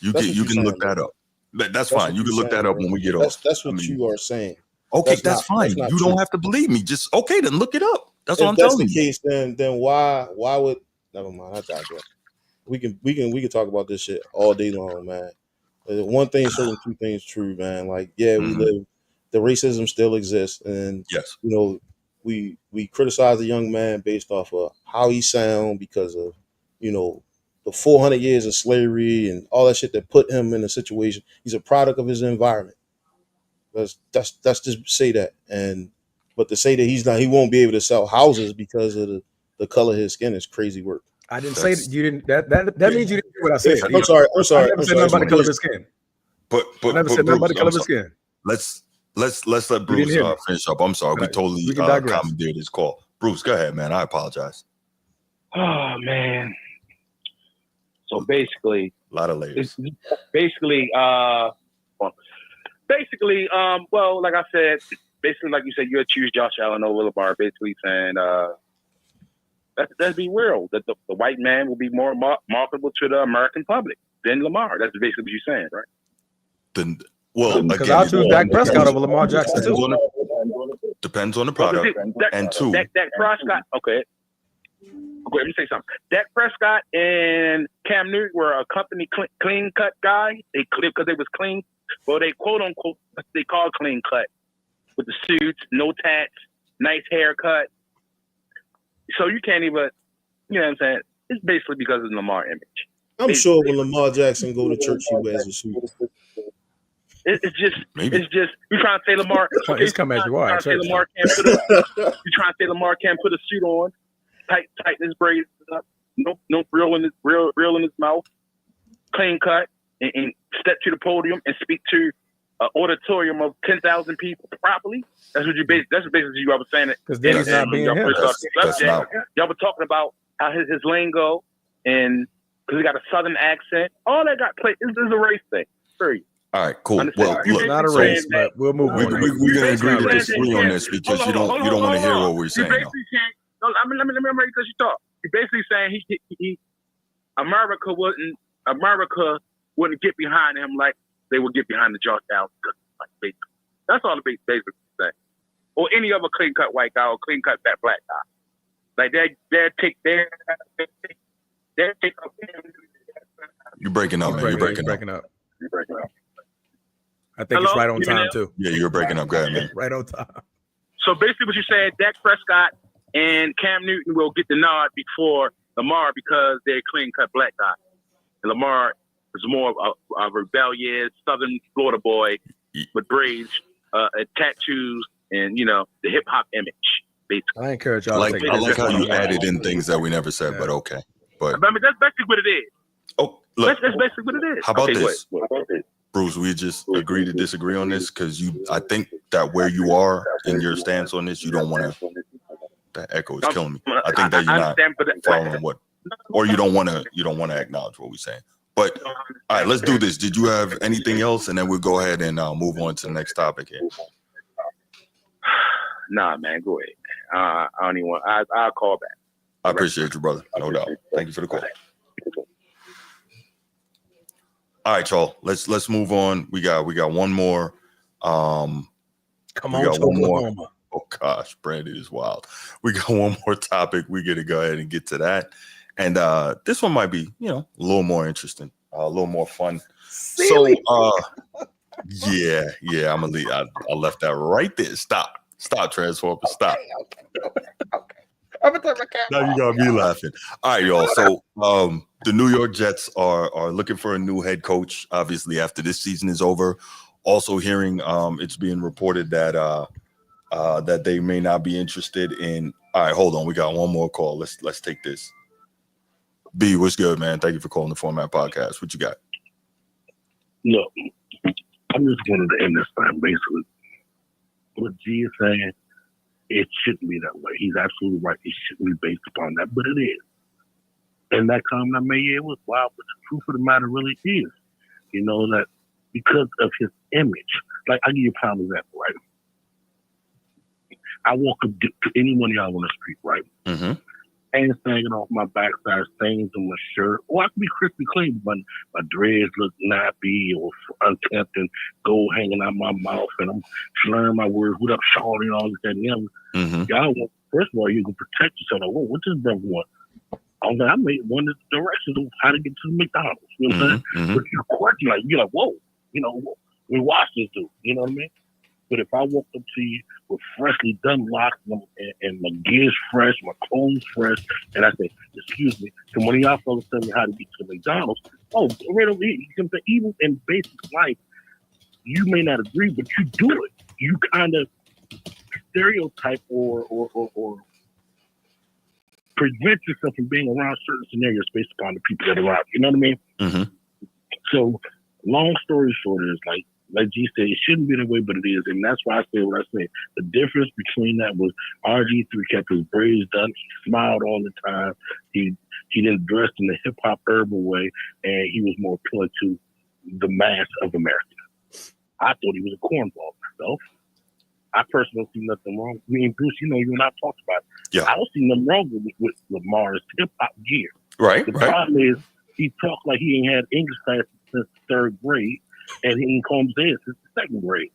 You That's can what you you're can look saying, that bro. up. That's That's fine. what You can you're look that saying, up bro. when we get off. That's what I mean, you are saying. okay, that's That's fine. not You true. don't have to believe me. Just okay, then look it up. That's what If I'm that's telling the you. case, then why would, never mind, I digress. We can talk about this shit all day long, man. One thing certain, two things true, man. Like, yeah, we live, the racism still exists, and Yes. you know, we criticize a young man based off of how he sound because of, you know, the 400 years of slavery and all that shit that put him in a situation. He's a product of his environment. That's just say that. And but to say that he won't be able to sell houses because of the color of his skin is crazy work. I didn't say that you didn't. That means you didn't hear what I said. I'm sorry. I never said nothing about the color of his skin. But I never said nothing about the color of his skin. Let's let You Bruce didn't hear me. finish up. I'm sorry, we Right. totally We can digress. commandeered this call. Bruce, go ahead, man. I apologize. Oh man. So basically, A lot of layers. Basically, well, like I said, basically, like you said, you choose Josh Allen over Lamar. Basically saying, let's be real, that the white man will be more marketable to the American public than Lamar. That's basically what you're saying, right? Then, well, Because again, I'll choose Dak Prescott over Lamar Jackson too. Depends on the product. And two, Dak Prescott. Okay, let me say something. Dak Prescott and Cam Newton were a company clean cut guy. Because they was clean. Well, they quote unquote they call clean cut with the suits, no tats, nice haircut. So you can't even, you know what I'm saying? It's basically because of the Lamar image. I'm sure when Lamar Jackson go to church, he wears a suit. It's just you trying to say Lamar. Okay, It's come as you are. You trying to say Lamar can't put a suit on, tighten his braids up, no frill in his mouth, clean cut, and step to the podium and speak to an auditorium of 10,000 people properly. That's what basically you were saying. Because then he's not being him. Y'all were talking about how his lingo and because he got a southern accent. All that got played. This is a race thing. Period. all right, cool. Understand? Well, It's look, not a so race, but we'll move on. we're gonna agree to disagree on this because you don't want to hear what we're saying. Let me make this you talk. You're basically saying America wouldn't get behind him like they would get behind the Josh Allen. Like basically, that's all the basically saying. Or any other clean cut white guy or clean cut black guy. Like they'll take You're breaking up, man. You're breaking up. I think it's right on time too. Yeah, you're breaking up. Go ahead, man. Right on time. So basically, what you said, Dak Prescott and Cam Newton will get the nod before Lamar because they're clean cut black guys. And Lamar is more of a rebellious Southern Florida boy with braids, tattoos, and the hip hop image. Basically, I encourage y'all. I like how you added in things that we never said, but okay. But I mean, that's basically what it is. oh, look, That's basically what it is. how about Okay, this? Bruce, we just agree to disagree on this because I think that where you are in your stance on this, you don't want to. That echo is killing me. I think that you're not following what, or you don't want to acknowledge what we're saying. But all right, let's do this. Did you have anything else? And then we'll go ahead and move on to the next topic here. Nah, man, go ahead. I don't even want. I'll call back. I appreciate you, brother. No doubt. Thank you for the call. All right, y'all. Let's move on. We got one more. Come on, Oklahoma. Oh gosh, Brandon is wild. We got one more topic. We're gonna go ahead and get to that. And this one might be, a little more interesting, a little more fun. Silly. So yeah, I'm gonna leave. I left that right there. Stop, Transformer. Stop. Okay. I'm gonna turn my camera Now you got me laughing. All right, y'all. So the New York Jets are looking for a new head coach, obviously, after this season is over. Also hearing it's being reported that that they may not be interested in. All right, hold on. We got one more call. Let's take this. B, what's good, man? Thank you for calling the Format Podcast. What you got? Look, I'm just going to end this time, basically. What G is saying, it shouldn't be that way. He's absolutely right. It shouldn't be based upon that, but it is. And that comment I made, it was wild, but the truth of the matter really is, that because of his image, like I'll give you a prime example, right? I walk up to any one of y'all on the street, right? Mm-hmm. Hands hanging off my backside, stains on my shirt. Or I can be crispy clean, but my dreads look nappy or unkempt and gold hanging out my mouth, and I'm slurring my words. What up, Shawty, and all this, that, and the other. Mm-hmm. Y'all want, first of all, you can protect yourself. Like, whoa, what's this brother want? I made one of the directions of how to get to the McDonald's. You know what I'm saying? Mm-hmm. But you're question, like, you're like, whoa, we watch this dude. You know what I mean? But if I walk up to you with freshly done locks and my gear's fresh, my clothes fresh, and I say, excuse me, can one of y'all fellas tell me how to get to McDonald's? Oh, right over here. You can say, even in basic life, you may not agree, but you do it. You kind of stereotype or prevent yourself from being around certain scenarios based upon the people that are around. You know what I mean? Mm-hmm. So, long story short is like G said, it shouldn't be the way, but it is. And that's why I say what I say. The difference between that was RG3 kept his braids done. He smiled all the time. He didn't dress in the hip-hop urban way, and he was more appealing to the mass of America. I thought he was a cornball myself. I personally don't see nothing wrong. Me and Bruce, you and I talked about it. Yeah. I don't see nothing wrong with Lamar's hip-hop gear. Right. The problem is he talked like he ain't had English class since third grade. And he ain't combed his head since the second grade.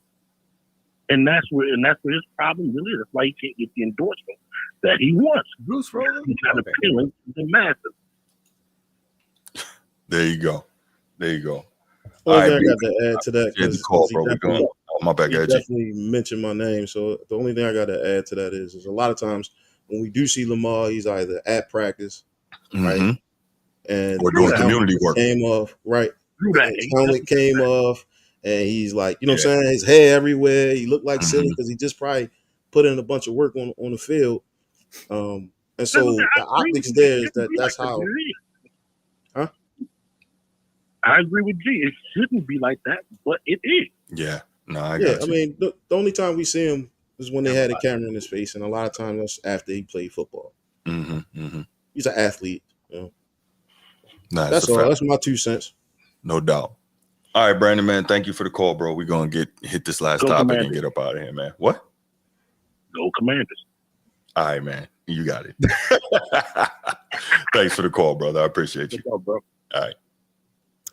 And that's where his problem really is. That's why he can't get the endorsement that he wants. Bruce Rowland? He's not appealing to the masses. There you go. All right, I got to add to that the call, bro. We're going. My bad, he definitely mentioned my name. So the only thing I got to add to that is a lot of times when we do see Lamar, he's either at practice, right, and or doing community work. Came off, right. His helmet came off, and he's like, what I'm saying? His hair everywhere. He looked like silly because he just probably put in a bunch of work on the field. And so the optics there is that's how. Huh? I agree with G. It shouldn't be like that, but it is. Yeah. No, I got you. I mean, the only time we see him is when they had a camera in his face, and a lot of times that's after he played football. He's an athlete. Nah, that's all. That's my 2 cents. No doubt. All right, Brandon, man. Thank you for the call, bro. We're gonna hit this last topic Commanders. and get up out of here, man. What? Go Commanders. All right, man. You got it. Thanks for the call, brother. I appreciate you. What's up, bro? All right.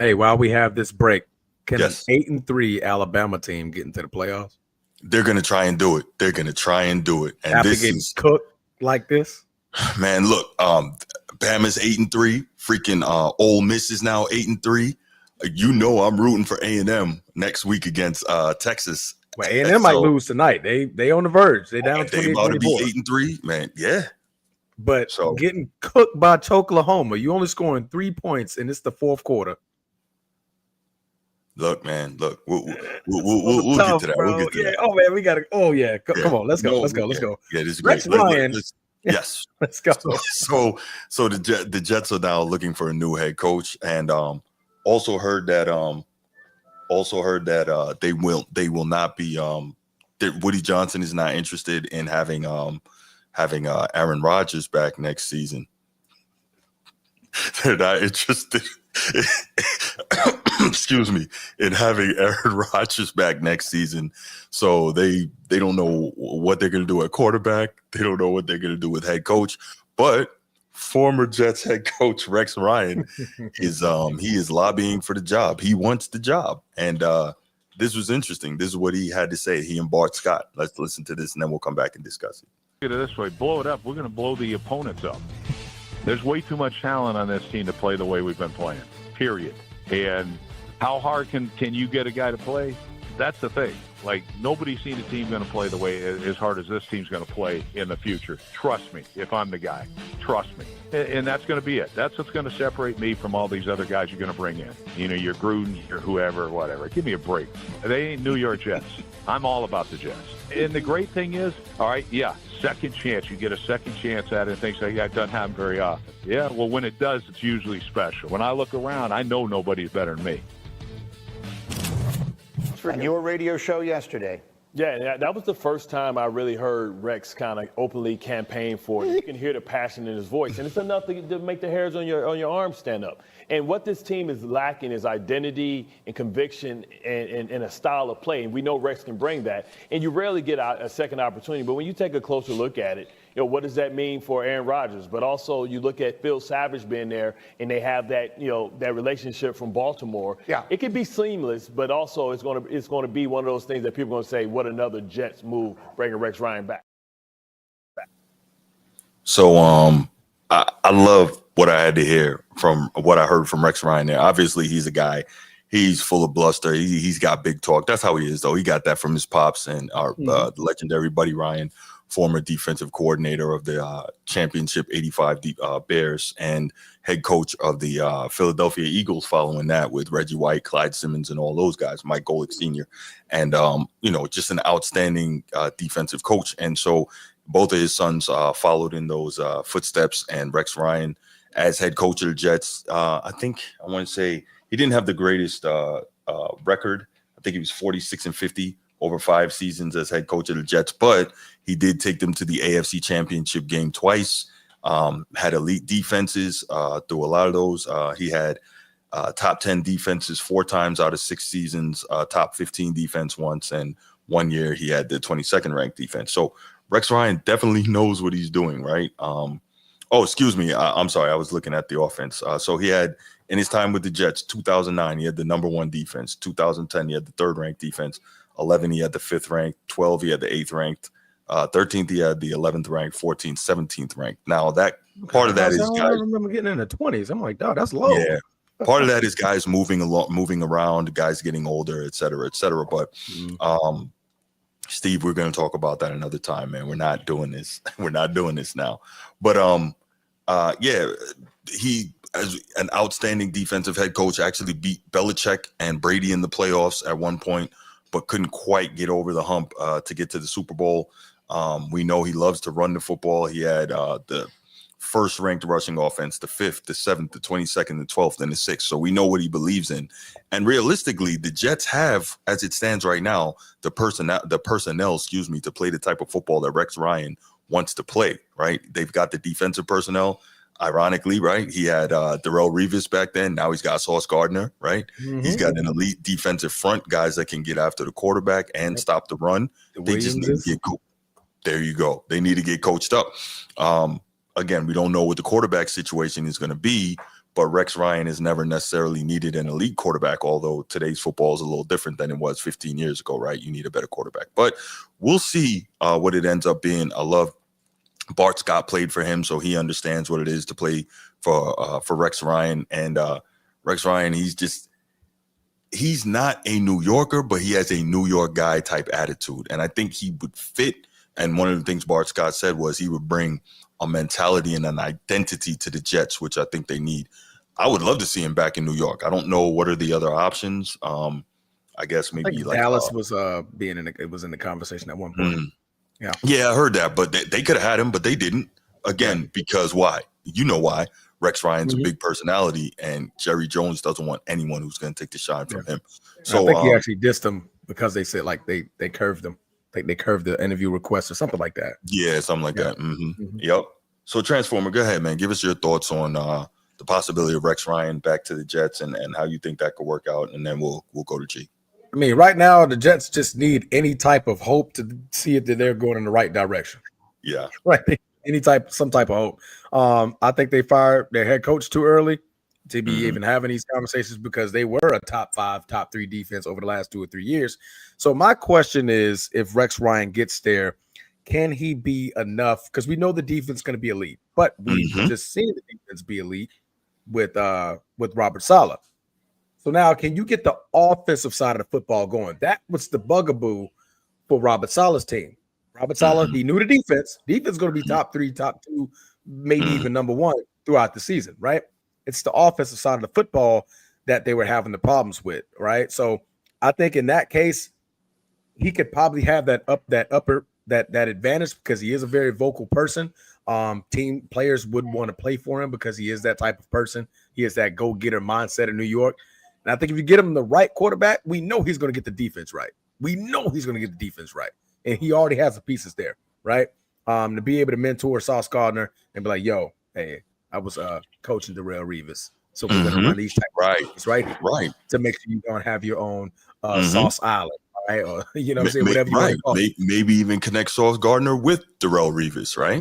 Hey, while we have this break, can Yes. an 8-3 Alabama team get into the playoffs? They're gonna try and do it. And After this getting is cooked like this? Man, look, Bama's 8-3. Freaking Ole Miss is now 8-3. I'm rooting for A&M next week against Texas. Well, A&M might lose tonight. They on the verge. They down 28-24. They about to be 8-3, man. Yeah. But getting cooked by Oklahoma, you only scoring 3 points, and it's the fourth quarter. Look, man. Look, we'll get to that. Bro. We'll get to that. Oh man, we gotta. Oh yeah. Come on, let's go. Let's go. Yeah, this is Rex great. Ryan. Yes. Let's go. So the Jets are now looking for a new head coach, and also heard that they will not be that Woody Johnson is not interested in having Aaron Rodgers back next season. They're not interested excuse me, in having Aaron Rodgers back next season. So they don't know what they're going to do at quarterback. They don't know what they're going to do with head coach. But former Jets head coach Rex Ryan is he is lobbying for the job. He wants the job. And this was interesting. This is what he had to say. He and Bart Scott. Let's listen to this, and then we'll come back and discuss it. Look at it this way. Blow it up. We're going to blow the opponents up. There's way too much talent on this team to play the way we've been playing, period. And how hard can you get a guy to play? That's the thing. Like, nobody's seen a team going to play the way as hard as this team's going to play in the future. Trust me, if I'm the guy. Trust me. And that's going to be it. That's what's going to separate me from all these other guys you're going to bring in. You know, your Gruden, your whoever, whatever. Give me a break. They ain't New York Jets. I'm all about the Jets. And the great thing is, all right, yeah, second chance. You get a second chance at it and things like that doesn't happen very often. Yeah, well, when it does, it's usually special. When I look around, I know nobody's better than me. On your radio show yesterday. Yeah, that was the first time I really heard Rex kind of openly campaign for it. You can hear the passion in his voice, and it's enough to make the hairs on your arms stand up. And what this team is lacking is identity and conviction and a style of play, and we know Rex can bring that. And you rarely get a second opportunity, but when you take a closer look at it, you know, what does that mean for Aaron Rodgers? But also you look at Phil Savage being there, and they have that, you know, that relationship from Baltimore. Yeah, it can be seamless, but also it's going to be one of those things that people are going to say, what another Jets move, bringing Rex Ryan back. So I love what I had to hear from what I heard from Rex Ryan there. Obviously, he's a guy. He's full of bluster. He's got big talk. That's how he is, though. He got that from his pops and our legendary Buddy Ryan, former defensive coordinator of the championship 85 Bears and head coach of the Philadelphia Eagles following that with Reggie White, Clyde Simmons, and all those guys, Mike Golick Sr. And, you know, just an outstanding defensive coach. And so both of his sons followed in those footsteps, and Rex Ryan as head coach of the Jets, I want to say he didn't have the greatest record. I think he was 46-50 over 5 seasons as head coach of the Jets, but he did take them to the AFC Championship game twice, had elite defenses through a lot of those. He had top 10 defenses 4 times out of 6 seasons, top 15 defense once, and 1 year he had the 22nd ranked defense. So Rex Ryan definitely knows what he's doing, right? Excuse me. I'm sorry. I was looking at the offense. So he had, in his time with the Jets, 2009, he had the number 1 defense. 2010, he had the 3rd ranked defense. 11, he had the 5th ranked. 12, he had the 8th ranked. 13th, he had the 11th ranked. 14th, 17th ranked. Now, that part of that is guys. I remember getting in the 20s. I'm like, dog, that's low. Yeah. Part of that is guys moving around, guys getting older, et cetera, et cetera. But Steve, we're going to talk about that another time, man. We're not doing this. We're not doing this now. But he, as an outstanding defensive head coach, actually beat Belichick and Brady in the playoffs at one point, but couldn't quite get over the hump to get to the Super Bowl. We know he loves to run the football. He had the 1st ranked rushing offense, the 5th, the 7th, the 22nd, the 12th, and the 6th. So we know what he believes in. And realistically, the Jets have, as it stands right now, the personnel, to play the type of football that Rex Ryan wants to play, right? They've got the defensive personnel. Ironically, right? He had Darrelle Revis back then. Now he's got Sauce Gardner, right? Mm-hmm. He's got an elite defensive front, guys that can get after the quarterback and stop the run. They just need to get there you go. They need to get coached up. Again, we don't know what the quarterback situation is going to be, but Rex Ryan has never necessarily needed an elite quarterback, although today's football is a little different than it was 15 years ago, right? You need a better quarterback. But we'll see what it ends up being. I love Bart Scott played for him, so he understands what it is to play for Rex Ryan. And Rex Ryan, he's not a New Yorker, but he has a New York guy type attitude. And I think he would fit. And one of the things Bart Scott said was he would bring a mentality and an identity to the Jets, which I think they need. I would love to see him back in New York. I don't know what are the other options. I guess maybe like Dallas was in the conversation at one point. Yeah, I heard that, but they could have had him, but they didn't. Again, because why? You know why? Rex Ryan's a big personality, and Jerry Jones doesn't want anyone who's going to take the shine from him. So I think he actually dissed him because they said like they curved him. Like they curved the interview request or something like that. Yeah, something like that. Mm-hmm. Yep. So Transformer, go ahead, man. Give us your thoughts on the possibility of Rex Ryan back to the Jets and how you think that could work out, and then we'll go to G. I mean, right now the Jets just need any type of hope to see if they're going in the right direction. Yeah, right. Some type of hope. I think they fired their head coach too early to be even having these conversations because they were a top 5, top 3 defense over the last 2 or 3 years. So my question is, if Rex Ryan gets there, can he be enough? Because we know the defense is going to be elite, but we've just seen the defense be elite with Robert Saleh. So now, can you get the offensive side of the football going? That was the bugaboo for Robert Saleh's team. Robert Saleh, he knew the defense. Defense is going to be top 3, top 2, maybe even number 1 throughout the season, right? It's the offensive side of the football that they were having the problems with, right? So I think in that case, he could probably have that advantage because he is a very vocal person. Team players would want to play for him because he is that type of person. He has that go-getter mindset in New York. And I think if you get him the right quarterback, we know he's going to get the defense right. And he already has the pieces there, right? To be able to mentor Sauce Gardner and be like, yo, hey, I was coaching Darrelle Revis. So we're going to run these type of things right to make sure you don't have your own Sauce Island, right? Or, you know what I'm saying? Whatever you want to call it. Maybe even connect Sauce Gardner with Darrelle Revis, right?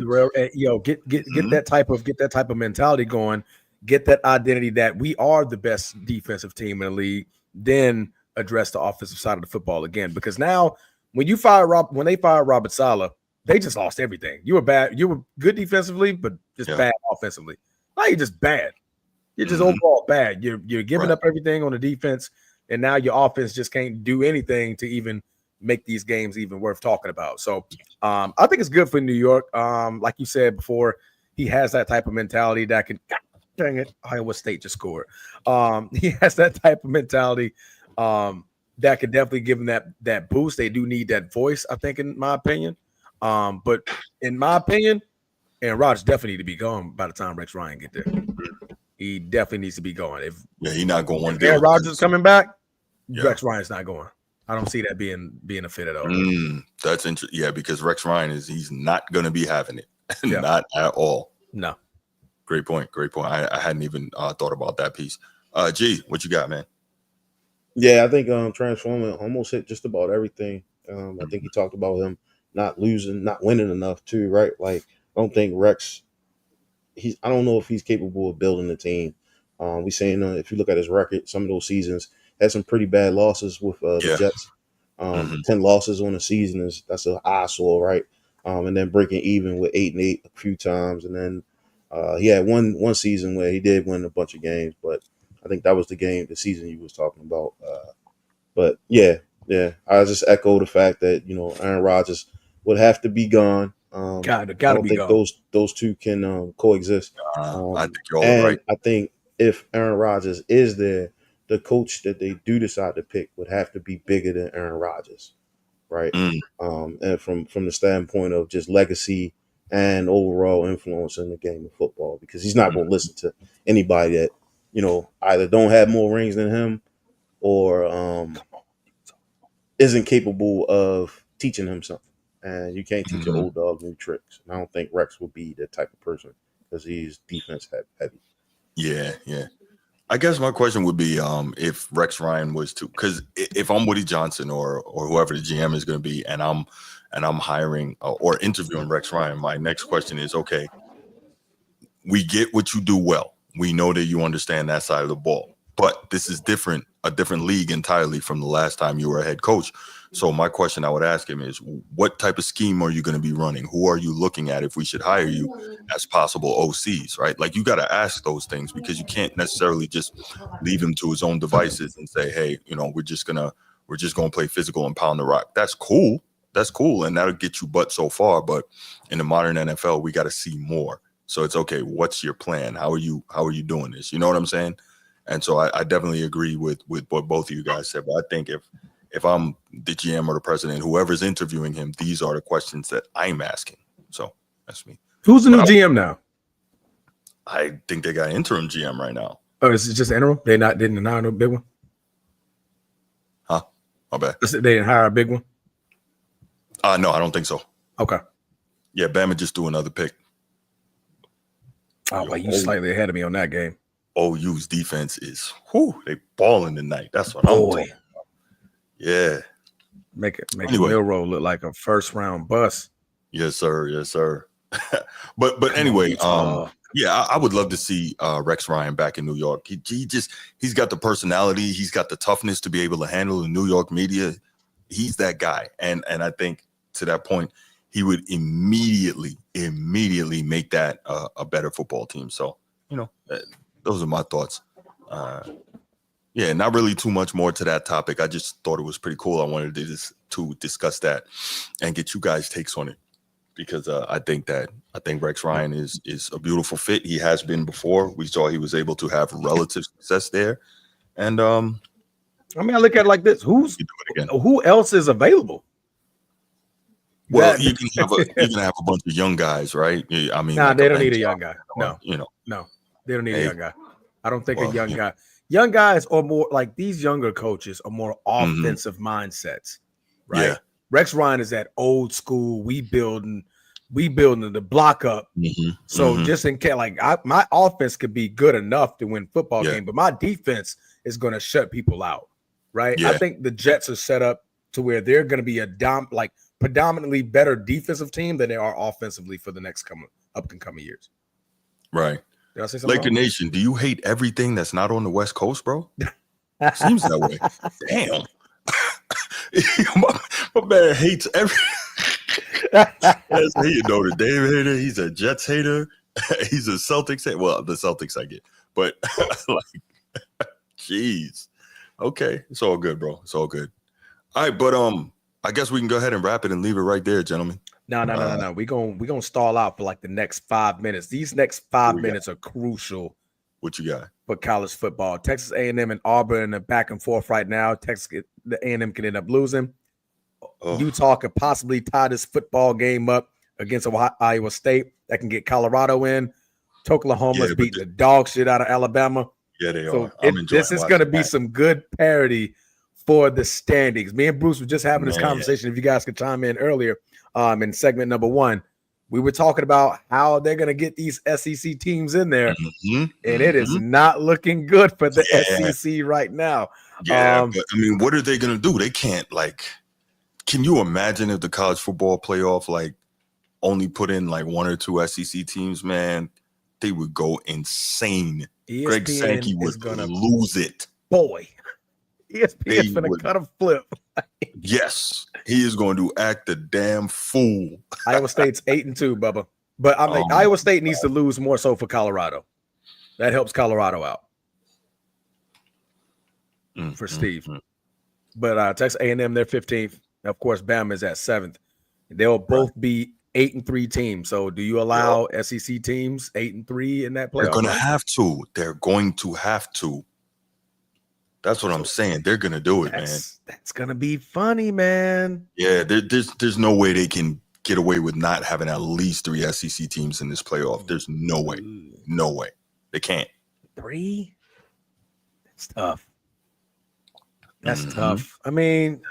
Get that type of mentality going. Get that identity that we are the best defensive team in the league. Then address the offensive side of the football again. Because now, when they fired Robert Saleh, they just lost everything. You were good defensively, but just bad offensively. Now you're just bad. You're just overall bad. You're giving up everything on the defense, and now your offense just can't do anything to even make these games even worth talking about. So I think it's good for New York. Like you said before, he has that type of mentality that can. Dang it, Iowa State just scored. He has that type of mentality that could definitely give him that boost. They do need that voice, I think, in my opinion. But in my opinion, Aaron Rodgers definitely need to be gone by the time Rex Ryan get there. He definitely needs to be gone. He's not going to want to do it. Aaron Rodgers is coming back, Rex Ryan's not going. I don't see that being a fit at all. That's interesting. Yeah, because Rex Ryan he's not going to be having it. Not at all. No. Great point. I hadn't even thought about that piece. G, what you got, man? Yeah, I think Transformer almost hit just about everything. I think he talked about him not winning enough too, right? Like, I don't think Rex. I don't know if he's capable of building a team. We saying if you look at his record, some of those seasons had some pretty bad losses with the Jets. 10 losses on the season that's an eyesore, right? And then breaking even with 8-8 a few times, and then. He had one season where he did win a bunch of games, but I think that was the season you was talking about. But yeah, I just echo the fact that Aaron Rodgers would have to be gone. Gotta be think gone. those two can coexist. I think you're all right. I think if Aaron Rodgers is there, the coach that they do decide to pick would have to be bigger than Aaron Rodgers, right? And from the standpoint of just legacy and overall influence in the game of football, because he's not going to listen to anybody that either don't have more rings than him or isn't capable of teaching him something. And you can't teach an old dog new tricks. And I don't think Rex will be that type of person because he's defense heavy. Yeah. I guess my question would be if Rex Ryan was to, because if I'm Woody Johnson or whoever the GM is going to be, and I'm hiring or interviewing Rex Ryan, my next question is, okay, we get what you do well. We know that you understand that side of the ball, but this is a different league entirely from the last time you were a head coach. So my question I would ask him is, what type of scheme are you going to be running? Who are you looking at if we should hire you as possible OCs, right? Like, you got to ask those things because you can't necessarily just leave him to his own devices and say, hey, we're just going to play physical and pound the rock. That's cool. And that'll get you but so far. But in the modern NFL, we got to see more. So it's okay. What's your plan? How are you doing this? You know what I'm saying? And so I definitely agree with what both of you guys said. But I think if I'm the GM or the president, whoever's interviewing him, these are the questions that I'm asking. So that's me. Who's the new GM now? I think they got interim GM right now. Oh, is it just interim? They didn't hire no big one? Huh? My bad. They didn't hire a big one? No, I don't think so. Okay. Yeah, Bama just do another pick. Oh, well, you slightly ahead of me on that game. OU's defense is they balling tonight. That's what I'm talking about. Yeah. Make Milroe look like a first round bust. Yes, sir. Yes, sir. but anyway, yeah, I would love to see Rex Ryan back in New York. He's got the personality, he's got the toughness to be able to handle the New York media. He's that guy, and I think to that point, he would immediately make that a better football team. So those are my thoughts. Yeah, not really too much more to that topic. I just thought it was pretty cool. I wanted to discuss that and get you guys' takes on it, because I think Rex Ryan is a beautiful fit. He has been before. We saw he was able to have relative success there. And I look at it like this: who else is available? Well, you can have a bunch of young guys, right? I mean, they don't need a young guy. No, they don't need a young guy. I don't think a young guy. Young guys are more like these younger coaches are more offensive mindsets, right? Yeah. Rex Ryan is that old school. We building the block up. So just in case, my offense could be good enough to win football game, but my defense is going to shut people out, right? Yeah. I think the Jets are set up to where they're going to be a predominantly better defensive team than they are offensively for the next up and coming years. Right. Did I say something Laker wrong? Nation, do you hate everything that's not on the West Coast, bro? Seems that way. Damn. my man hates everything. He's a Notre Dame hater. He's a Jets hater. He's a Celtics hater. Well, the Celtics I get. But, jeez. Okay. It's all good, bro. It's all good. All right, but I guess we can go ahead and wrap it and leave it right there, gentlemen. No. We're gonna stall out for the next 5 minutes. These next 5 minutes are crucial. What you got? For college football. Texas A&M and Auburn are back and forth right now. the A&M can end up losing. Utah could possibly tie this football game up against Iowa State. That can get Colorado in. Oklahoma's beating the dog shit out of Alabama. Yeah, they are. So this is going to be some good parity for the standings. Me and Bruce were just having this conversation. If you guys could chime in earlier in segment number 1, we were talking about how they're going to get these SEC teams in there, and it is not looking good for the SEC right now. Yeah, but I mean, what are they going to do? They can't can you imagine if the college football playoff only put in 1 or 2 SEC teams, man? They would go insane. ESPN Greg Sankey would lose it. Boy, ESPN is going to cut a flip. Yes, he is going to act a damn fool. Iowa State's 8-2, Bubba. But Iowa State needs to lose more so for Colorado. That helps Colorado out for Steve. But Texas A&M, they're 15th. Of course, Bama is at 7th. They'll both be 8-3 teams. So do you allow SEC teams 8-3 in that playoff? They're going to have to. They're going to have to. That's what I'm saying. They're going to do it, man. That's going to be funny, man. Yeah, there's no way they can get away with not having at least 3 SEC teams in this playoff. There's no way. No way. They can't. 3? That's tough. That's tough. I mean,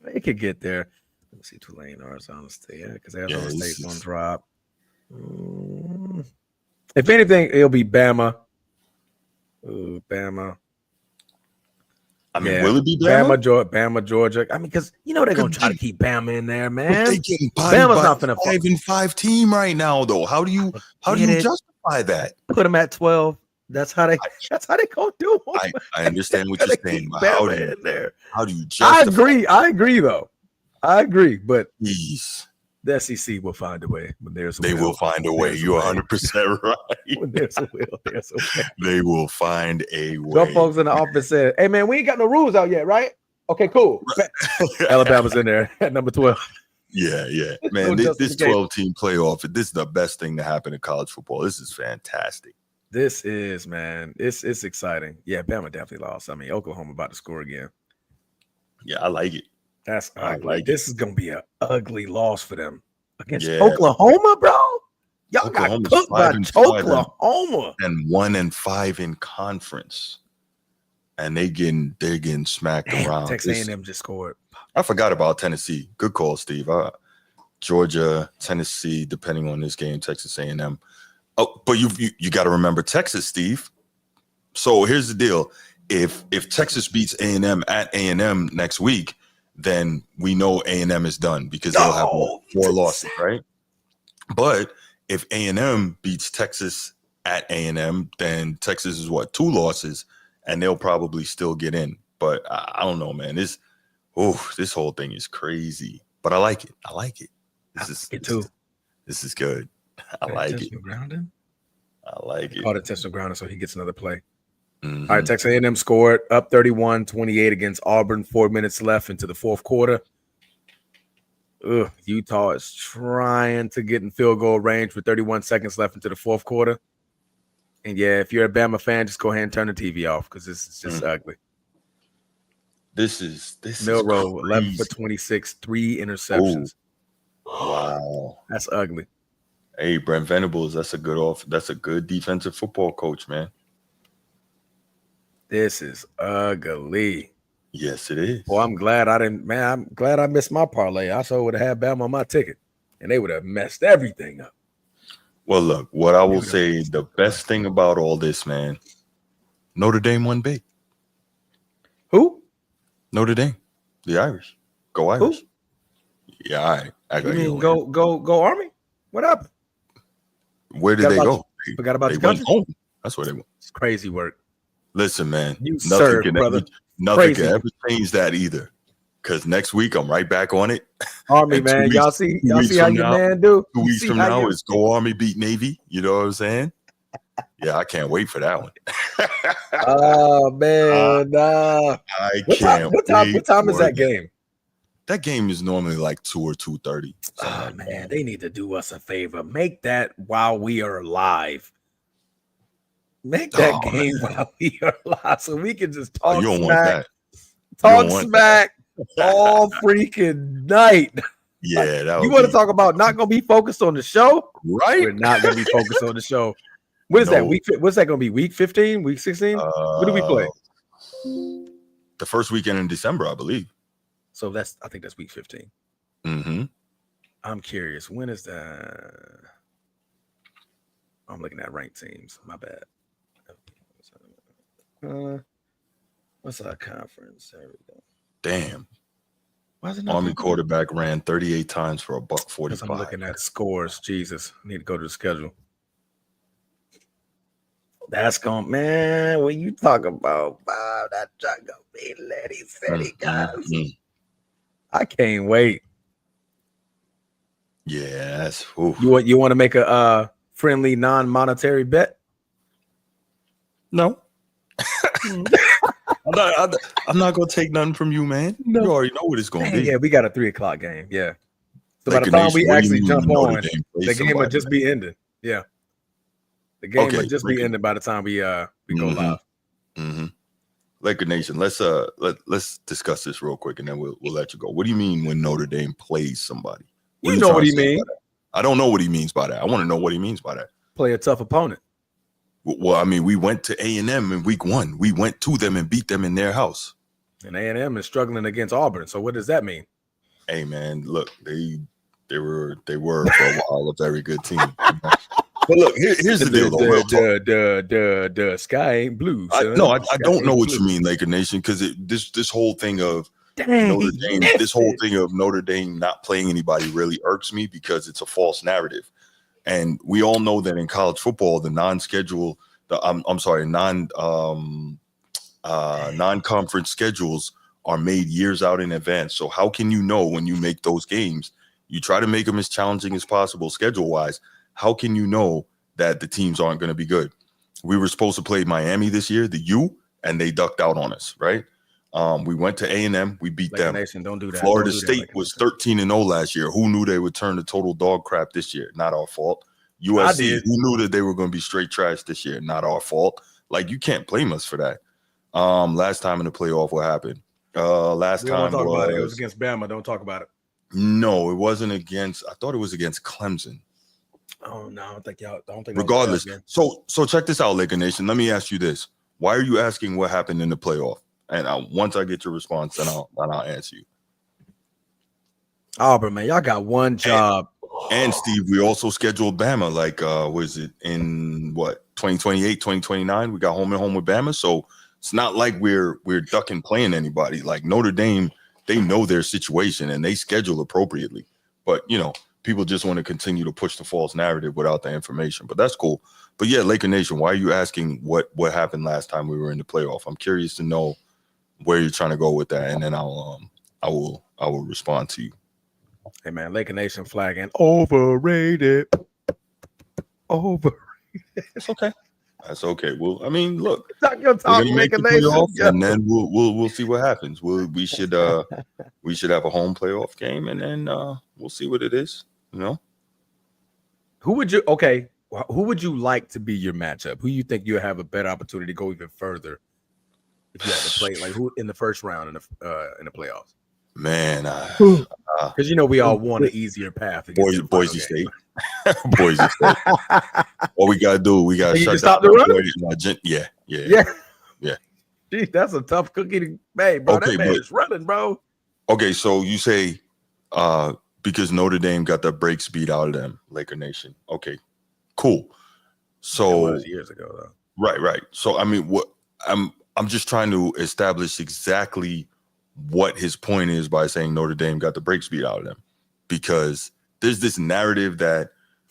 they could get there. Let me see Tulane, Arizona State. Yeah, because Arizona State's on drop. If anything, it'll be Bama. Ooh, Bama. I mean, will it be Bama? Bama, Georgia. I mean, because they're gonna try to keep Bama in there, man. They getting Bama's not gonna 5-5 team right now, though. How do you justify that? Put them at 12. That's how they gonna do it. I understand what you're saying, but how do you justify? I agree, though. I agree, but jeez. The SEC will find a way. When there's a they will find a way. You're 100% right. When there's a will, there's a way. They will find a way. Some folks in the office said, "Hey, man, we ain't got no rules out yet, right? Okay, cool." Alabama's in there at number 12. Yeah, man. This 12-team playoff. This is the best thing to happen in college football. This is fantastic. This is, man. It's exciting. Yeah, Bama definitely lost. I mean, Oklahoma about to score again. Yeah, I like it. That's ugly. This is gonna be an ugly loss for them against Oklahoma, bro. Y'all got cooked by Oklahoma and 1-5 in conference, and they're getting smacked around. Texas A&M just scored. I forgot about Tennessee. Good call, Steve. Georgia, Tennessee, depending on this game, Texas A&M. Oh, but you got to remember Texas, Steve. So here's the deal: if Texas beats A&M at A&M next week, then we know A&M is done because they'll have 4 losses, right? But if A&M beats Texas at A&M, then Texas is 2 losses, and they'll probably still get in. But I don't know, man. This whole thing is crazy. But I like it. This is good. I like it. Grounding? I like it. Caught intentional grounding, so he gets another play. Mm-hmm. All right, Texas A&M scored up 31-28 against Auburn. 4 minutes left into the fourth quarter. Utah is trying to get in field goal range with 31 seconds left into the fourth quarter. And yeah, if you're a Bama fan, just go ahead and turn the TV off because this is just ugly. This is Milroe, 11 for 26, 3 interceptions. Ooh. Wow, that's ugly. Hey, Brent Venables, that's a good defensive football coach, man. This is ugly. Yes, it is. Well, I'm glad I missed my parlay. I sure would have had Bama on my ticket, and they would have messed everything up. Well, look, what I will say, the best thing about all this, man, Notre Dame won big. Who? Notre Dame, the Irish. Go Irish. Who? Yeah, all right. You mean go Army? What happened? Where did they go? Forgot about they the country. Went home. That's where they went. It's crazy work. Listen, man, nothing can ever change that either. Because next week I'm right back on it. Army, man, y'all see how your man do. 2 weeks from now is go Army beat Navy. You know what I'm saying? Yeah, I can't wait for that one. Oh man, I can't. What time is that game? That game is normally like 2 or 2:30. Oh man, they need to do us a favor. Make that while we are live. Make that game while we are live, so we can just talk you don't smack. Want that. Talk smack all freaking night. Yeah, you want to talk about not going to be focused on the show, right? We're not going to be focused on the show. What is that week? What's that going to be? Week 15? Week 16? What do we play? The first weekend in December, I believe. So I think that's week 15. Mm-hmm. I'm curious. When is that? I'm looking at ranked teams. My bad. What's our conference? There we go. Damn. Why is it Army quarterback ran 38 times for $145. I'm looking at scores. Jesus. I need to go to the schedule. That's going, man. When you talk about wow, that truck gonna be Letty City, guys. I can't wait. Yeah, that's you want to make a friendly non-monetary bet? No. I'm not gonna take nothing from you, man. No. You already know what it's gonna be. Yeah, we got a 3:00 game. Yeah. So by the time we actually jump on, the game would just be ending. Yeah. The game would just be ending by the time we go live. Mm-hmm. Laker Nation, let's discuss this real quick and then we'll let you go. What do you mean when Notre Dame plays somebody? You know what he means. I don't know what he means by that. I want to know what he means by that. Play a tough opponent. Well, I mean, we went to A&M in week 1. We went to them and beat them in their house. And A&M is struggling against Auburn. So what does that mean? Hey, man, look, they were for a while a very good team. But look, here's the deal. The sky ain't blue. I don't know what you mean, Laker Nation, because this whole thing of Notre Dame, this whole thing of Notre Dame not playing anybody really irks me because it's a false narrative. And we all know that in college football, the non-schedule, non-conference schedules are made years out in advance. So how can you know when you make those games? You try to make them as challenging as possible schedule-wise. How can you know that the teams aren't going to be good? We were supposed to play Miami this year, the U, and they ducked out on us, right? We went to A&M. We beat them. Nation, don't do that. Florida State was 13-0 last year. Who knew they would turn to total dog crap this year? Not our fault. USC, who knew that they were going to be straight trash this year? Not our fault. Like, you can't blame us for that. Last time in the playoff, what happened? Last time it was against Bama. Don't talk about it. No, it wasn't against. I thought it was against Clemson. Oh no, I don't think y'all. Regardless, so check this out, Laker Nation. Let me ask you this: why are you asking what happened in the playoff? And once I get your response, then I'll answer you. Auburn, man, y'all got one job. And Steve, we also scheduled Bama, like was it in 2028, 2029? We got home and home with Bama. So it's not like we're ducking playing anybody. Like Notre Dame, they know their situation and they schedule appropriately. But people just want to continue to push the false narrative without the information. But that's cool. But yeah, Laker Nation, why are you asking what happened last time we were in the playoff? I'm curious to know where you're trying to go with that, and then I will respond to you. Hey man, Laker Nation flagging overrated. Overrated. It's okay. That's okay. Well, I mean, look, Talk your talk, we're gonna make the Laker Nation. playoff, and then we'll see what happens. We should have a home playoff game, and then we'll see what it is. Who would you like to be your matchup? Who you think you have a better opportunity to go even further if you had to play, like who in the first round in the playoffs? Man, because we all want an easier path. Boise State. Boise State. All we gotta do, we gotta shut stop down the run. Yeah. Gee, that's a tough cookie to make, bro. Okay, that man is running, bro. Okay, so you say because Notre Dame got the break speed out of them, Laker Nation. Okay, cool. So that was years ago, though. Right. So I mean, what I'm just trying to establish exactly what his point is by saying Notre Dame got the break speed out of them, because there's this narrative that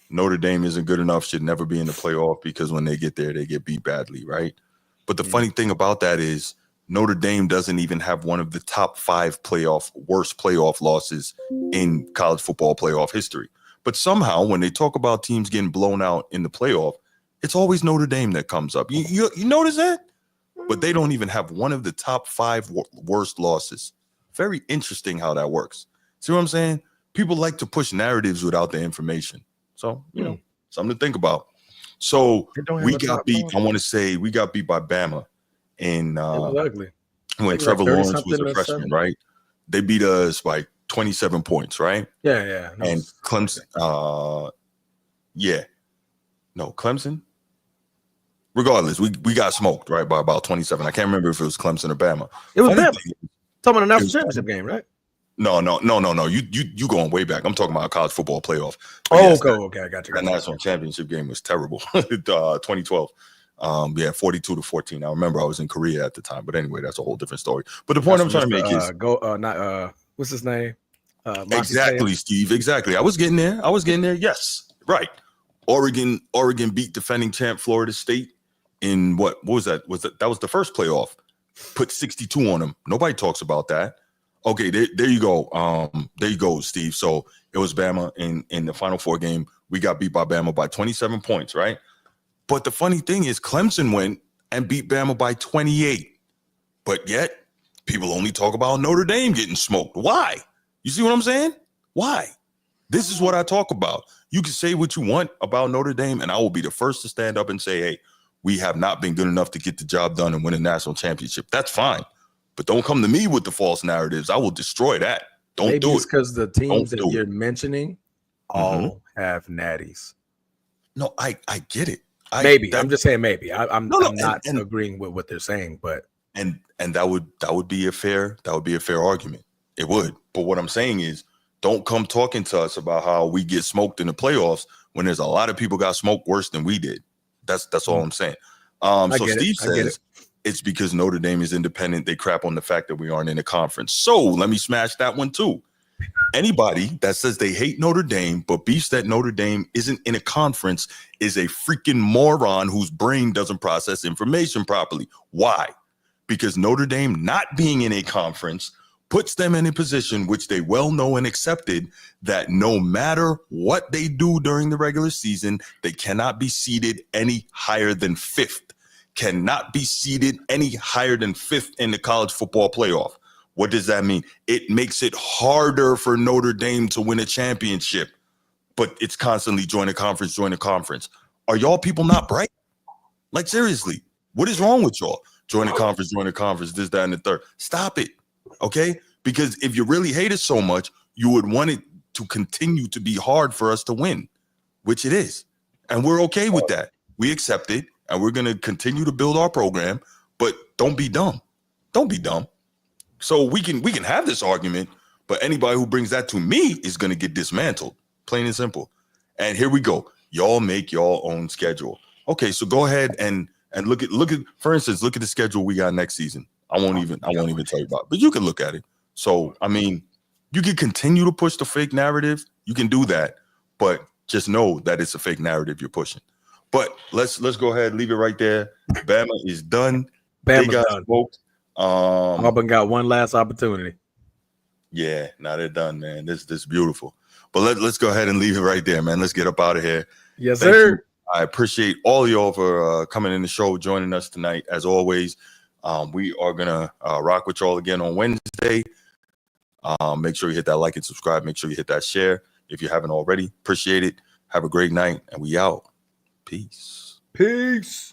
Notre Dame isn't good enough, should never be in the playoff because when they get there, they get beat badly, right? But the funny thing about that is Notre Dame doesn't even have one of the top 5 worst playoff losses in college football playoff history. But somehow when they talk about teams getting blown out in the playoff, it's always Notre Dame that comes up. You notice that? But they don't even have one of the top 5 worst losses. Very interesting how that works. See what I'm saying? People like to push narratives without the information. So, something to think about. So we got beat. I want to say we got beat by Bama in ugly. When Trevor Lawrence was a freshman, right? They beat us by 27 points, right? Yeah. And Clemson, Clemson. Regardless, we got smoked, right, by about 27. I can't remember if it was Clemson or Bama. It was Bama. Talking about the national championship game, right? No. You going way back. I'm talking about a college football playoff. Okay, I got you. That national championship game was terrible. 2012. 42-14. I remember I was in Korea at the time, but anyway, that's a whole different story. But the point I'm trying to make is what's his name? Exactly, Steve. Exactly. I was getting there. Yes, right. Oregon beat defending champ Florida State in what was that? That was the first playoff. Put 62 on them. Nobody talks about that. Okay, there you go. There you go, Steve. So it was Bama in the Final Four game. We got beat by Bama by 27 points, right? But the funny thing is Clemson went and beat Bama by 28. But yet people only talk about Notre Dame getting smoked. Why? You see what I'm saying? Why? This is what I talk about. You can say what you want about Notre Dame, and I will be the first to stand up and say, hey, we have not been good enough to get the job done and win a national championship. That's fine. But don't come to me with the false narratives. I will destroy that. Don't do it. It's because the teams that you're mentioning all have natties. No, I get it. I'm just saying maybe. I'm not agreeing with what they're saying, but and that would be a fair argument. It would. But what I'm saying is, don't come talking to us about how we get smoked in the playoffs when there's a lot of people got smoked worse than we did. That's all I'm saying. So Steve says it's because Notre Dame is independent. They crap on the fact that we aren't in a conference. So let me smash that one too. Anybody that says they hate Notre Dame but beefs that Notre Dame isn't in a conference is a freaking moron whose brain doesn't process information properly. Why? Because Notre Dame not being in a conference puts them in a position which they well know and accepted that no matter what they do during the regular season, they cannot be seeded any higher than 5th. Cannot be seeded any higher than 5th in the college football playoff. What does that mean? It makes it harder for Notre Dame to win a championship, but it's constantly join a conference. Are y'all people not bright? Like, seriously, what is wrong with y'all? Join a conference, this, that, and the third. Stop it, okay? Because if you really hate us so much, you would want it to continue to be hard for us to win, which it is. And we're okay with that. We accept it, and we're going to continue to build our program, but don't be dumb. Don't be dumb. So we can have this argument, but anybody who brings that to me is going to get dismantled. Plain and simple. And here we go. Y'all make your own schedule. Okay, so go ahead and look at, for instance, look at the schedule we got next season. I won't even tell you about it, but you can look at it. So, I mean, you can continue to push the fake narrative. You can do that, but just know that it's a fake narrative you're pushing. But let's go ahead, leave it right there. Bama is done. Bama's done. Smoked. Auburn got one last opportunity. Yeah, now they're done, man. This is beautiful. But let's go ahead and leave it right there, man. Let's get up out of here. Yes, sir. I appreciate all of y'all for coming in the show, joining us tonight. As always, we are gonna rock with y'all again on Wednesday. Make sure you hit that like and subscribe. Make sure you hit that share if you haven't already. Appreciate it. Have a great night, and we out. Peace. Peace.